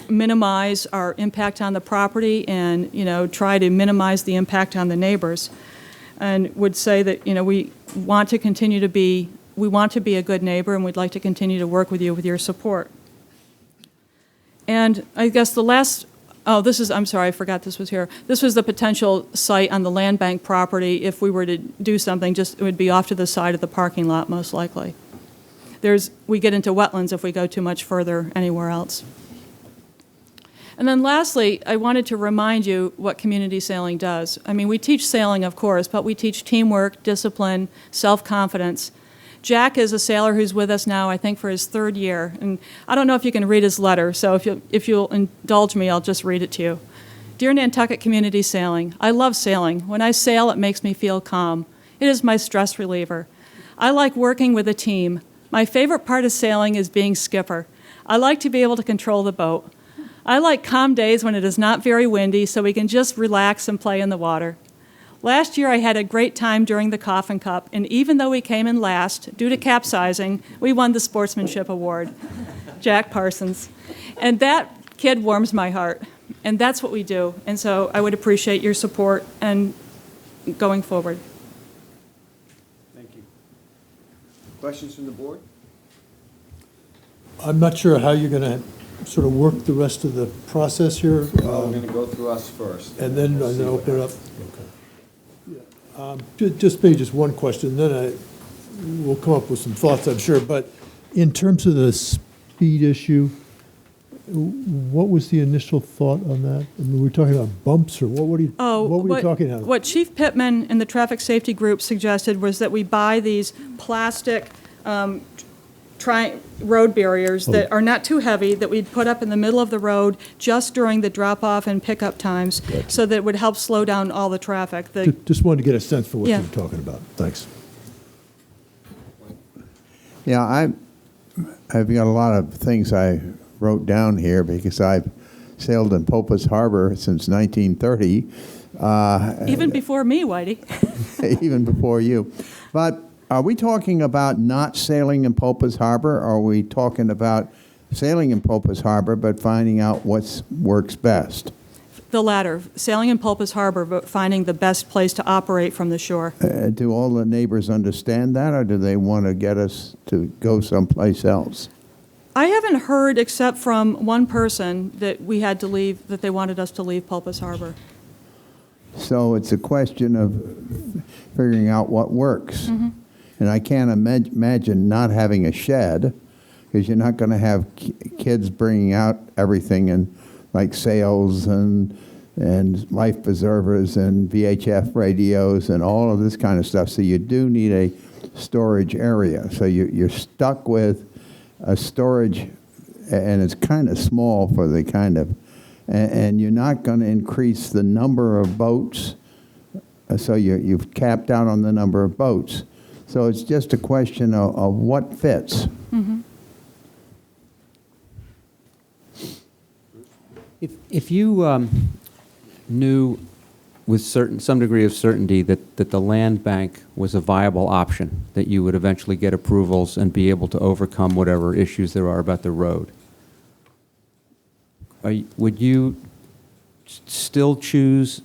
minimize our impact on the property and, try to minimize the impact on the neighbors. And would say that, we want to continue to be a good neighbor, and we'd like to continue to work with you with your support. And I guess the last, I'm sorry, I forgot this was here. This was the potential site on the land bank property. If we were to do something, it would be off to the side of the parking lot, most likely. We get into wetlands if we go too much further anywhere else. And then lastly, I wanted to remind you what community sailing does. I mean, we teach sailing, of course, but we teach teamwork, discipline, self-confidence. Jack is a sailor who's with us now, I think, for his 3rd year. And I don't know if you can read his letter, so if you'll indulge me, I'll just read it to you. Dear Nantucket Community Sailing, I love sailing. When I sail, it makes me feel calm. It is my stress reliever. I like working with a team. My favorite part of sailing is being skipper. I like to be able to control the boat. I like calm days when it is not very windy, so we can just relax and play in the water. Last year, I had a great time during the Coffin Cup, and even though we came in last, due to capsizing, we won the Sportsmanship Award. Jack Parsons. And that kid warms my heart, and that's what we do. And so I would appreciate your support and going forward. Thank you. Questions from the board? I'm not sure how you're going to sort of work the rest of the process here. Well, we're going to go through us first. And then open it up. Just maybe just one question, then we'll come up with some thoughts, I'm sure. But in terms of the speed issue, what was the initial thought on that? I mean, were we talking about bumps, or what were you talking about? What Chief Pittman and the Traffic Safety Group suggested was that we buy these plastic road barriers that are not too heavy, that we'd put up in the middle of the road just during the drop-off and pickup times, so that it would help slow down all the traffic. Just wanted to get a sense for what you were talking about. Thanks. Yeah, I've got a lot of things I wrote down here because I've sailed in Popas Harbor since 1930. Even before me, Whitey. Even before you. But are we talking about not sailing in Popas Harbor, or are we talking about sailing in Popas Harbor but finding out what works best? The latter, sailing in Popas Harbor, but finding the best place to operate from the shore. Do all the neighbors understand that, or do they want to get us to go someplace else? I haven't heard, except from one person, that we had to leave, that they wanted us to leave Popas Harbor. So it's a question of figuring out what works. Mm-hmm. And I can't imagine not having a shed, because you're not going to have kids bringing out everything and like sails and life preservers and VHF radios and all of this kind of stuff. So you do need a storage area. So you're stuck with a storage, and it's kind of small for the kind of, and you're not going to increase the number of boats. So you've capped out on the number of boats. So it's just a question of what fits. Mm-hmm. If you knew with some degree of certainty that the land bank was a viable option, that you would eventually get approvals and be able to overcome whatever issues there are about the road, would you still choose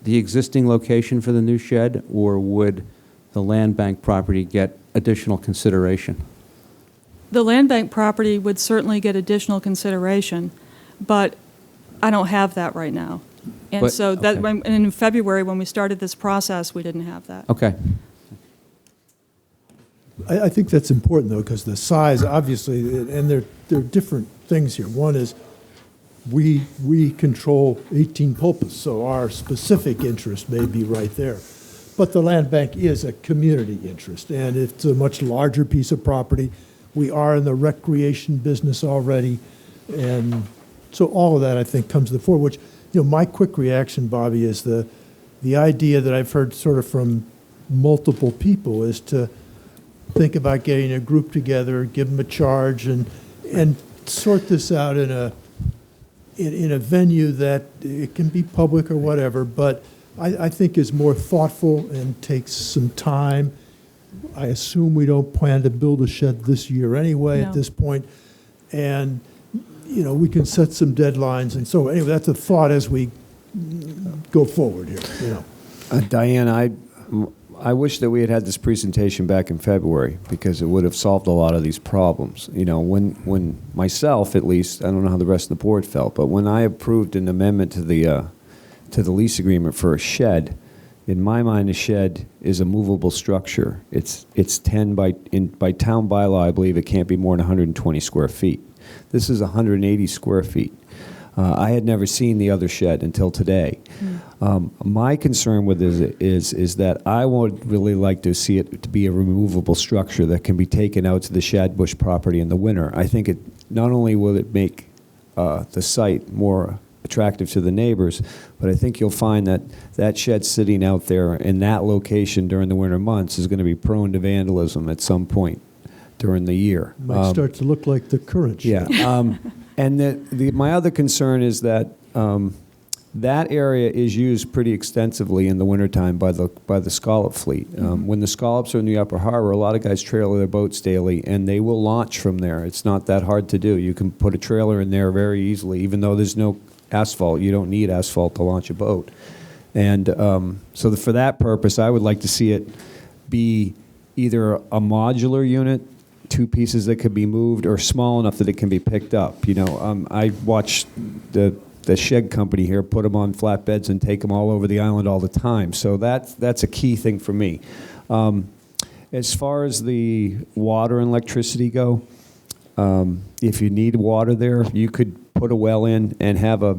the existing location for the new shed, or would the land bank property get additional consideration? The land bank property would certainly get additional consideration, but I don't have that right now. And But- so that, okay. and in February, when we started this process, we didn't have that. Okay. I think that's important, though, because the size, obviously, and there are different things here. One is we control 18 pulpits, so our specific interest may be right there. But the land bank is a community interest, and it's a much larger piece of property. We are in the recreation business already, and so all of that, I think, comes to the fore, which, my quick reaction, Bobby, is the idea that I've heard sort of from multiple people is to think about getting a group together, give them a charge, and sort this out in a venue that it can be public or whatever, but I think is more thoughtful and takes some time. I assume we don't plan to build a shed this year anyway No. at this point, and we can set some deadlines, and so anyway, that's a thought as we go forward here. Diane, I wish that we had this presentation back in February because it would have solved a lot of these problems. When myself, at least, I don't know how the rest of the board felt, but when I approved an amendment to the lease agreement for a shed, in my mind, a shed is a movable structure. It's 10 by town bylaw, I believe it can't be more than 120 square feet. This is 180 square feet. I had never seen the other shed until today. My concern with it is that I would really like to see it to be a removable structure that can be taken out to the Shadbush property in the winter. I think not only will it make the site more attractive to the neighbors, but I think you'll find that shed sitting out there in that location during the winter months is going to be prone to vandalism at some point during the year. Might start to look like the current shed. Yeah. And my other concern is that that area is used pretty extensively in the wintertime by the scallop fleet. When the scallops are in the upper harbor, a lot of guys trailer their boats daily, and they will launch from there. It's not that hard to do. You can put a trailer in there very easily, even though there's no asphalt. You don't need asphalt to launch a boat. And so for that purpose, I would like to see it be either a modular unit, two pieces that could be moved, or small enough that it can be picked up. I watch the shed company here put them on flatbeds and take them all over the island all the time. So that's a key thing for me. As far as the water and electricity go, if you need water there, you could put a well in and have a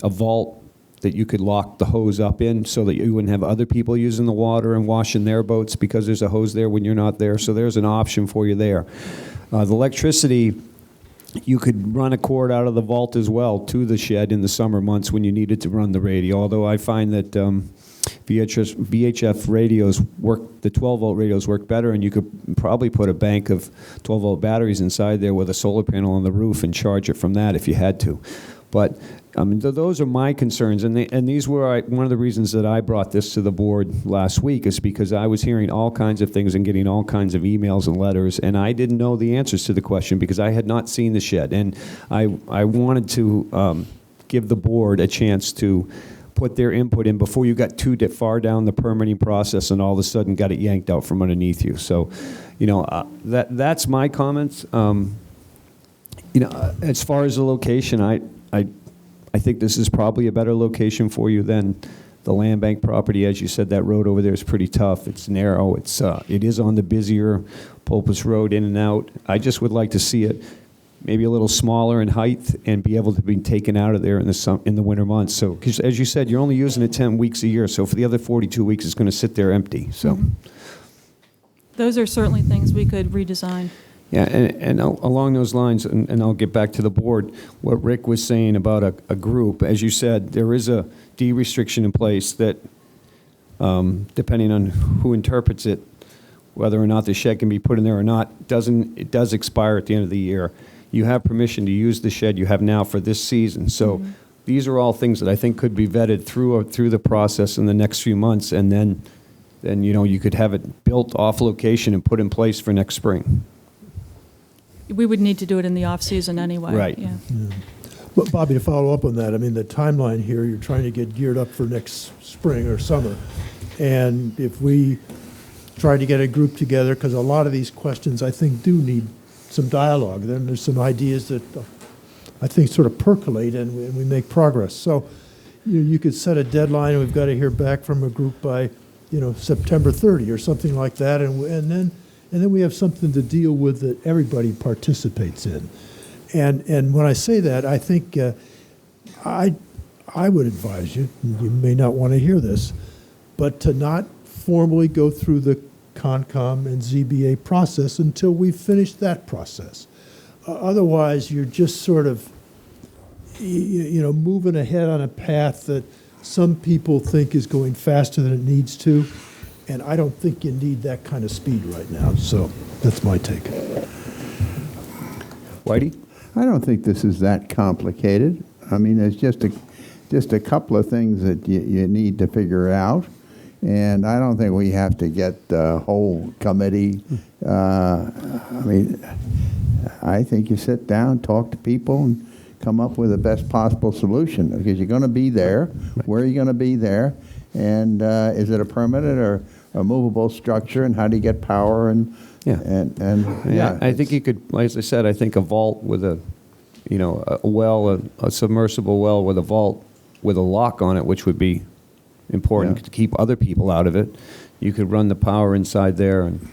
vault that you could lock the hose up in so that you wouldn't have other people using the water and washing their boats because there's a hose there when you're not there. So there's an option for you there. The electricity, you could run a cord out of the vault as well to the shed in the summer months when you needed to run the radio, although I find that VHF radios work, the 12-volt radios work better, and you could probably put a bank of 12-volt batteries inside there with a solar panel on the roof and charge it from that if you had to. But those are my concerns, and these were one of the reasons that I brought this to the board last week is because I was hearing all kinds of things and getting all kinds of emails and letters, and I didn't know the answers to the question because I had not seen the shed, and I wanted to give the board a chance to put their input in before you got too far down the permitting process and all of a sudden got it yanked out from underneath you. So, that's my comments. As far as the location, I think this is probably a better location for you than the land bank property. As you said, that road over there is pretty tough. It's narrow. It is on the busier Pulpus Road in and out. I just would like to see it maybe a little smaller in height and be able to be taken out of there in the winter months. So, 'cause as you said, you're only using it 10 weeks a year. So for the other 42 weeks, it's going to sit there empty. So. Those are certainly things we could redesign. Yeah, and along those lines, and I'll get back to the board, what Rick was saying about a group, as you said, there is a D restriction in place that, depending on who interprets it, whether or not the shed can be put in there or not, it does expire at the end of the year. You have permission to use the shed you have now for this season. So these are all things that I think could be vetted through the process in the next few months, and then you could have it built off location and put in place for next spring. We would need to do it in the off-season anyway. Right. Yeah. But Bobby, to follow up on that, the timeline here, you're trying to get geared up for next spring or summer. And if we tried to get a group together, because a lot of these questions, I think, do need some dialogue. Then there's some ideas that I think sort of percolate, and we make progress. So you could set a deadline, and we've got to hear back from a group by, September 30 or something like that, and then we have something to deal with that everybody participates in. And when I say that, I think I would advise you, you may not want to hear this, but to not formally go through the Concom and ZBA process until we've finished that process. Otherwise, you're just sort of, moving ahead on a path that some people think is going faster than it needs to, and I don't think you need that kind of speed right now. So that's my take. Whitey? I don't think this is that complicated. I mean, it's just a couple of things that you need to figure out. And I don't think we have to get the whole committee. I think you sit down, talk to people, and come up with the best possible solution. Because you're going to be there. Where are you going to be there? And is it a permanent or a movable structure? And how do you get power? And I think you could, like I said, I think a vault with a well, a submersible well with a vault with a lock on it, which would be important to keep other people out of it. You could run the power inside there, and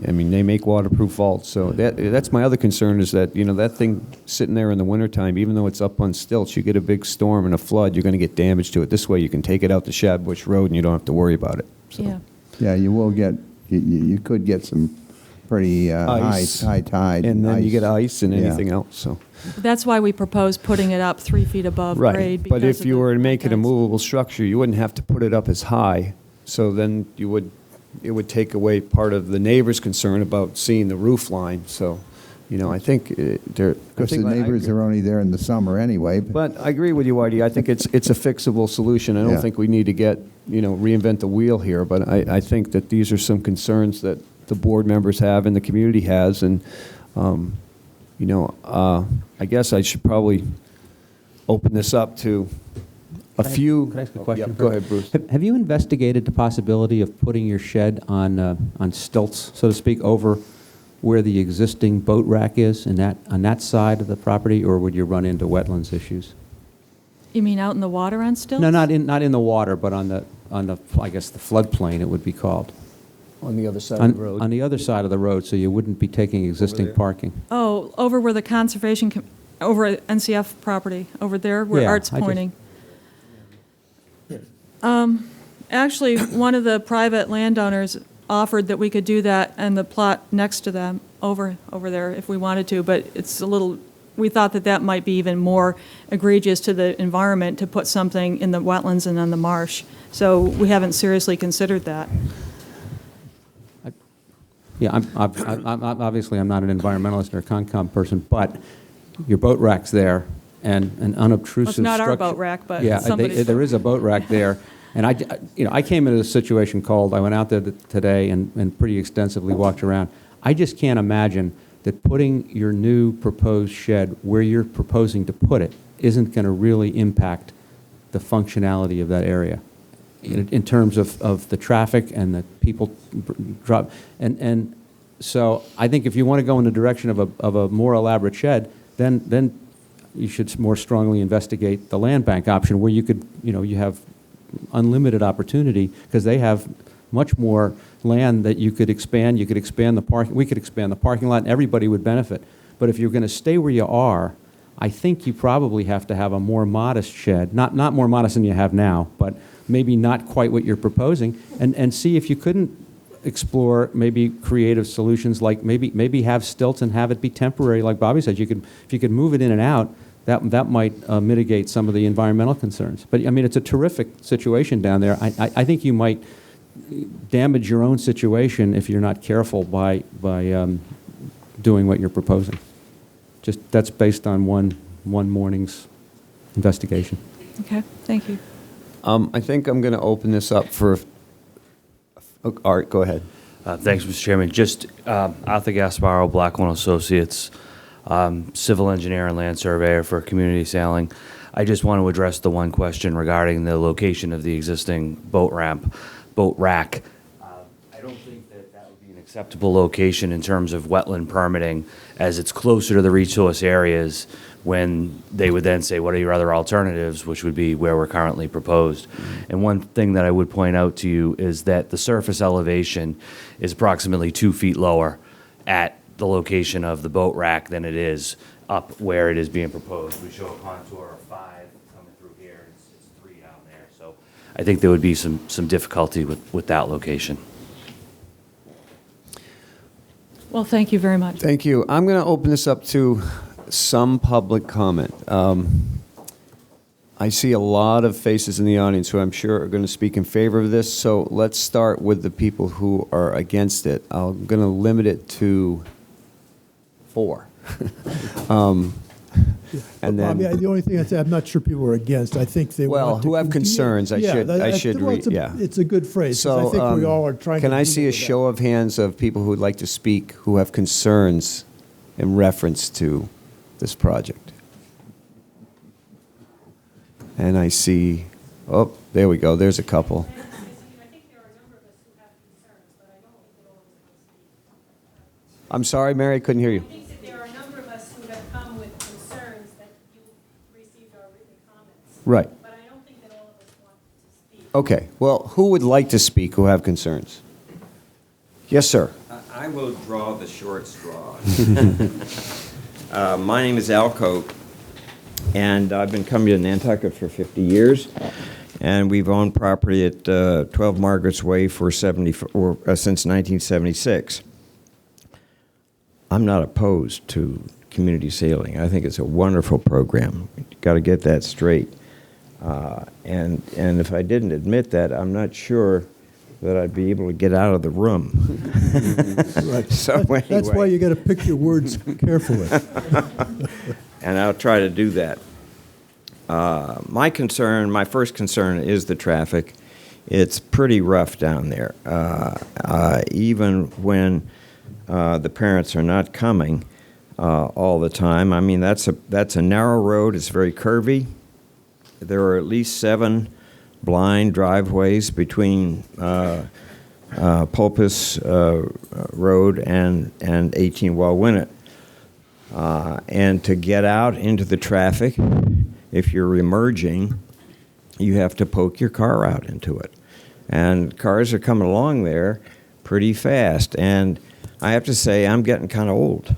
I mean, they make waterproof vaults. So that's my other concern, is that, that thing sitting there in the wintertime, even though it's up on stilts, you get a big storm and a flood, you're going to get damage to it. This way you can take it out to Shadbush Road and you don't have to worry about it. So. Yeah, you will get, you could get some pretty high tide. And then ice. you get ice and anything else. So. That's why we propose putting it up 3 feet above grade. But because if you were to make it a movable structure, you wouldn't have to put it up as high. So then it would take away part of the neighbor's concern about seeing the roof line. So, I think because the neighbors are only there in the summer anyway. But I agree with you, Whitey. I think it's a fixable solution. I don't think we need to reinvent the wheel here. But I think that these are some concerns that the board members have and the community has, and I guess I should probably open this up to a few. Can I ask a question? Go ahead, Bruce. Have you investigated the possibility of putting your shed on stilts, so to speak, over where the existing boat rack is, on that side of the property, or would you run into wetlands issues? You mean out in the water on stilts? No, not in the water, but on the I guess the floodplain it would be called. On the other side of the road. On the other side of the road, so you wouldn't be taking existing parking. Oh, over where the conservation, over at NCF property, over there where Yeah, Art's pointing. Actually, one of the private landowners offered that we could do that and the plot next to them over there if we wanted to, but it's a little, we thought that might be even more egregious to the environment to put something in the wetlands and on the marsh. So we haven't seriously considered that. Yeah, I'm obviously I'm not an environmentalist or a Concom person, but your boat rack's there, and an unobtrusive Well, it's not our structure- boat rack, but yeah, somebody's. there is a boat rack there, and I came into a situation called. I went out there today and pretty extensively walked around. I just can't imagine that putting your new proposed shed where you're proposing to put it isn't going to really impact the functionality of that area. In terms of the traffic and the people drop. And so I think if you want to go in the direction of a more elaborate shed, then you should more strongly investigate the land bank option where you could, you have unlimited opportunity because they have much more land that you could expand. You could expand the parking. We could expand the parking lot and everybody would benefit. But if you're going to stay where you are, I think you probably have to have a more modest shed, not more modest than you have now, but maybe not quite what you're proposing, and see if you couldn't explore maybe creative solutions like maybe have stilts and have it be temporary, like Bobby said. If you could move it in and out, that might mitigate some of the environmental concerns. But I mean, it's a terrific situation down there. I think you might damage your own situation if you're not careful by doing what you're proposing. Just that's based on one morning's investigation. Okay, thank you. I think I'm going to open this up for. Art, go ahead. Thanks, Mr. Chairman. Just Arthur Gasparo, Blackwell Associates, civil engineer and land surveyor for community sailing. I just want to address the one question regarding the location of the existing boat rack. I acceptable location in terms of wetland permitting, as it's closer to the resource areas, when they would then say, what are your other alternatives, which would be where we're currently proposed. And one thing that I would point out to you is that the surface elevation is approximately 2 feet lower at the location of the boat rack than it is up where it is being proposed. We show a contour of 5 coming through here, it's 3 down there. So I think there would be some difficulty with that location. Well, thank you very much. Thank you. I'm going to open this up to some public comment. I see a lot of faces in the audience who I'm sure are going to speak in favor of this, so let's start with the people who are against it. I'm going to limit it to 4. And then, Bobby, the only thing I'd say, I'm not sure people are against. I think they well, want to who have continue- concerns, I should well, read, yeah. It's a good phrase, 'cause I think we all are trying to. Can I deal see a with that. show of hands of people who would like to speak who have concerns in reference to this project? And I see, oh, there we go, there's a couple. I'm sorry, Mary, I couldn't hear you. I think that there are a number of us who have come with concerns that you received our written comments. Right. But I don't think that all of us want to speak. Okay, well, who would like to speak who have concerns? Yes, sir. I will draw the short straw. My name is Al Coke, and I've been coming to Nantucket for 50 years, and we've owned property at 12 Margaret's Way since 1976. I'm not opposed to community sailing. I think it's a wonderful program. You've got to get that straight. And if I didn't admit that, I'm not sure that I'd be able to get out of the room. Right. So That's why you got to pick your words carefully. And I'll try to do that. My first concern is the traffic. It's pretty rough down there. Even when the parents are not coming all the time. I mean, that's a narrow road. It's very curvy. There are at least 7 blind driveways between Pulpus Road and 18 Walwinet. And to get out into the traffic, if you're emerging, you have to poke your car out into it. And cars are coming along there pretty fast. And I have to say, I'm getting kind of old.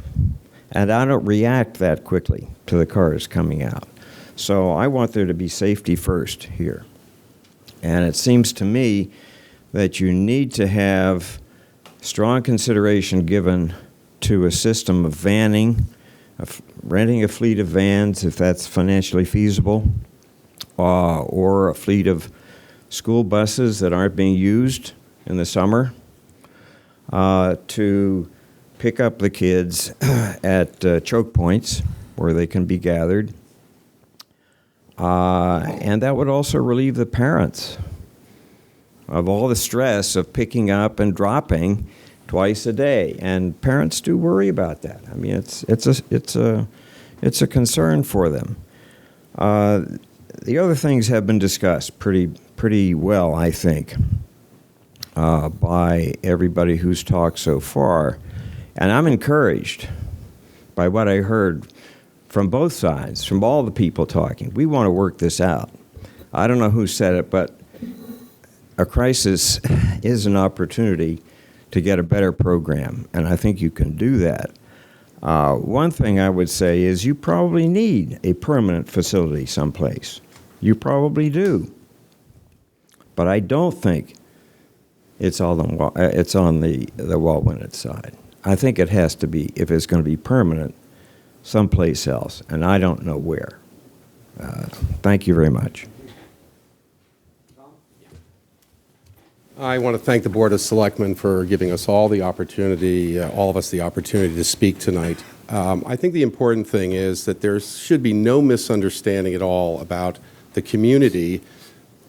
And I don't react that quickly to the cars coming out. So I want there to be safety first here. And it seems to me that you need to have strong consideration given to a system of vanning, of renting a fleet of vans if that's financially feasible, or a fleet of school buses that aren't being used in the summer to pick up the kids at choke points where they can be gathered. And that would also relieve the parents of all the stress of picking up and dropping twice a day. And parents do worry about that. I mean, it's a concern for them. The other things have been discussed pretty well, I think, by everybody who's talked so far. And I'm encouraged by what I heard from both sides, from all the people talking. We want to work this out. I don't know who said it, but a crisis is an opportunity to get a better program, and I think you can do that. One thing I would say is you probably need a permanent facility someplace. You probably do. But I don't think it's on the Walwinet side. I think it has to be, if it's going to be permanent, someplace else, and I don't know where. Thank you very much. I want to thank the Board of Selectmen for giving us all the opportunity, all of us the opportunity to speak tonight. I think the important thing is that there should be no misunderstanding at all about the community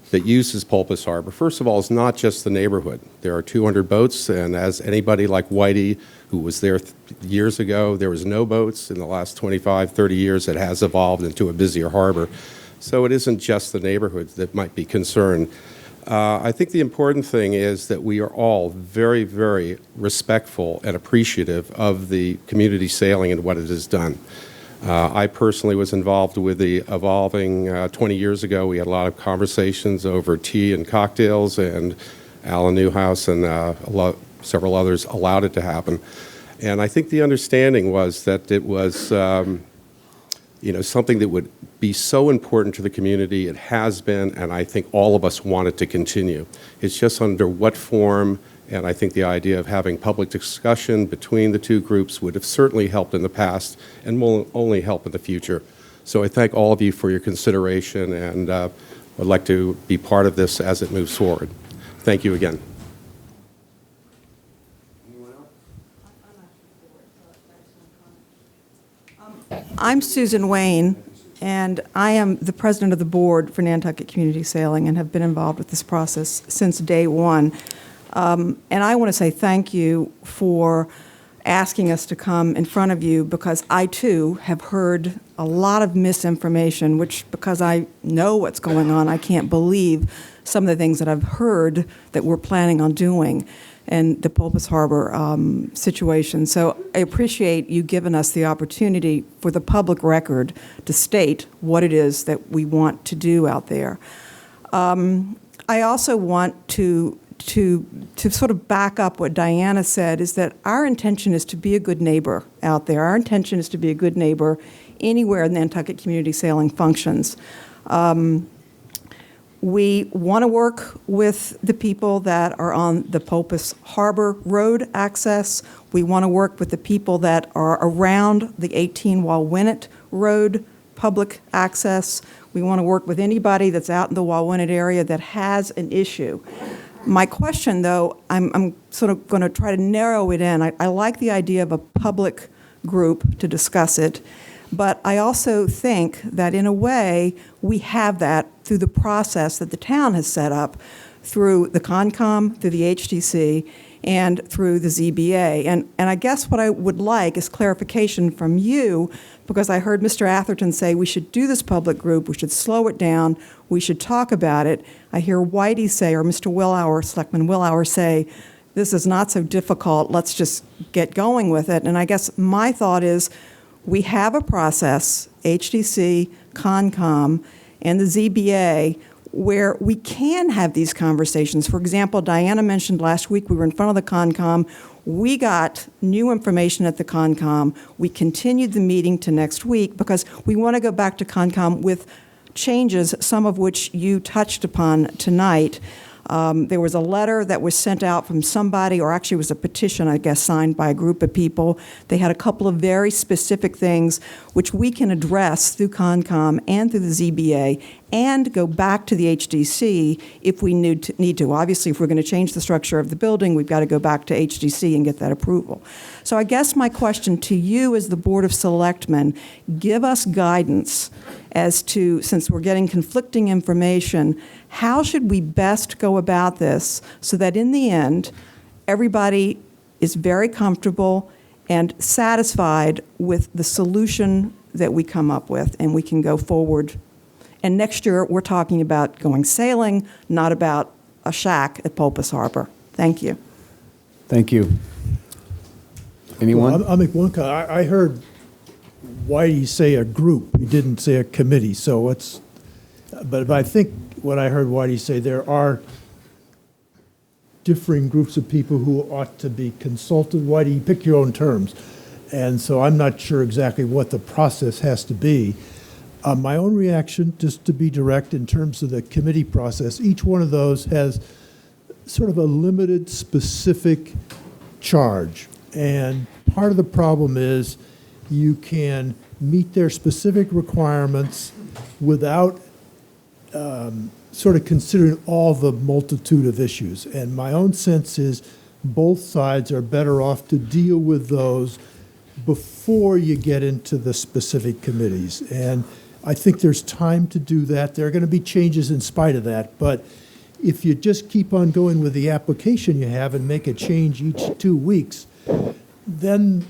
that uses Pulpus Harbor. First of all, it's not just the neighborhood. There are 200 boats, and as anybody like Whitey, who was there years ago, there was no boats. In the last 25, 30 years, it has evolved into a busier harbor. So it isn't just the neighborhoods that might be concerned. I think the important thing is that we are all very, very respectful and appreciative of the community sailing and what it has done. I personally was involved with the evolving 20 years ago. We had a lot of conversations over tea and cocktails, and Alan Newhouse and several others allowed it to happen. And I think the understanding was that it was something that would be so important to the community. It has been, and I think all of us want it to continue. It's just under what form, and I think the idea of having public discussion between the two groups would have certainly helped in the past and will only help in the future. So I thank all of you for your consideration, and would like to be part of this as it moves forward. Thank you again. I'm Susan Wayne, and I am the president of the board for Nantucket Community Sailing and have been involved with this process since day one. And I want to say thank you for asking us to come in front of you, because I, too, have heard a lot of misinformation, which, because I know what's going on, I can't believe some of the things that I've heard that we're planning on doing and the Pulpus Harbor situation. So I appreciate you giving us the opportunity for the public record to state what it is that we want to do out there. I also want to sort of back up what Diana said, is that our intention is to be a good neighbor out there. Our intention is to be a good neighbor anywhere Nantucket Community Sailing functions. We want to work with the people that are on the Pulpus Harbor Road access. We want to work with the people that are around the 18 Wauwinet Road public access. We want to work with anybody that's out in the Wauwinet area that has an issue. My question, though, I'm sort of going to try to narrow it in. I like the idea of a public group to discuss it, but I also think that in a way we have that through the process that the town has set up through the Concom, through the HTC, and through the ZBA. And I guess what I would like is clarification from you, because I heard Mr. Atherton say we should do this public group, we should slow it down, we should talk about it. I hear Whitey say, or Mr. Willauer, Selectman Willauer say, this is not so difficult, let's just get going with it. And I guess my thought is we have a process, HTC, Concom, and the ZBA, where we can have these conversations. For example, Diana mentioned last week we were in front of the Concom. We got new information at the Concom. We continued the meeting to next week because we want to go back to Concom with changes, some of which you touched upon tonight. There was a letter that was sent out from somebody, or actually it was a petition, I guess, signed by a group of people. They had a couple of very specific things which we can address through Concom and through the ZBA and go back to the HDC if we need to. Obviously, if we're going to change the structure of the building, we've got to go back to HDC and get that approval. So I guess my question to you as the Board of Selectmen, give us guidance as to, since we're getting conflicting information, how should we best go about this so that in the end, everybody is very comfortable and satisfied with the solution that we come up with, and we can go forward. And next year, we're talking about going sailing, not about a shack at Pulpus Harbor. Thank you. Thank you. Anyone? Well, I'll make one comment. I heard Whitey say a group. He didn't say a committee. So it's, but I think what I heard Whitey say, there are differing groups of people who ought to be consulted. Whitey, pick your own terms. And so I'm not sure exactly what the process has to be. My own reaction, just to be direct in terms of the committee process, each one of those has sort of a limited, specific charge. And part of the problem is you can meet their specific requirements without sort of considering all the multitude of issues. And my own sense is both sides are better off to deal with those before you get into the specific committees. And I think there's time to do that. There are going to be changes in spite of that. But if you just keep on going with the application you have and make a change each 2 weeks, then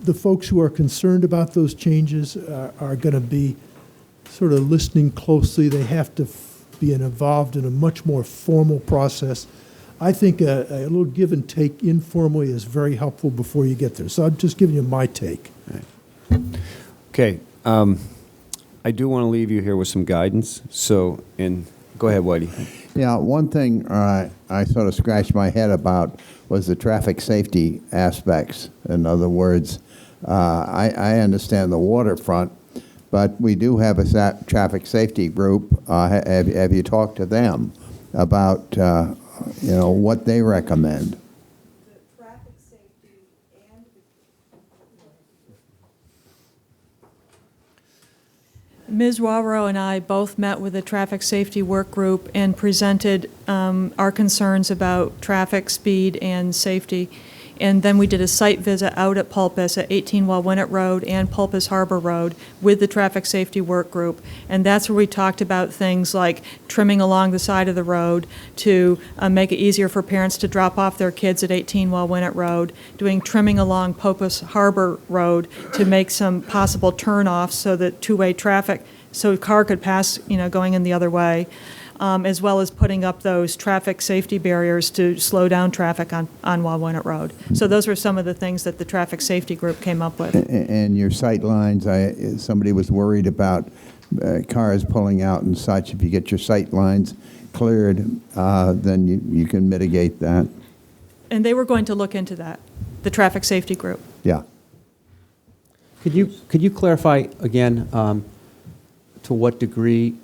the folks who are concerned about those changes are going to be sort of listening closely. They have to being involved in a much more formal process. I think a little give and take informally is very helpful before you get there. So I'm just giving you my take. Okay. I do want to leave you here with some guidance. So, go ahead, Whitey. Yeah, one thing I sort of scratched my head about was the traffic safety aspects. In other words, I understand the waterfront, but we do have a traffic safety group. Have you talked to them about what they recommend? Ms. Wawrow and I both met with the traffic safety work group and presented our concerns about traffic speed and safety. And then we did a site visit out at Pulpus at 18 Wallwinnet Road and Pulpus Harbor Road with the traffic safety work group. And that's where we talked about things like trimming along the side of the road to make it easier for parents to drop off their kids at 18 Wallwinnet Road, doing trimming along Pulpus Harbor Road to make some possible turnoffs so that two-way traffic, so a car could pass, going in the other way. As well as putting up those traffic safety barriers to slow down traffic on Wallwinnet Road. So those were some of the things that the traffic safety group came up with. And your sight lines, somebody was worried about cars pulling out and such. If you get your sight lines cleared, then you can mitigate that. And they were going to look into that, the traffic safety group. Yeah. Could you clarify again to what degree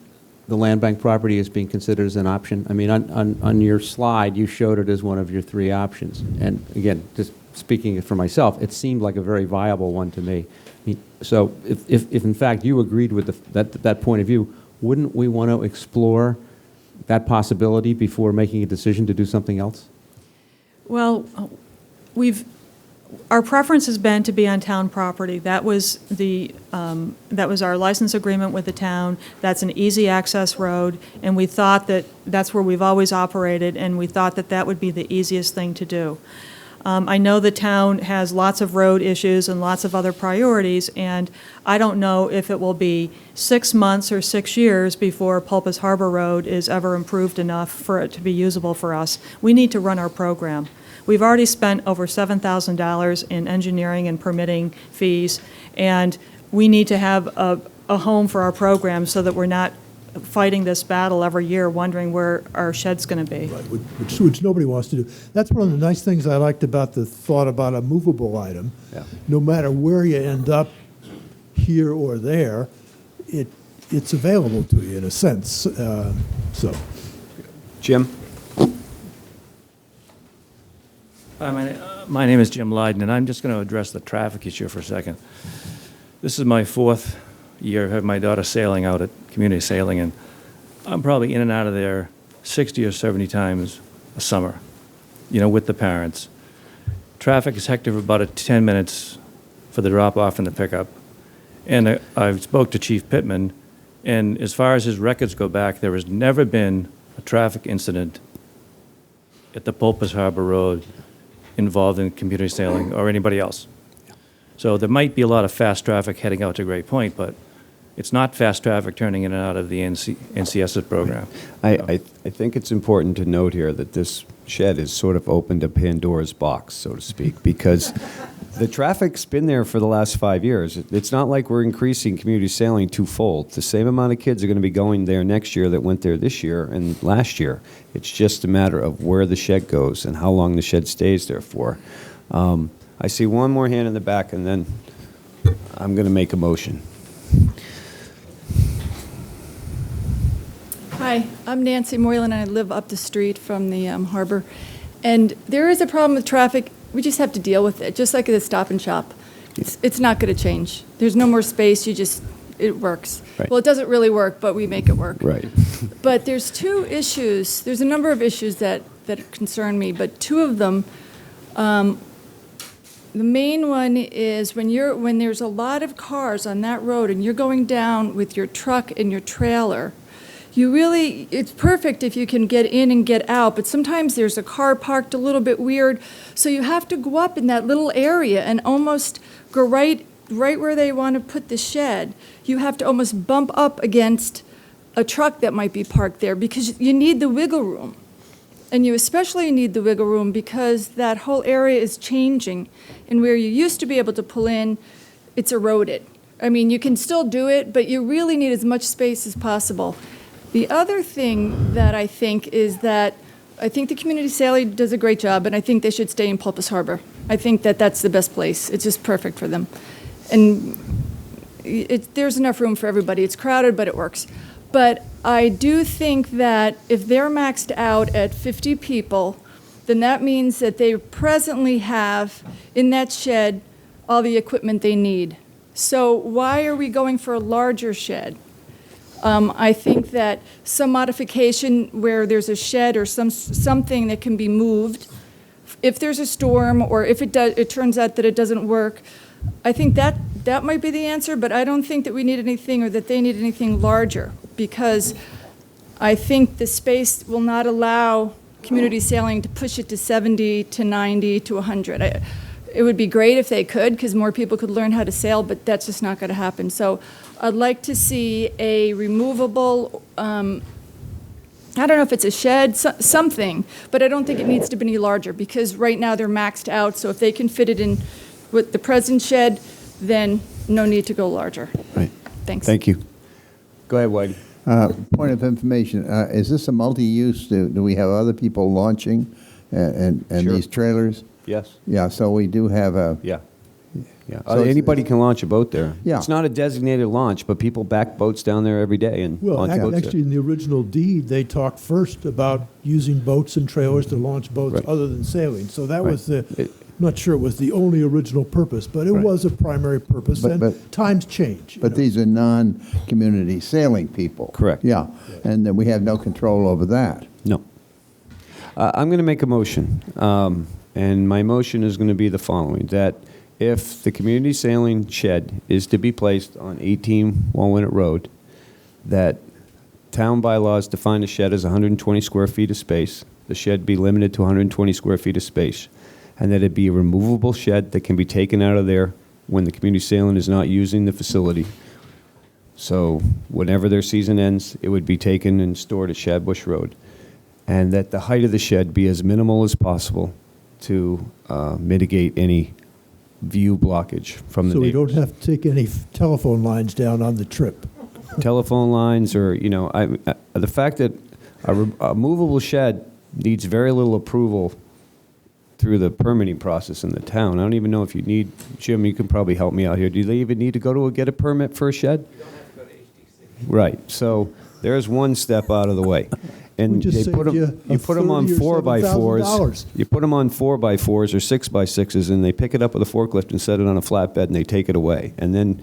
the land bank property is being considered as an option? I mean, on your slide, you showed it as one of your three options. And again, just speaking for myself, it seemed like a very viable one to me. I mean, so if in fact you agreed with that point of view, wouldn't we want to explore that possibility before making a decision to do something else? Well, our preference has been to be on town property. That was our license agreement with the town. That's an easy access road, and we thought that that's where we've always operated, and we thought that that would be the easiest thing to do. I know the town has lots of road issues and lots of other priorities, and I don't know if it will be 6 months or 6 years before Pulpus Harbor Road is ever improved enough for it to be usable for us. We need to run our program. We've already spent over $7,000 in engineering and permitting fees, and we need to have a home for our program so that we're not fighting this battle every year wondering where our shed's going to be. Right, which nobody wants to do. That's one of the nice things I liked about the thought about a movable item. Yeah. No matter where you end up, here or there, it's available to you in a sense. Jim? Hi, my name is Jim Lyden, and I'm just going to address the traffic issue for a second. This is my 4th year. I have my daughter sailing out at community sailing, and I'm probably in and out of there 60 or 70 times a summer, with the parents. Traffic is hectic for about 10 minutes for the drop-off and the pickup. And I spoke to Chief Pittman, and as far as his records go back, there has never been a traffic incident at the Pulpus Harbor Road involved in community sailing or anybody else. So there might be a lot of fast traffic heading out to Great Point, but it's not fast traffic turning in and out of the NCS's program. I think it's important to note here that this shed has sort of opened a Pandora's box, so to speak, because the traffic's been there for the last 5 years. It's not like we're increasing community sailing twofold. The same amount of kids are going to be going there next year that went there this year and last year. It's just a matter of where the shed goes and how long the shed stays there for. I see one more hand in the back, and then I'm going to make a motion. Hi, I'm Nancy Moylan, and I live up the street from the harbor. And there is a problem with traffic. We just have to deal with it, just like at the Stop and Shop. It's not going to change. There's no more space. It works. Right. Well, it doesn't really work, but we make it work. Right. But there's 2 issues. There's a number of issues that concern me, but 2 of them, the main one is when there's a lot of cars on that road and you're going down with your truck and your trailer, it's perfect if you can get in and get out, but sometimes there's a car parked a little bit weird, so you have to go up in that little area and almost go right where they want to put the shed. You have to almost bump up against a truck that might be parked there, because you need the wiggle room. And you especially need the wiggle room because that whole area is changing. And where you used to be able to pull in, it's eroded. I mean, you can still do it, but you really need as much space as possible. The other thing that I think is that I think the community sailing does a great job, and I think they should stay in Pulpus Harbor. I think that that's the best place. It's just perfect for them. And there's enough room for everybody. It's crowded, but it works. But I do think that if they're maxed out at 50 people, then that means that they presently have in that shed all the equipment they need. So why are we going for a larger shed? I think that some modification where there's a shed or something that can be moved, if there's a storm or if it turns out that it doesn't work, I think that might be the answer, but I don't think that we need anything or that they need anything larger, because I think the space will not allow community sailing to push it to 70 to 90 to 100. It would be great if they could, because more people could learn how to sail, but that's just not going to happen. So I'd like to see a removable, I don't know if it's a shed, something, but I don't think it needs to be any larger, because right now they're maxed out, so if they can fit it in with the present shed, then no need to go larger. Right. Thanks. Thank you. Go ahead, Whitey. Point of information, is this a multi-use? Do we have other people launching and Sure. these trailers? Yes. Yeah, so we do have a... Yeah. Yeah. So Anybody can launch a boat there. Yeah. It's not a designated launch, but people back boats down there every day and Well, launch boats actually, in the original deed, they talked first about using boats and trailers to launch boats Right. other than sailing. So that Right. was I'm not sure it was the only original purpose, but it Right. was a primary purpose, But- and but- times change. But these are non-community sailing people. Correct. Yeah, and then we have no control over that. No. I'm going to make a motion, and my motion is going to be the following, that if the community sailing shed is to be placed on 18 Walnut Road, that town bylaws define a shed as 120 square feet of space, the shed be limited to 120 square feet of space, and that it be a removable shed that can be taken out of there when the community sailing is not using the facility. So whenever their season ends, it would be taken and stored at Shadbush Road. And that the height of the shed be as minimal as possible to mitigate any view blockage from the So we neighbors. don't have to take any telephone lines down on the trip. Telephone lines or, the fact that a movable shed needs very little approval through the permitting process in the town. I don't even know if you need, Jim, you can probably help me out here. Do they even need to go to get a permit for a shed? You don't have to go to HDC. Right, so there's one step out of the way. And We just they put saved you them, you put them on $30,000 or 4x4s. $7,000. You put them on 4x4s or 6x6s, and they pick it up with a forklift and set it on a flatbed, and they take it away. And then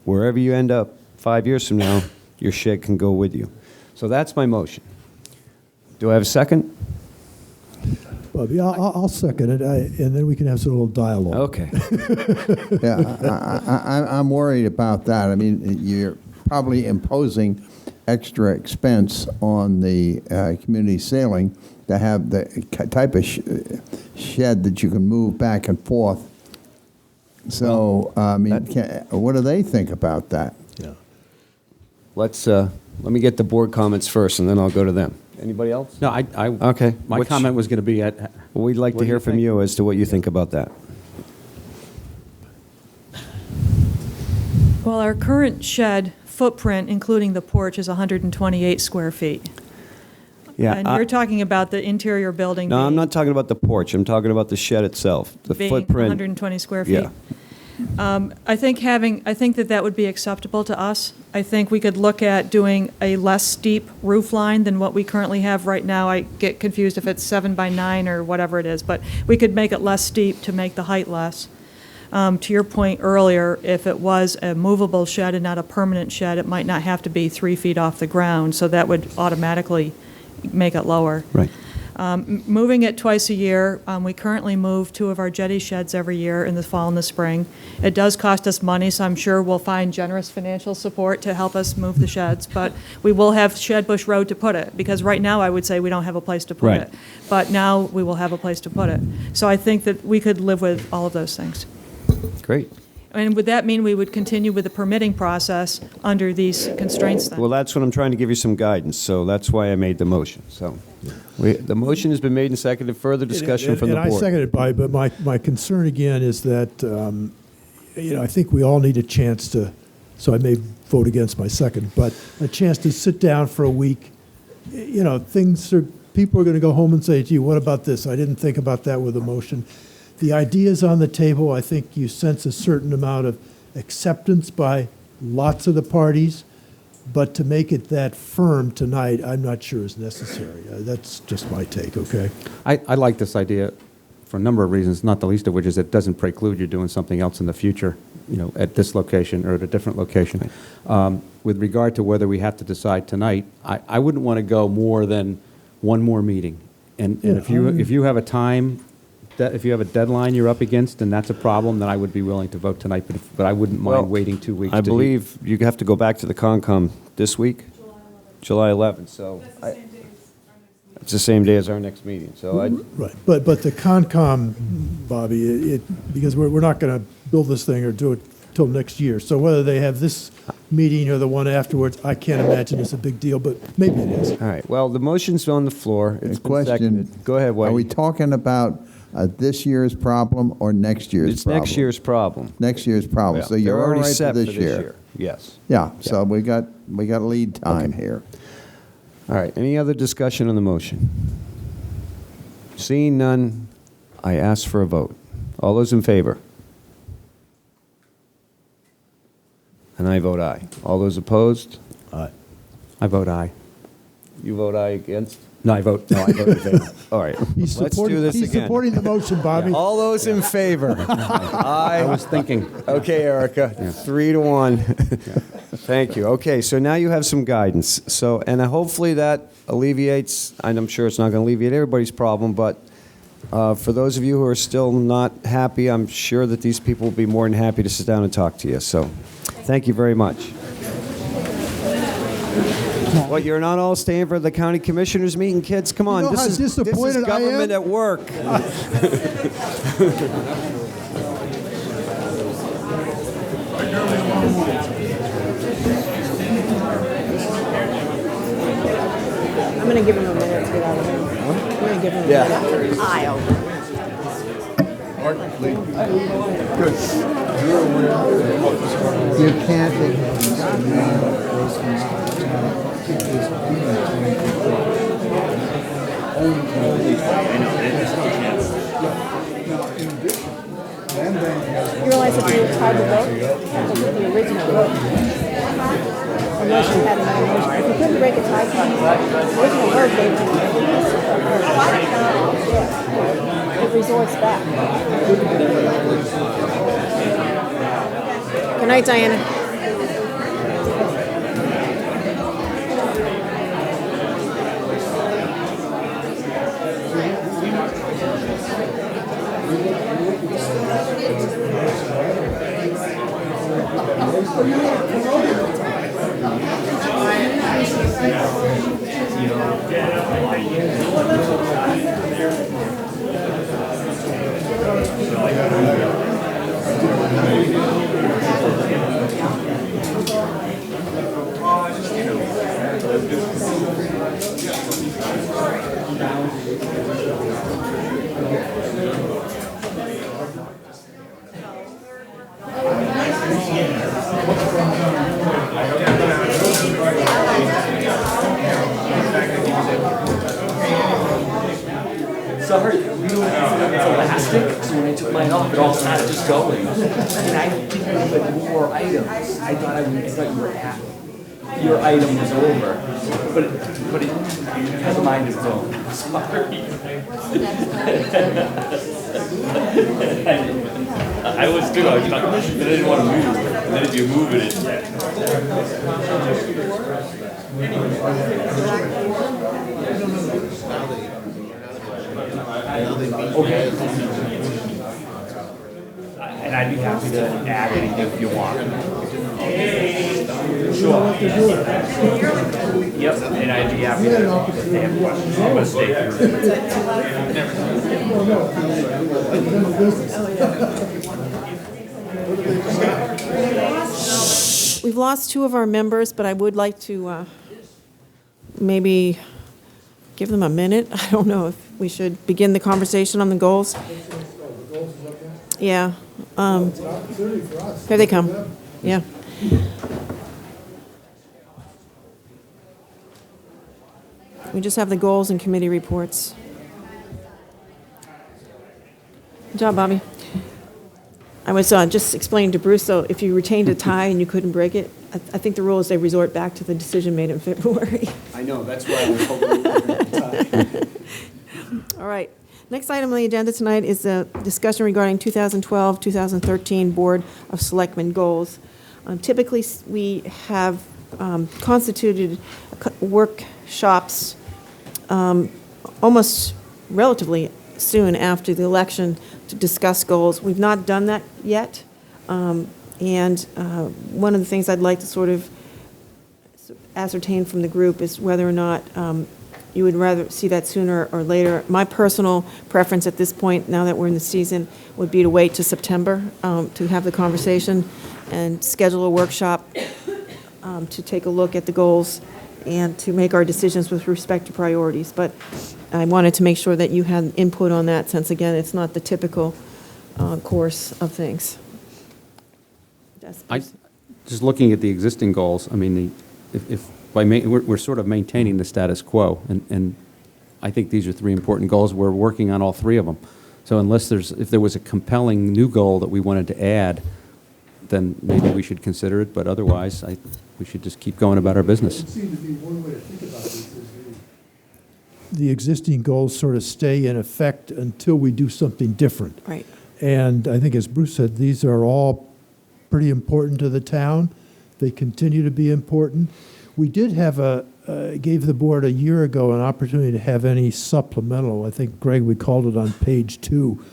wherever you end up 5 years from now, your shed can go with you. So that's my motion. Do I have a second? Bobby, I'll second it, and then we can have some little dialogue. Okay. Yeah, I'm worried about that. I mean, you're probably imposing extra expense on the community sailing to have the type of shed that you can move back and forth. So, I mean, what do they think about that? Yeah. Let me get the board comments first, and then I'll go to them. Anybody else? No, Okay. my comment was going to be at... Well, we'd like What to do hear you from think? you as to what you think about that. Well, our current shed footprint, including the porch, is 128 square feet. Yeah. And you're talking about the interior building No, I'm being- not talking about the porch. I'm talking about the shed itself, the being footprint. 120 square feet. Yeah. I think that would be acceptable to us. I think we could look at doing a less steep roof line than what we currently have right now. I get confused if it's 7x9 or whatever it is, but we could make it less steep to make the height less. To your point earlier, if it was a movable shed and not a permanent shed, it might not have to be 3 feet off the ground, so that would automatically make it lower. Right. Moving it twice a year, we currently move 2 of our jetty sheds every year in the fall and the spring. It does cost us money, so I'm sure we'll find generous financial support to help us move the sheds, but we will have Shadbush Road to put it, because right now I would say we don't have a place to put Right. it. But now we will have a place to put it. So I think that we could live with all of those things. Great. And would that mean we would continue with the permitting process under these constraints then? Well, that's what I'm trying to give you some guidance, so that's why I made the motion. So the motion has been made and seconded. Further discussion from the board. And I second it, but my concern again is that, I think we all need a chance to, so I may vote against my second, but a chance to sit down for a week. People are going to go home and say, gee, what about this? I didn't think about that with a motion. The idea's on the table. I think you sense a certain amount of acceptance by lots of the parties, but to make it that firm tonight, I'm not sure is necessary. That's just my take, okay? I like this idea for a number of reasons, not the least of which is it doesn't preclude you doing something else in the future, at this location or at a different location. With regard to whether we have to decide tonight, I wouldn't want to go more than one more meeting. And if you have a time, if you have a deadline you're up against and that's a problem, then I would be willing to vote tonight, but I wouldn't mind waiting 2 weeks. I believe you have to go back to the Concom this week, July 11th, so it's the same day as our next meeting, so Right, but the Concom, Bobby, because we're not going to build this thing or do it till next year, so whether they have this meeting or the one afterwards, I can't imagine it's a big deal, but maybe it is. All right, well, the motion's on the floor. It's been Question, seconded. Go ahead, Whitey. are we talking about this year's problem or next year's problem? It's next year's problem. Next year's problem. Yeah. So you're They're already all right set for for this this year. year. Yes. Yeah. So we got lead time here. All right, any other discussion on the motion? Seeing none, I ask for a vote. All those in favor? And I vote aye. All those opposed? Aye. I vote aye. You vote aye against? No, I vote in favor. All right, He's let's do this he's again. supporting the motion, Bobby. All those in favor? Aye. I was thinking. Okay, Erica, 3-1. Thank you. Okay, so now you have some guidance. So, and hopefully that alleviates, and I'm sure it's not going to alleviate everybody's problem, but for those of you who are still not happy, I'm sure that these people will be more than happy to sit down and talk to you. So, thank you very much. What, you're not all staying for the county commissioners meeting, kids? Come on, You know how this is disappointed I am? government at work. I'm going to give him a minute to get out of here. I'm going to give him a minute. Aisle. You can't. You realize if you tied the vote, that was the original vote. Unless you had another motion. If you couldn't break a tie, the original vote gave you. Yeah. It resorts back. Good night, Diana. Sorry, we were elastic, so when I took mine off, it all started just going. And I didn't know that more items. I thought you were at, your item was over, but it has a mind of its own. Sorry. I was too. I was stuck, but I didn't want to move. And then if you move it, okay. And I'd be happy to add anything if you want. Sure. Yep, and I'd be happy to, if they have questions, I'm gonna stay through. We've lost two of our members, but I would like to maybe give them a minute. I don't know if we should begin the conversation on the goals. Yeah. Here they come. Yeah. We just have the goals and committee reports. Good job, Bobby. I was just explaining to Bruce, so if you retained a tie and you couldn't break it, I think the rule is they resort back to the decision made in February. I know, that's why I was hoping we were going to tie. All right. Next item on the agenda tonight is a discussion regarding 2012-2013 Board of Selectmen goals. Typically, we have constituted workshops almost relatively soon after the election to discuss goals. We've not done that yet. And one of the things I'd like to sort of ascertain from the group is whether or not you would rather see that sooner or later. My personal preference at this point, now that we're in the season, would be to wait to September to have the conversation and schedule a workshop to take a look at the goals and to make our decisions with respect to priorities. But I wanted to make sure that you had input on that, since, again, it's not the typical course of things. Just looking at the existing goals, I mean, we're sort of maintaining the status quo, and I think these are three important goals. We're working on all three of them. So if there was a compelling new goal that we wanted to add, then maybe we should consider it, but otherwise, we should just keep going about our business. It seemed to be one way to think about this is the existing goals sort of stay in effect until we do something different. Right. And I think, as Bruce said, these are all pretty important to the town. They continue to be important. We did have gave the board a year ago an opportunity to have any supplemental. I think, Greg, we called it on page 2.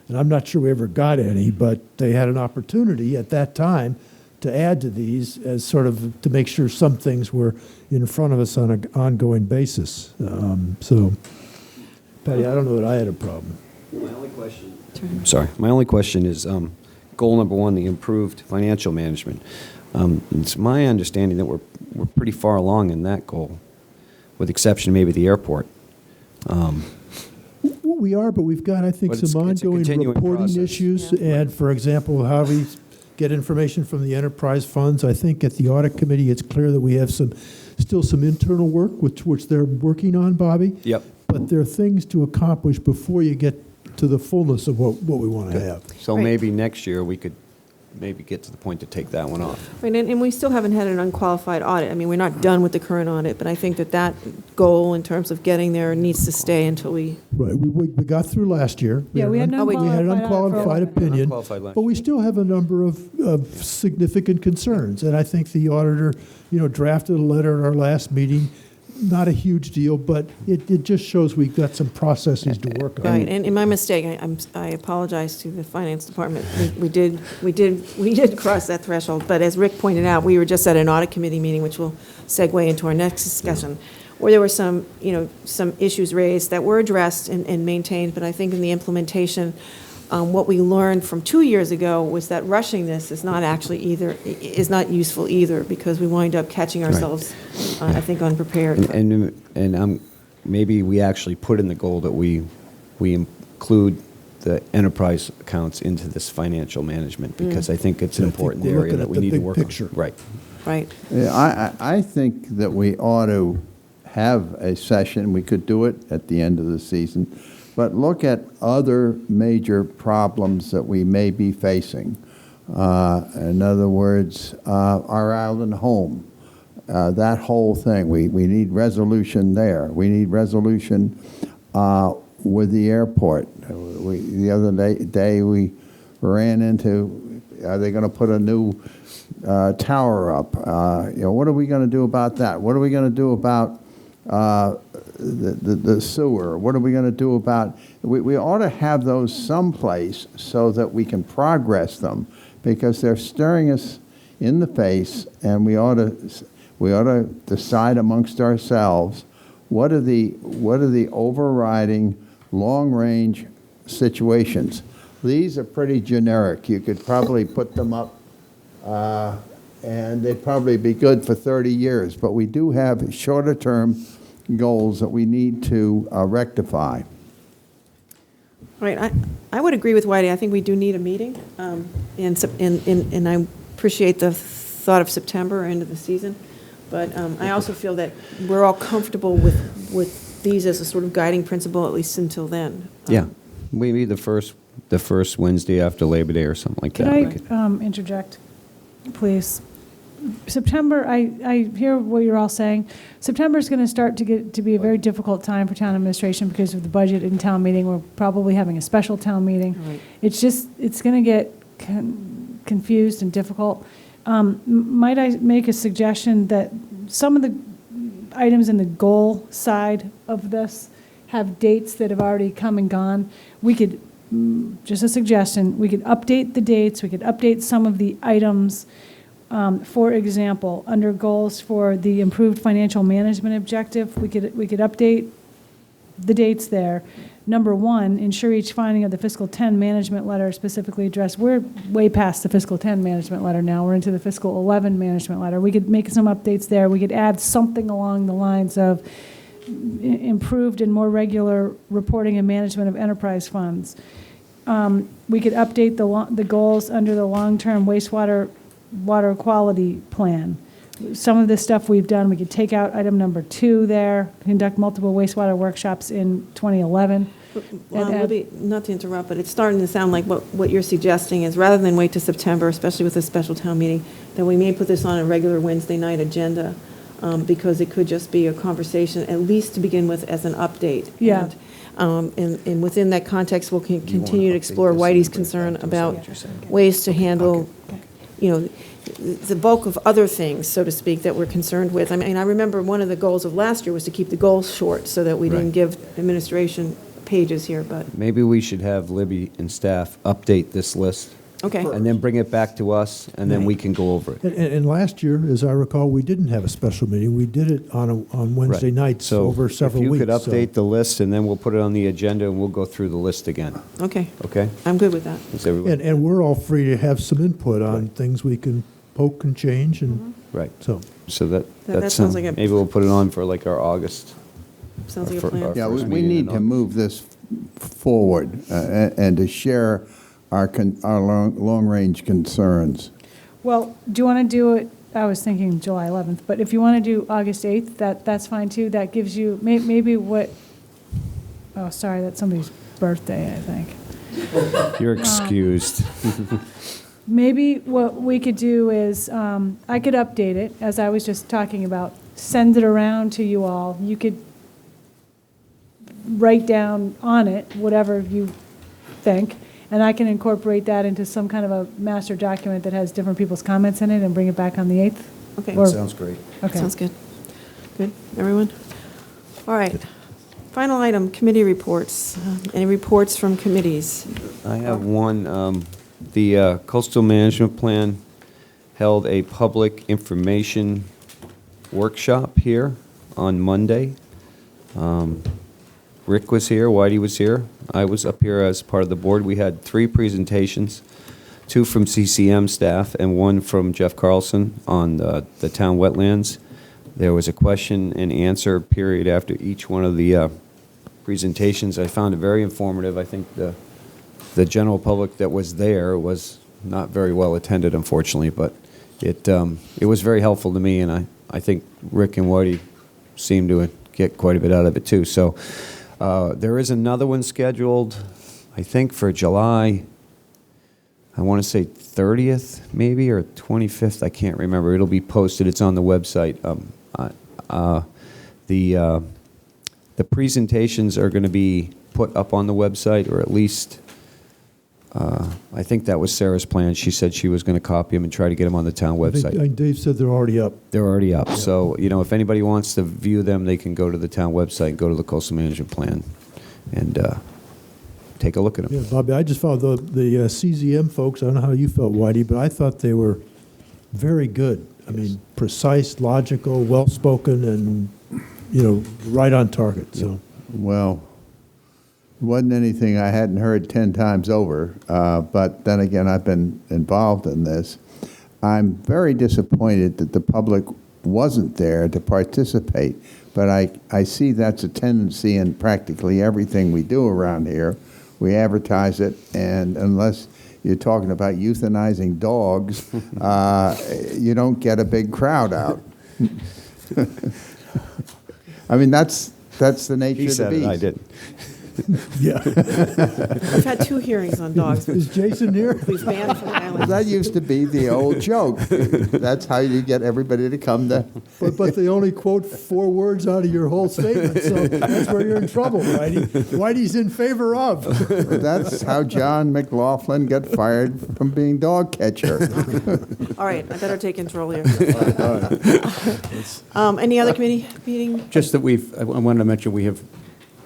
And I'm not sure we ever got any, but they had an opportunity at that time to add to these as sort of to make sure some things were in front of us on an ongoing basis. So, Patty, I don't know that I had a problem. My only question is goal number 1, the improved financial management. It's my understanding that we're pretty far along in that goal, with exception maybe the airport. We are, but we've got, I think, some ongoing reporting issues. Yeah. And, for example, how we get information from the enterprise funds. I think at the audit committee, it's clear that we have still some internal work, which they're working on, Bobby. Yep. But there are things to accomplish before you get to the fullness of what we want to have. So maybe next year we could maybe get to the point to take that one off. Right, and we still haven't had an unqualified audit. I mean, we're not done with the current audit, but I think that goal in terms of getting there needs to stay until we... Right, we got through last year. Yeah, we had an unqualified opinion, but we still have a number of significant concerns. And I think the auditor, drafted a letter at our last meeting. Not a huge deal, but it just shows we've got some processes to work on. Right, and my mistake, I apologize to the finance department. We did cross that threshold, but as Rick pointed out, we were just at an audit committee meeting, which will segue into our next discussion, where there were some issues raised that were addressed and maintained, but I think in the implementation, what we learned from 2 years ago was that rushing this is not useful either, because we wind up catching ourselves, I think, unprepared. And maybe we actually put in the goal that we include the enterprise accounts into this financial management, because I think it's an important area that we need to work on. Right. Right. Yeah, I think that we ought to have a session. We could do it at the end of the season. But look at other major problems that we may be facing. In other words, our island home, that whole thing. We need resolution there. We need resolution with the airport. The other day we ran into, are they going to put a new tower up? What are we going to do about that? What are we going to do about the sewer? What are we going to do about... We ought to have those someplace so that we can progress them, because they're staring us in the face, and we ought to decide amongst ourselves what are the overriding long-range situations. These are pretty generic. You could probably put them up, and they'd probably be good for 30 years. But we do have shorter-term goals that we need to rectify. Right, I would agree with Whitey. I think we do need a meeting, and I appreciate the thought of September, end of the season. But I also feel that we're all comfortable with these as a sort of guiding principle, at least until then. Yeah, maybe the first Wednesday after Labor Day or something like that. Could I interject, please? September, I hear what you're all saying. September is going to start to be a very difficult time for town administration because of the budget and town meeting. We're probably having a special town meeting. Right. It's going to get confused and difficult. Might I make a suggestion that some of the items in the goal side of this have dates that have already come and gone? We could, just a suggestion, we could update the dates, we could update some of the items. For example, under goals for the improved financial management objective, we could update the dates there. Number 1, ensure each finding of the fiscal 10 management letter specifically addressed. We're way past the fiscal 10 management letter now. We're into the fiscal 11 management letter. We could make some updates there. We could add something along the lines of improved and more regular reporting and management of enterprise funds. We could update the goals under the long-term water quality plan. Some of this stuff we've done, we could take out item number 2 there, conduct multiple wastewater workshops in 2011. Libby, not to interrupt, but it's starting to sound like what you're suggesting is rather than wait to September, especially with a special town meeting, that we may put this on a regular Wednesday night agenda, because it could just be a conversation, at least to begin with, as an update. Yeah. And within that context, we'll continue to explore Whitey's concern about ways to handle, the bulk of other things, so to speak, that we're concerned with. I mean, I remember one of the goals of last year was to keep the goals short so that we didn't give administration pages here, but, Maybe we should have Libby and staff update this list. okay. And then bring it back to us, and then we can go over it. And last year, as I recall, we didn't have a special meeting. We did it on Wednesday Right. nights So over several weeks. If you could so- update the list, and then we'll put it on the agenda, and we'll go through the list again. Okay, Okay? I'm good with that. Is everybody? And we're all free to have some input on things we can poke and change, and Right. so. So That that's, sounds like a- maybe we'll put it on for like our August. Sounds like a For plan. our Yeah, first we meeting need in to August. move this forward and to share our long-range concerns. Well, do you want to do it, I was thinking July 11th, but if you want to do August 8th, that's fine too. That gives you, maybe oh, sorry, that's somebody's birthday, I think. You're excused. Maybe what we could do is, I could update it, as I was just talking about, send it around to you all. You could write down on it whatever you think, and I can incorporate that into some kind of a master document that has different people's comments in it and bring it back on the 8th? Okay. Or- Sounds great. Okay. Sounds good. Good, everyone? All right. Final item, committee reports. Any reports from committees? I have one. The Coastal Management Plan held a public information workshop here on Monday. Rick was here, Whitey was here. I was up here as part of the board. We had 3 presentations, 2 from CCM staff and 1 from Jeff Carlson on the town wetlands. There was a question and answer period after each one of the presentations. I found it very informative. I think the general public that was there was not very well attended, unfortunately, but it was very helpful to me, and I think Rick and Whitey seemed to get quite a bit out of it too. So there is another one scheduled, I think, for July, I want to say 30th maybe, or 25th, I can't remember. It'll be posted, it's on the website. The presentations are going to be put up on the website, or at least I think that was Sarah's plan. She said she was going to copy them and try to get them on the town I think website. Dave said they're already up. They're already up. So, if anybody wants to view them, they can go to the town website, go to the Coastal Management Plan, and take a look at them. Yeah, Bobby, I just followed the CZM folks. I don't know how you felt, Whitey, but I thought they were very good. I mean, precise, logical, well-spoken, and, right on target, so. Well, wasn't anything I hadn't heard 10 times over, but then again, I've been involved in this. I'm very disappointed that the public wasn't there to participate, but I see that's a tendency in practically everything we do around here. We advertise it, and unless you're talking about euthanizing dogs, you don't get a big crowd out. I mean, that's the nature He of the said beast. it, I didn't. Yeah. We've had 2 hearings on dogs. Is Jason here? We've banned from the island. That used to be the old joke. That's how you get everybody to come to. But they only quote 4 words out of your whole statement, so that's where you're in trouble, Whitey. Whitey's in favor of. That's how John McLaughlin got fired from being dog catcher. All right, I better take control here. Any other committee meeting? Just that I wanted to mention, we have,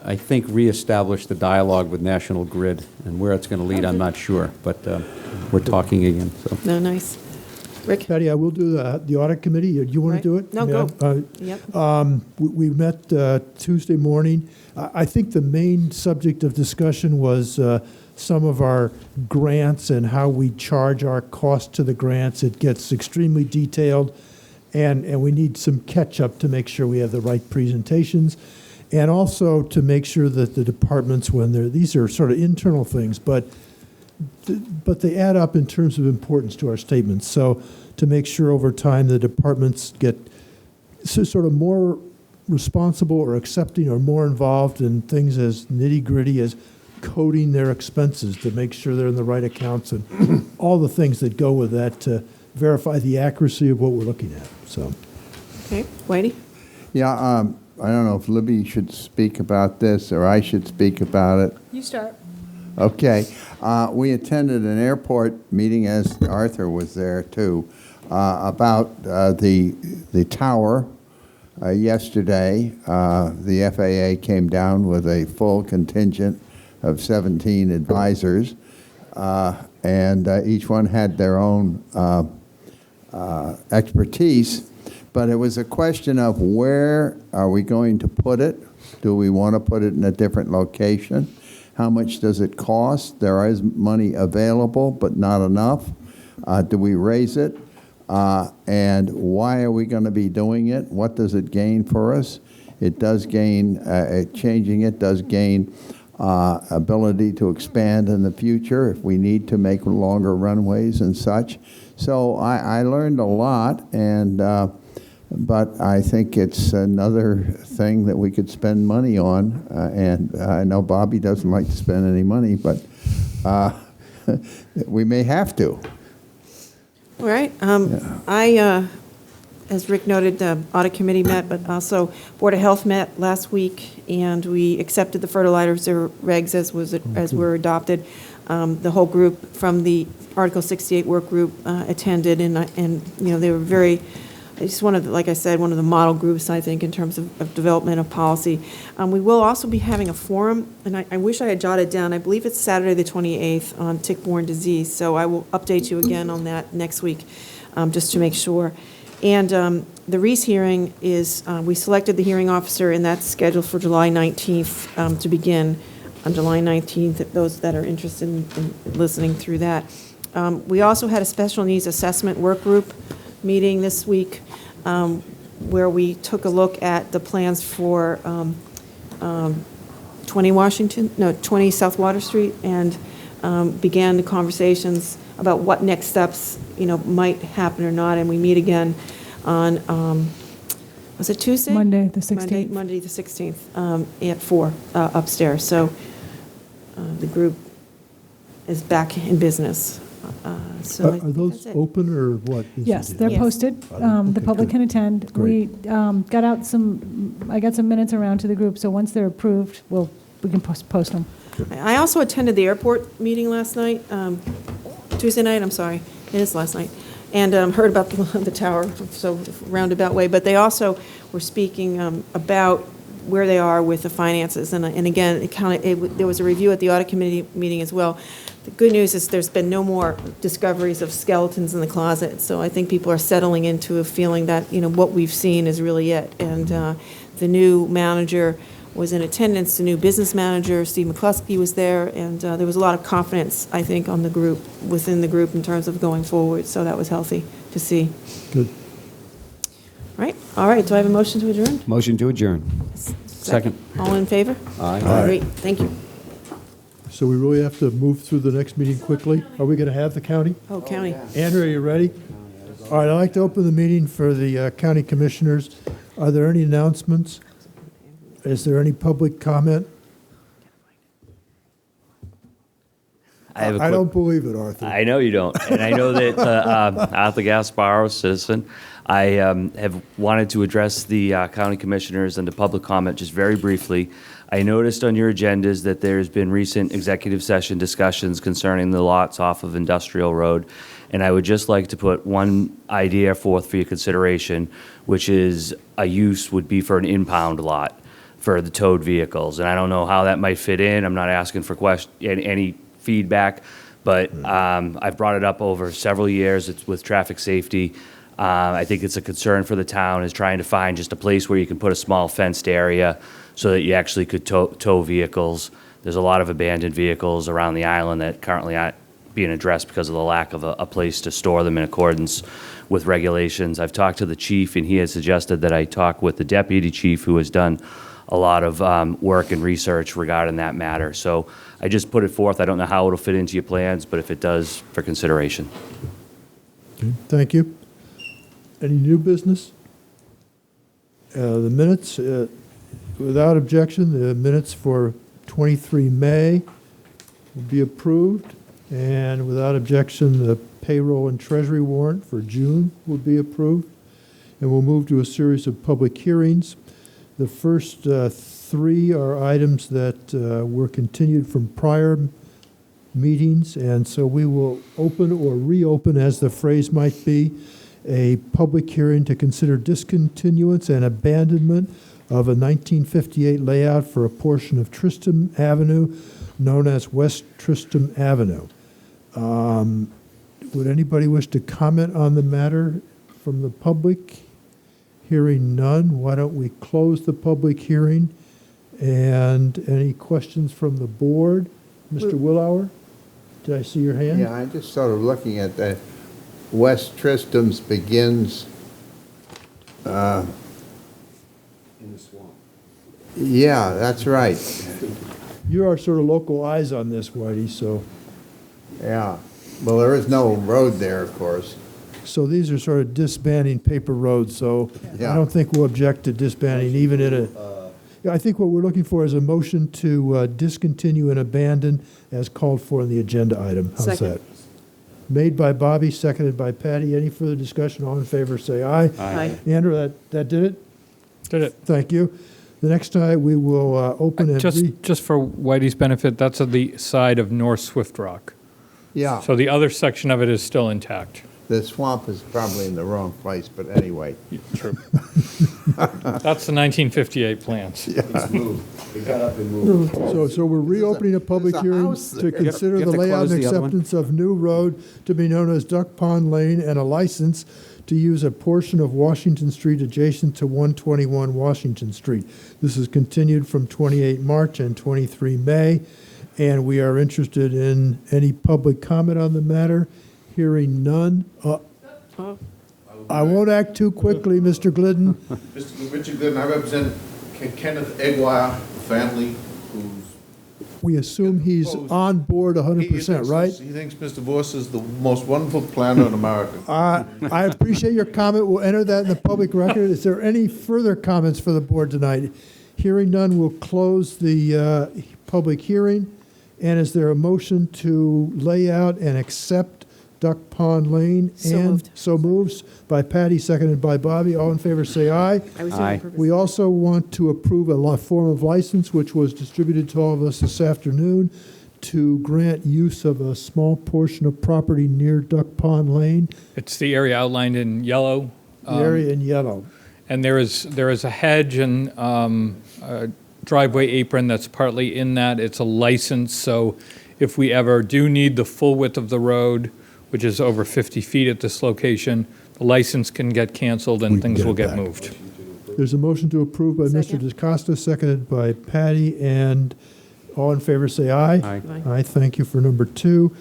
I think, reestablished the dialogue with National Grid, and where it's going to lead, I'm not sure, but we're talking again, so. No, nice. Rick? Patty, I will do the audit committee. Do you want Right. to do it? No, Yeah. go. Yep. We met Tuesday morning. I think the main subject of discussion was some of our grants and how we charge our cost to the grants. It gets extremely detailed, and we need some catch-up to make sure we have the right presentations, and also to make sure that the departments, these are sort of internal things, but they add up in terms of importance to our statements. So to make sure over time the departments get sort of more responsible or accepting or more involved in things as nitty-gritty as coding their expenses to make sure they're in the right accounts and all the things that go with that to verify the accuracy of what we're looking at. So, Okay, Whitey? Yeah, I don't know if Libby should speak about this or I should speak about it. You start. Okay. We attended an airport meeting, as Arthur was there too, about the tower. Yesterday, the FAA came down with a full contingent of 17 advisors, and each one had their own expertise. But it was a question of where are we going to put it? Do we want to put it in a different location? How much does it cost? There is money available, but not enough. Do we raise it? And why are we going to be doing it? What does it gain for us? It does gain, changing it does gain ability to expand in the future if we need to make longer runways and such. So I learned a lot, but I think it's another thing that we could spend money on. And I know Bobby doesn't like to spend any money, but we may have to. All right. As Rick noted, the audit committee met, but also Board of Health met last week, and we accepted the fertilizer regs as were adopted. The whole group from the Article 68 work group attended, and they were very. It's one of the, like I said, one of the model groups, I think, in terms of development of policy. We will also be having a forum, and I wish I had jotted down, I believe it's Saturday the 28th on tick-borne disease, so I will update you again on that next week, just to make sure. And the Reese hearing is, we selected the hearing officer, and that's scheduled for July 19th to begin on July 19th, those that are interested in listening through that. We also had a special needs assessment work group meeting this week where we took a look at the plans for 20 South Water Street and began the conversations about what next steps might happen or not. And we meet again on, was it Tuesday? Monday, the 16th. Monday the 16th at 4 upstairs. So the group is back in business. So are those open or what? Yes, they're posted. The public can attend. Great. We got out I got some minutes around to the group, so once they're approved, we can post them. I also attended the airport meeting last night, Tuesday night, I'm sorry, it is last night, and heard about the tower, so roundabout way, but they also were speaking about where they are with the finances, and again, there was a review at the audit committee meeting as well. The good news is there's been no more discoveries of skeletons in the closet, so I think people are settling into a feeling that what we've seen is really it, and the new manager was in attendance. The new business manager, Steve McCluskey, was there, and there was a lot of confidence, I think, on the group, within the group in terms of going forward, so that was healthy to see. Good. All right, do I have a motion to adjourn? Motion to adjourn. Second. All in favor? Aye. Great, thank you. So we really have to move through the next meeting quickly. Are we going to have the county? Oh, county. Andrew, are you ready? All right, I'd like to open the meeting for the county commissioners. Are there any announcements? Is there any public comment? I don't believe it, Arthur. I know you don't. And I know that Arthur Gasparo, citizen, I have wanted to address the county commissioners and the public comment just very briefly. I noticed on your agendas that there's been recent executive session discussions concerning the lots off of Industrial Road. And I would just like to put one idea forth for your consideration, which is a use would be for an impound lot for the towed vehicles. And I don't know how that might fit in. I'm not asking for any feedback, but I've brought it up over several years. It's with traffic safety. I think it's a concern for the town is trying to find just a place where you can put a small fenced area so that you actually could tow vehicles. There's a lot of abandoned vehicles around the island that currently aren't being addressed because of the lack of a place to store them in accordance with regulations. I've talked to the chief, and he has suggested that I talk with the deputy chief, who has done a lot of work and research regarding that matter. So I just put it forth. I don't know how it'll fit into your plans, but if it does, for consideration. Okay, thank you. Any new business? The minutes, without objection, the minutes for 23 May will be approved. And without objection, the payroll and treasury warrant for June will be approved. And we'll move to a series of public hearings. The first three are items that were continued from prior meetings, and so we will open or reopen, as the phrase might be, a public hearing to consider discontinuance and abandonment of a 1958 layout for a portion of Tristram Avenue known as West Tristram Avenue. Would anybody wish to comment on the matter from the public? Hearing none, why don't we close the public hearing? And any questions from the board? Mr. Willauer, did I see your hand? Yeah, I'm just sort of looking at that. West Tristram's begins. In the swamp. Yeah, that's right. You're our sort of local eyes on this, Whitey, so. Yeah. Well, there is no road there, of course. So these are sort of disbanding paper roads, so I don't think we'll object to disbanding even in a, I think what we're looking for is a motion to discontinue and abandon as called for in the agenda item. How's Second. that? Made by Bobby, seconded by Patty. Any further discussion? All in favor, say aye. Aye. Andrew, that did it? Did it. Thank you. The next time we will open and Just for Whitey's benefit, that's on the side of North Swift Rock. Yeah. So the other section of it is still intact. The swamp is probably in the wrong place, but anyway. True. That's the 1958 plans. It's moved. It got up and moved. So we're reopening a public there's a hearing house to there. consider You the have to layout close and the other one? acceptance of new road to be known as Duck Pond Lane and a license to use a portion of Washington Street adjacent to 121 Washington Street. This is continued from 28 March and 23 May, and we are interested in any public comment on the matter. Hearing none. I won't act too quickly, Mr. Glidden. Mr. Richard Glidden, I represent Kenneth Egwire family, who's... We assume he's on board 100%, right? He thinks Mr. Voss is the most wonderful planner in America. I appreciate your comment. We'll enter that in the public record. Is there any further comments for the board tonight? Hearing none, we'll close the public hearing. And is there a motion to lay out and accept Duck Pond Lane? So moved. So moves by Patty, seconded by Bobby. All in favor, say aye. I was doing it on purpose. We also want to approve a form of license, which was distributed to all of us this afternoon, to grant use of a small portion of property near Duck Pond Lane, It's the area outlined in yellow. the area in yellow. And there is a hedge and a driveway apron that's partly in that. It's a license, so if we ever do need the full width of the road, which is over 50 feet at this location, the license can get canceled and things will get moved. There's a motion to approve by Mr. Second. DeCosta, seconded by Patty, and all in favor say aye. Aye. Aye, thank you for number 2.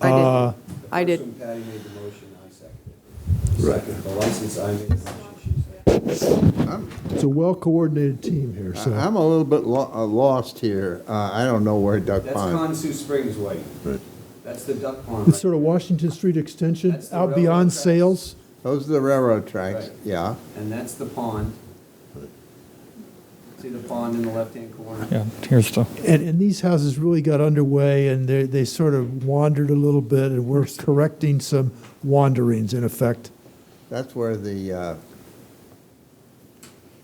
I did. Patty made the motion, I seconded. Second, the license, I made the motion, she seconded. It's a well-coordinated team here, so. I'm a little bit lost here. I don't know where Duck That's Pond. Consu Springs Way. That's the duck pond. It's sort of Washington Street extension, That's the out railroad beyond tracks. Sales. Those are the railroad tracks, Right. yeah. And that's the pond. See the pond in the left-hand corner? Yeah, here's the, And these houses really got underway, and they sort of wandered a little bit, and we're correcting some wanderings, in effect. That's where the,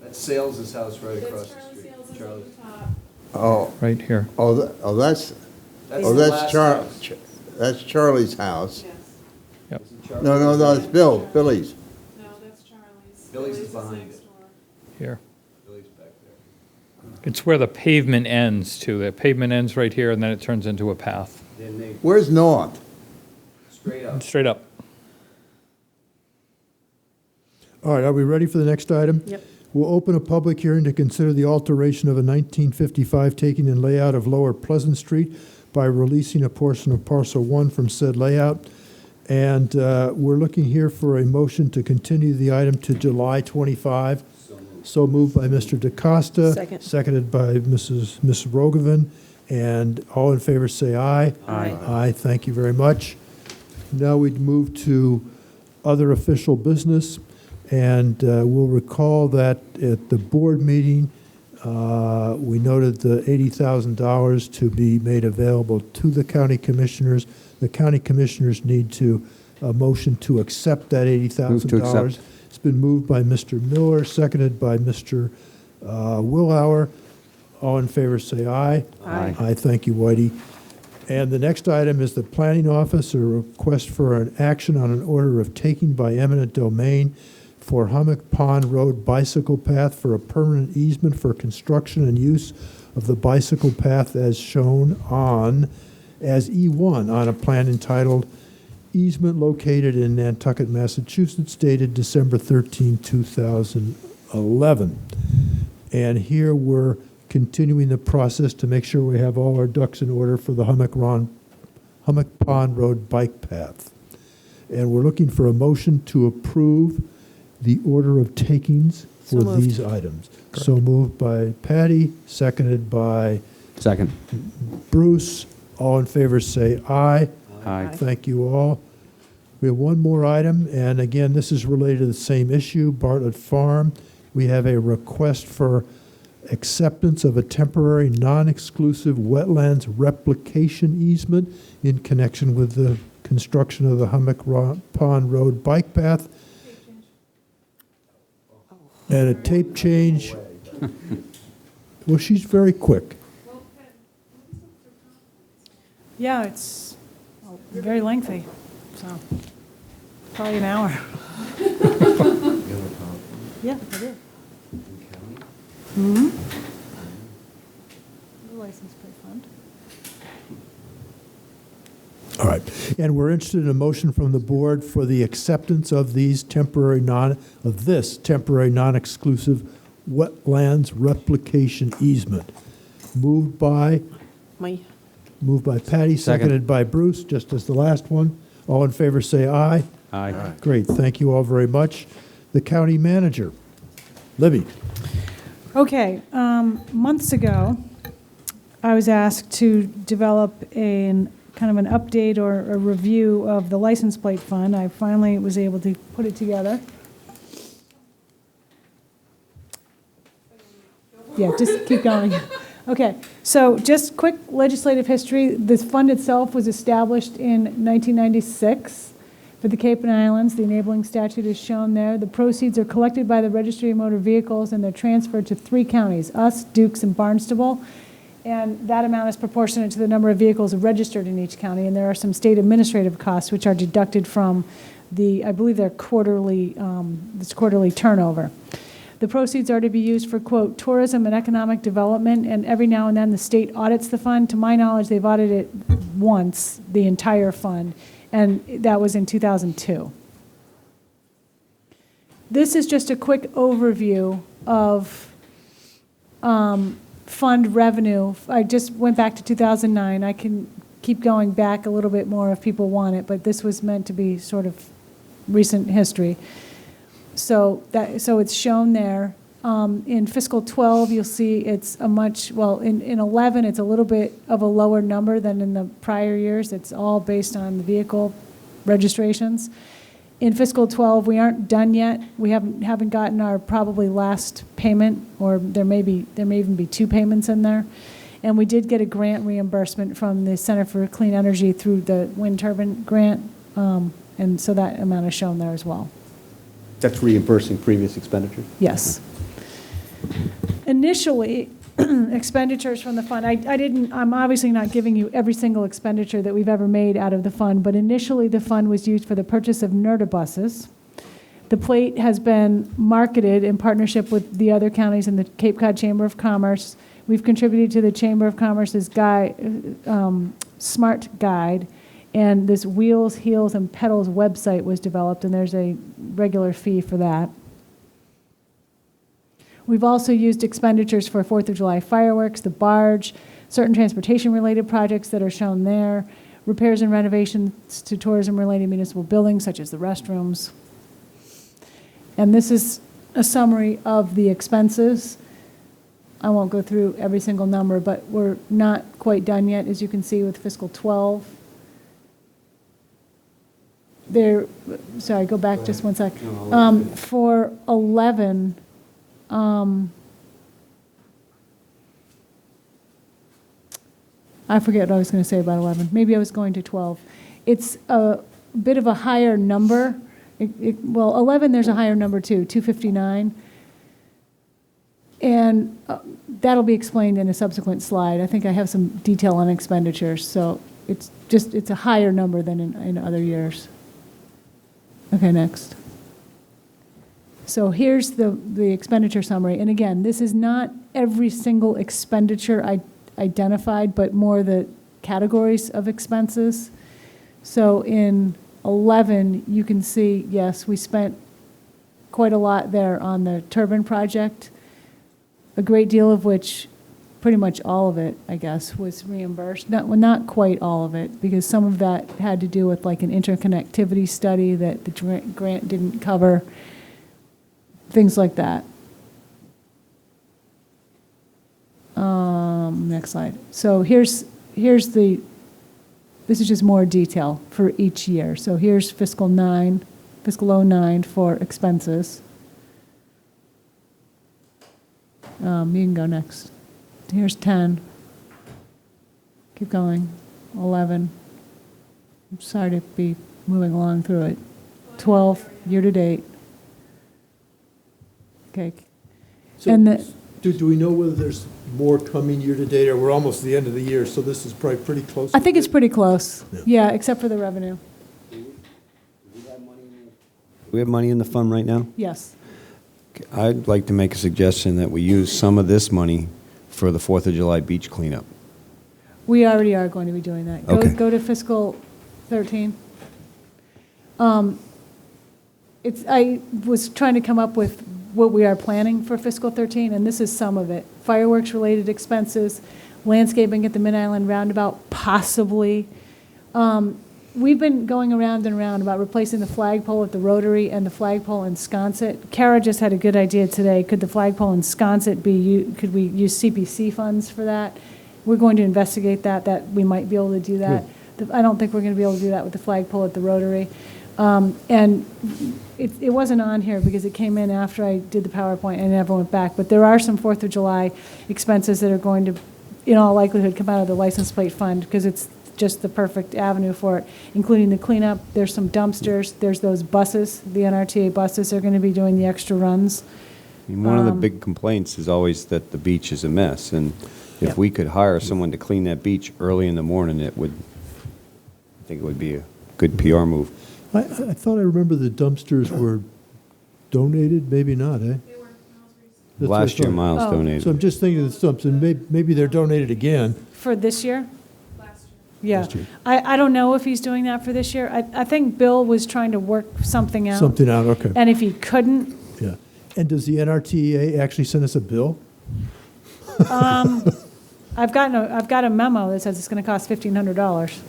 That's Sales's house right across the street. Charlie. oh, right here. that's That's Oh, the that's last house. that's Charlie's house. Yep. Isn't Charlie- No, it's Billy's. No, that's Charlie's. Billy's is behind next it. door. Here. Billy's back there. It's where the pavement ends, too. The pavement ends right here, and then it turns into a path. Then they, Where's North? straight up. Straight up. All right, are we ready for the next item? Yep. We'll open a public hearing to consider the alteration of a 1955 taking and layout of Lower Pleasant Street by releasing a portion of parcel 1 from said layout. And we're looking here for a motion to continue the item to July 25. So moved by Mr. DeCosta. Second. Seconded by Ms. Rogovan. And all in favor say aye. Aye. Aye, thank you very much. Now we'd move to other official business. And we'll recall that at the board meeting, we noted the $80,000 to be made available to the county commissioners. The county commissioners need to, a motion to accept that $80,000. Move to accept. It's been moved by Mr. Miller, seconded by Mr. Willauer. All in favor say aye. Aye. Aye, thank you, Whitey. And the next item is the planning office, a request for an action on an order of taking by eminent domain for Hummock Pond Road bicycle path for a permanent easement for construction and use of the bicycle path as shown as E1 on a plan entitled Easement Located in Nantucket, Massachusetts, dated December 13, 2011. And here we're continuing the process to make sure we have all our ducks in order for the Hummock Pond Road bike path. And we're looking for a motion to approve the order of takings So for moved. these items. So moved by Patty, seconded by Second. Bruce. All in favor say aye. Aye. Thank you all. We have one more item, and again, this is related to the same issue, Bartlett Farm. We have a request for acceptance of a temporary, non-exclusive wetlands replication easement in connection with the construction of the Hummock Pond Road bike path. And a tape change. Well, she's very quick. Yeah, it's very lengthy, so probably an hour. Yeah, it is. Mm-hmm. The license plate fund. All right, and we're interested in a motion from the board for the acceptance of these this temporary non-exclusive wetlands replication easement. Moved by Me. Patty, seconded by Bruce, just as the last one. All in favor say aye. Aye. Great, thank you all very much. The county manager, Libby. Okay, months ago, I was asked to develop kind of an update or a review of the license plate fund. I finally was able to put it together. Yeah, just keep going. Okay, so just quick legislative history. This fund itself was established in 1996 for the Cape and Islands. The enabling statute is shown there. The proceeds are collected by the Registry of Motor Vehicles, and they're transferred to 3 counties, us, Dukes, and Barnstable. And that amount is proportionate to the number of vehicles registered in each county. And there are some state administrative costs which are deducted from I believe they're quarterly turnover. The proceeds are to be used for, quote, tourism and economic development, and every now and then the state audits the fund. To my knowledge, they've audited it once, the entire fund, and that was in 2002. this is just a quick overview of fund revenue. I just went back to 2009. I can keep going back a little bit more if people want it, but this was meant to be sort of recent history. So it's shown there. In fiscal 12, you'll see it's a much, well, in 11, it's a little bit of a lower number than in the prior years. It's all based on the vehicle registrations. In fiscal 12, we aren't done yet. We haven't gotten our probably last payment, or there may even be 2 payments in there. And we did get a grant reimbursement from the Center for Clean Energy through the wind turbine grant, and so that amount is shown there as well. That's reimbursing previous expenditures? Yes. Initially, expenditures from the fund, I'm obviously not giving you every single expenditure that we've ever made out of the fund, but initially the fund was used for the purchase of NERDA buses. The plate has been marketed in partnership with the other counties and the Cape Cod Chamber of Commerce. We've contributed to the Chamber of Commerce's Smart Guide, and this Wheels, Heels, and Pedals website was developed, and there's a regular fee for that. We've also used expenditures for 4th of July fireworks, the barge, certain transportation-related projects that are shown there, repairs and renovations to tourism-related municipal buildings, such as the restrooms. And this is a summary of the expenses. I won't go through every single number, but we're not quite done yet, as you can see with fiscal 12. Sorry, go back just one sec. For 11, I forget what I was going to say about 11. Maybe I was going to 12. It's a bit of a higher number. Well, 11, there's a higher number too, 259. And that'll be explained in a subsequent slide. I think I have some detail on expenditures, so it's a higher number than in other years. Okay, next. So here's the expenditure summary. And again, this is not every single expenditure identified, but more the categories of expenses. So in 11, you can see, yes, we spent quite a lot there on the turbine project, a great deal of which, pretty much all of it, I guess, was reimbursed. Not quite all of it, because some of that had to do with like an interconnectivity study that the grant didn't cover, things like that. Next slide. So this is just more detail for each year. So here's fiscal 09 for expenses. You can go next. Here's 10. Keep going. 11. I'm sorry to be moving along through it. 12, year to date. Okay. So do we know whether there's more coming year to date, or we're almost at the end of the year, so this is probably pretty close? I think it's pretty close. Yeah, except for the revenue. Do we have money in the fund right now? Yes. I'd like to make a suggestion that we use some of this money for the 4th of July beach cleanup. We already are going to be doing that. Okay. Go to fiscal 13. I was trying to come up with what we are planning for fiscal 13, and this is some of it. Fireworks-related expenses, landscaping at the Mid-Island Roundabout, possibly. We've been going around and around about replacing the flagpole at the Rotary and the flagpole in Sconset. Kara just had a good idea today. Could the flagpole in Sconset could we use CPC funds for that? We're going to investigate that we might be able to do that. I don't think we're going to be able to do that with the flagpole at the Rotary. And it wasn't on here because it came in after I did the PowerPoint and never went back. But there are some 4th of July expenses that are going to, in all likelihood, come out of the license plate fund because it's just the perfect avenue for it, including the cleanup. There's some dumpsters. There's those buses. The NRTA buses are going to be doing the extra runs. I mean, one of the big complaints is always that the beach is a mess, and if we could hire someone to clean that beach early in the morning, I think it would be a good PR move. I thought I remember the dumpsters were donated, maybe not, eh? That's what I Last year, thought. Miles donated. So I'm just thinking of something, maybe they're donated again. For this year? Yeah. Last year. I don't know if he's doing that for this year. I think Bill was trying to work something out. Something out, okay. And if he couldn't, And does the NRTA actually send us a bill? I've got a memo that says it's going to cost $1,500.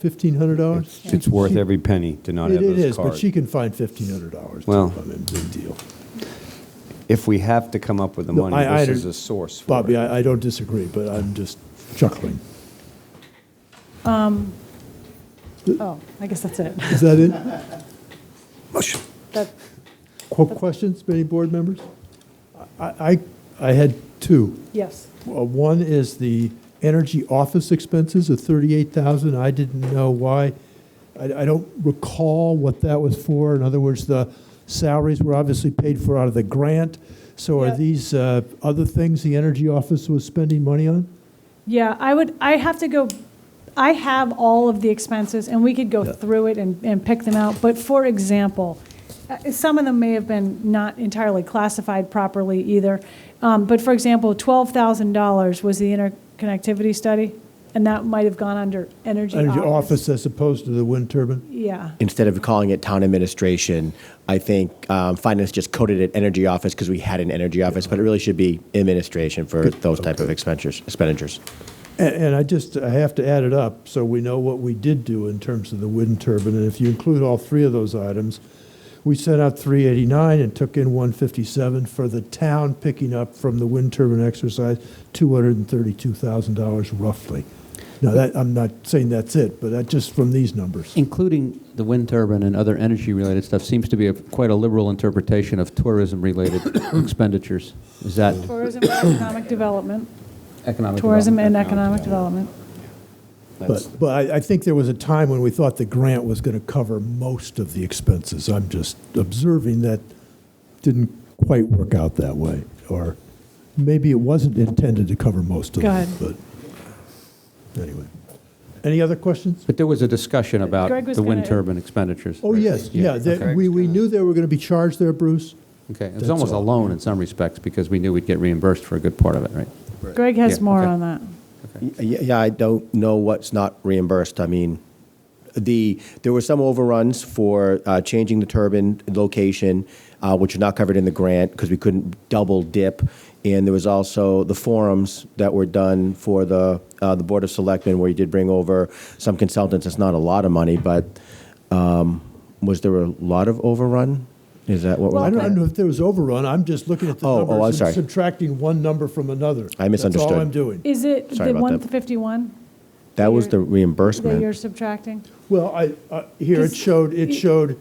$1,500? It's worth every penny to not have It those is, cards. but she can find $1,500. Well- I mean, big deal. If we have to come up with the No, money, I this is a source for Bobby, it. I don't disagree, but I'm just chuckling. Oh, I guess that's it. Is that it? That- Questions, any board members? I had two. Yes. One is the energy office expenses of $38,000. I didn't know why. I don't recall what that was for. In other words, the salaries were obviously paid for out of the grant. So are Yeah. these other things the energy office was spending money on? Yeah, I have to go, I have all of the expenses, and we could go through it and pick them out. But for example, some of them may have been not entirely classified properly either. But for example, $12,000 was the interconnectivity study, and that might have gone under energy Energy office. office as opposed to the wind turbine? Yeah. Instead of calling it town administration, I think finance just coded it energy office because we had an energy office, but it really should be administration for those type of expenditures. And I have to add it up so we know what we did do in terms of the wind turbine. And if you include all three of those items, we sent out 389 and took in 157 for the town picking up from the wind turbine exercise, $232,000 roughly. Now, I'm not saying that's it, but that just from these numbers. Including the wind turbine and other energy-related stuff seems to be quite a liberal interpretation of tourism-related expenditures. Is that Tourism and economic development. economic Tourism development? and economic development. But I think there was a time when we thought the grant was going to cover most of the expenses. I'm just observing that didn't quite work out that way. Or maybe it wasn't intended to cover most of Go them. ahead. But anyway. Any other questions? But there was a discussion about Greg was the wind gonna- turbine expenditures. Oh, yes, yeah. Okay. We knew they were going to be charged there, Bruce. Okay, it was That's almost a all. loan in some respects because we knew we'd get reimbursed for a good part of it, right? Greg has Yeah, more okay. on that. Yeah, I don't know what's not reimbursed. I mean, there were some overruns for changing the turbine location, which are not covered in the grant because we couldn't double dip. And there was also the forums that were done for the Board of Selectmen where you did bring over some consultants. It's not a lot of money, but was there a lot of overrun? Is that what we're I looking don't at? know if there was overrun. I'm just looking at the I'm numbers and sorry. subtracting one number from another. I misunderstood. That's all I'm doing. Is it Sorry the about that. 151 That was the that reimbursement. you're subtracting? Well, here it 'Cause showed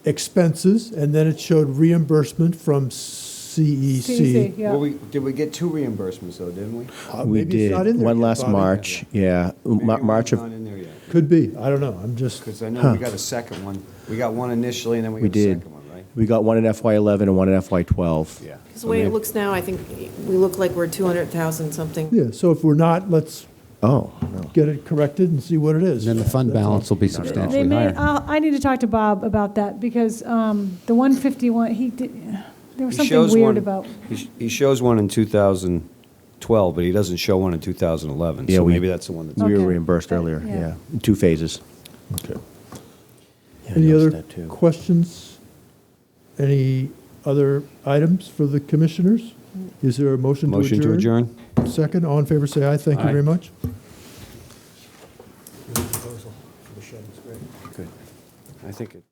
expenses, and then it showed reimbursement from CEC. CEC, yeah. Well, did we get two reimbursements though, didn't we? We Maybe it's did. not in there One yet, last Bobby. March, yeah. Maybe March it's of, not in there yet. Could be. I don't know. I'm just. Because I know we got a second one. We got one initially, and then we we got a did. second one, right? We got one in FY11 and one in FY12. Yeah. Because the way it looks now, I think we look like we're 200,000 something. Yeah, so if we're not, let's Oh, no. get it corrected and see what it is. And then the fund That's all. balance will be They substantially may, higher. I need to talk to Bob about that because the 151, there was He something shows weird one- about. He shows one in 2012, but he doesn't show one in 2011. Yeah, So we- maybe that's the one that's. We were Okay. reimbursed earlier, Yeah. yeah. In 2 phases. Okay. Yeah, I Any noticed other that too. questions? Any other items for the commissioners? Is there a motion to adjourn? Motion to adjourn? Second, all in favor, say aye. Thank you Aye. very much. Good. I think it.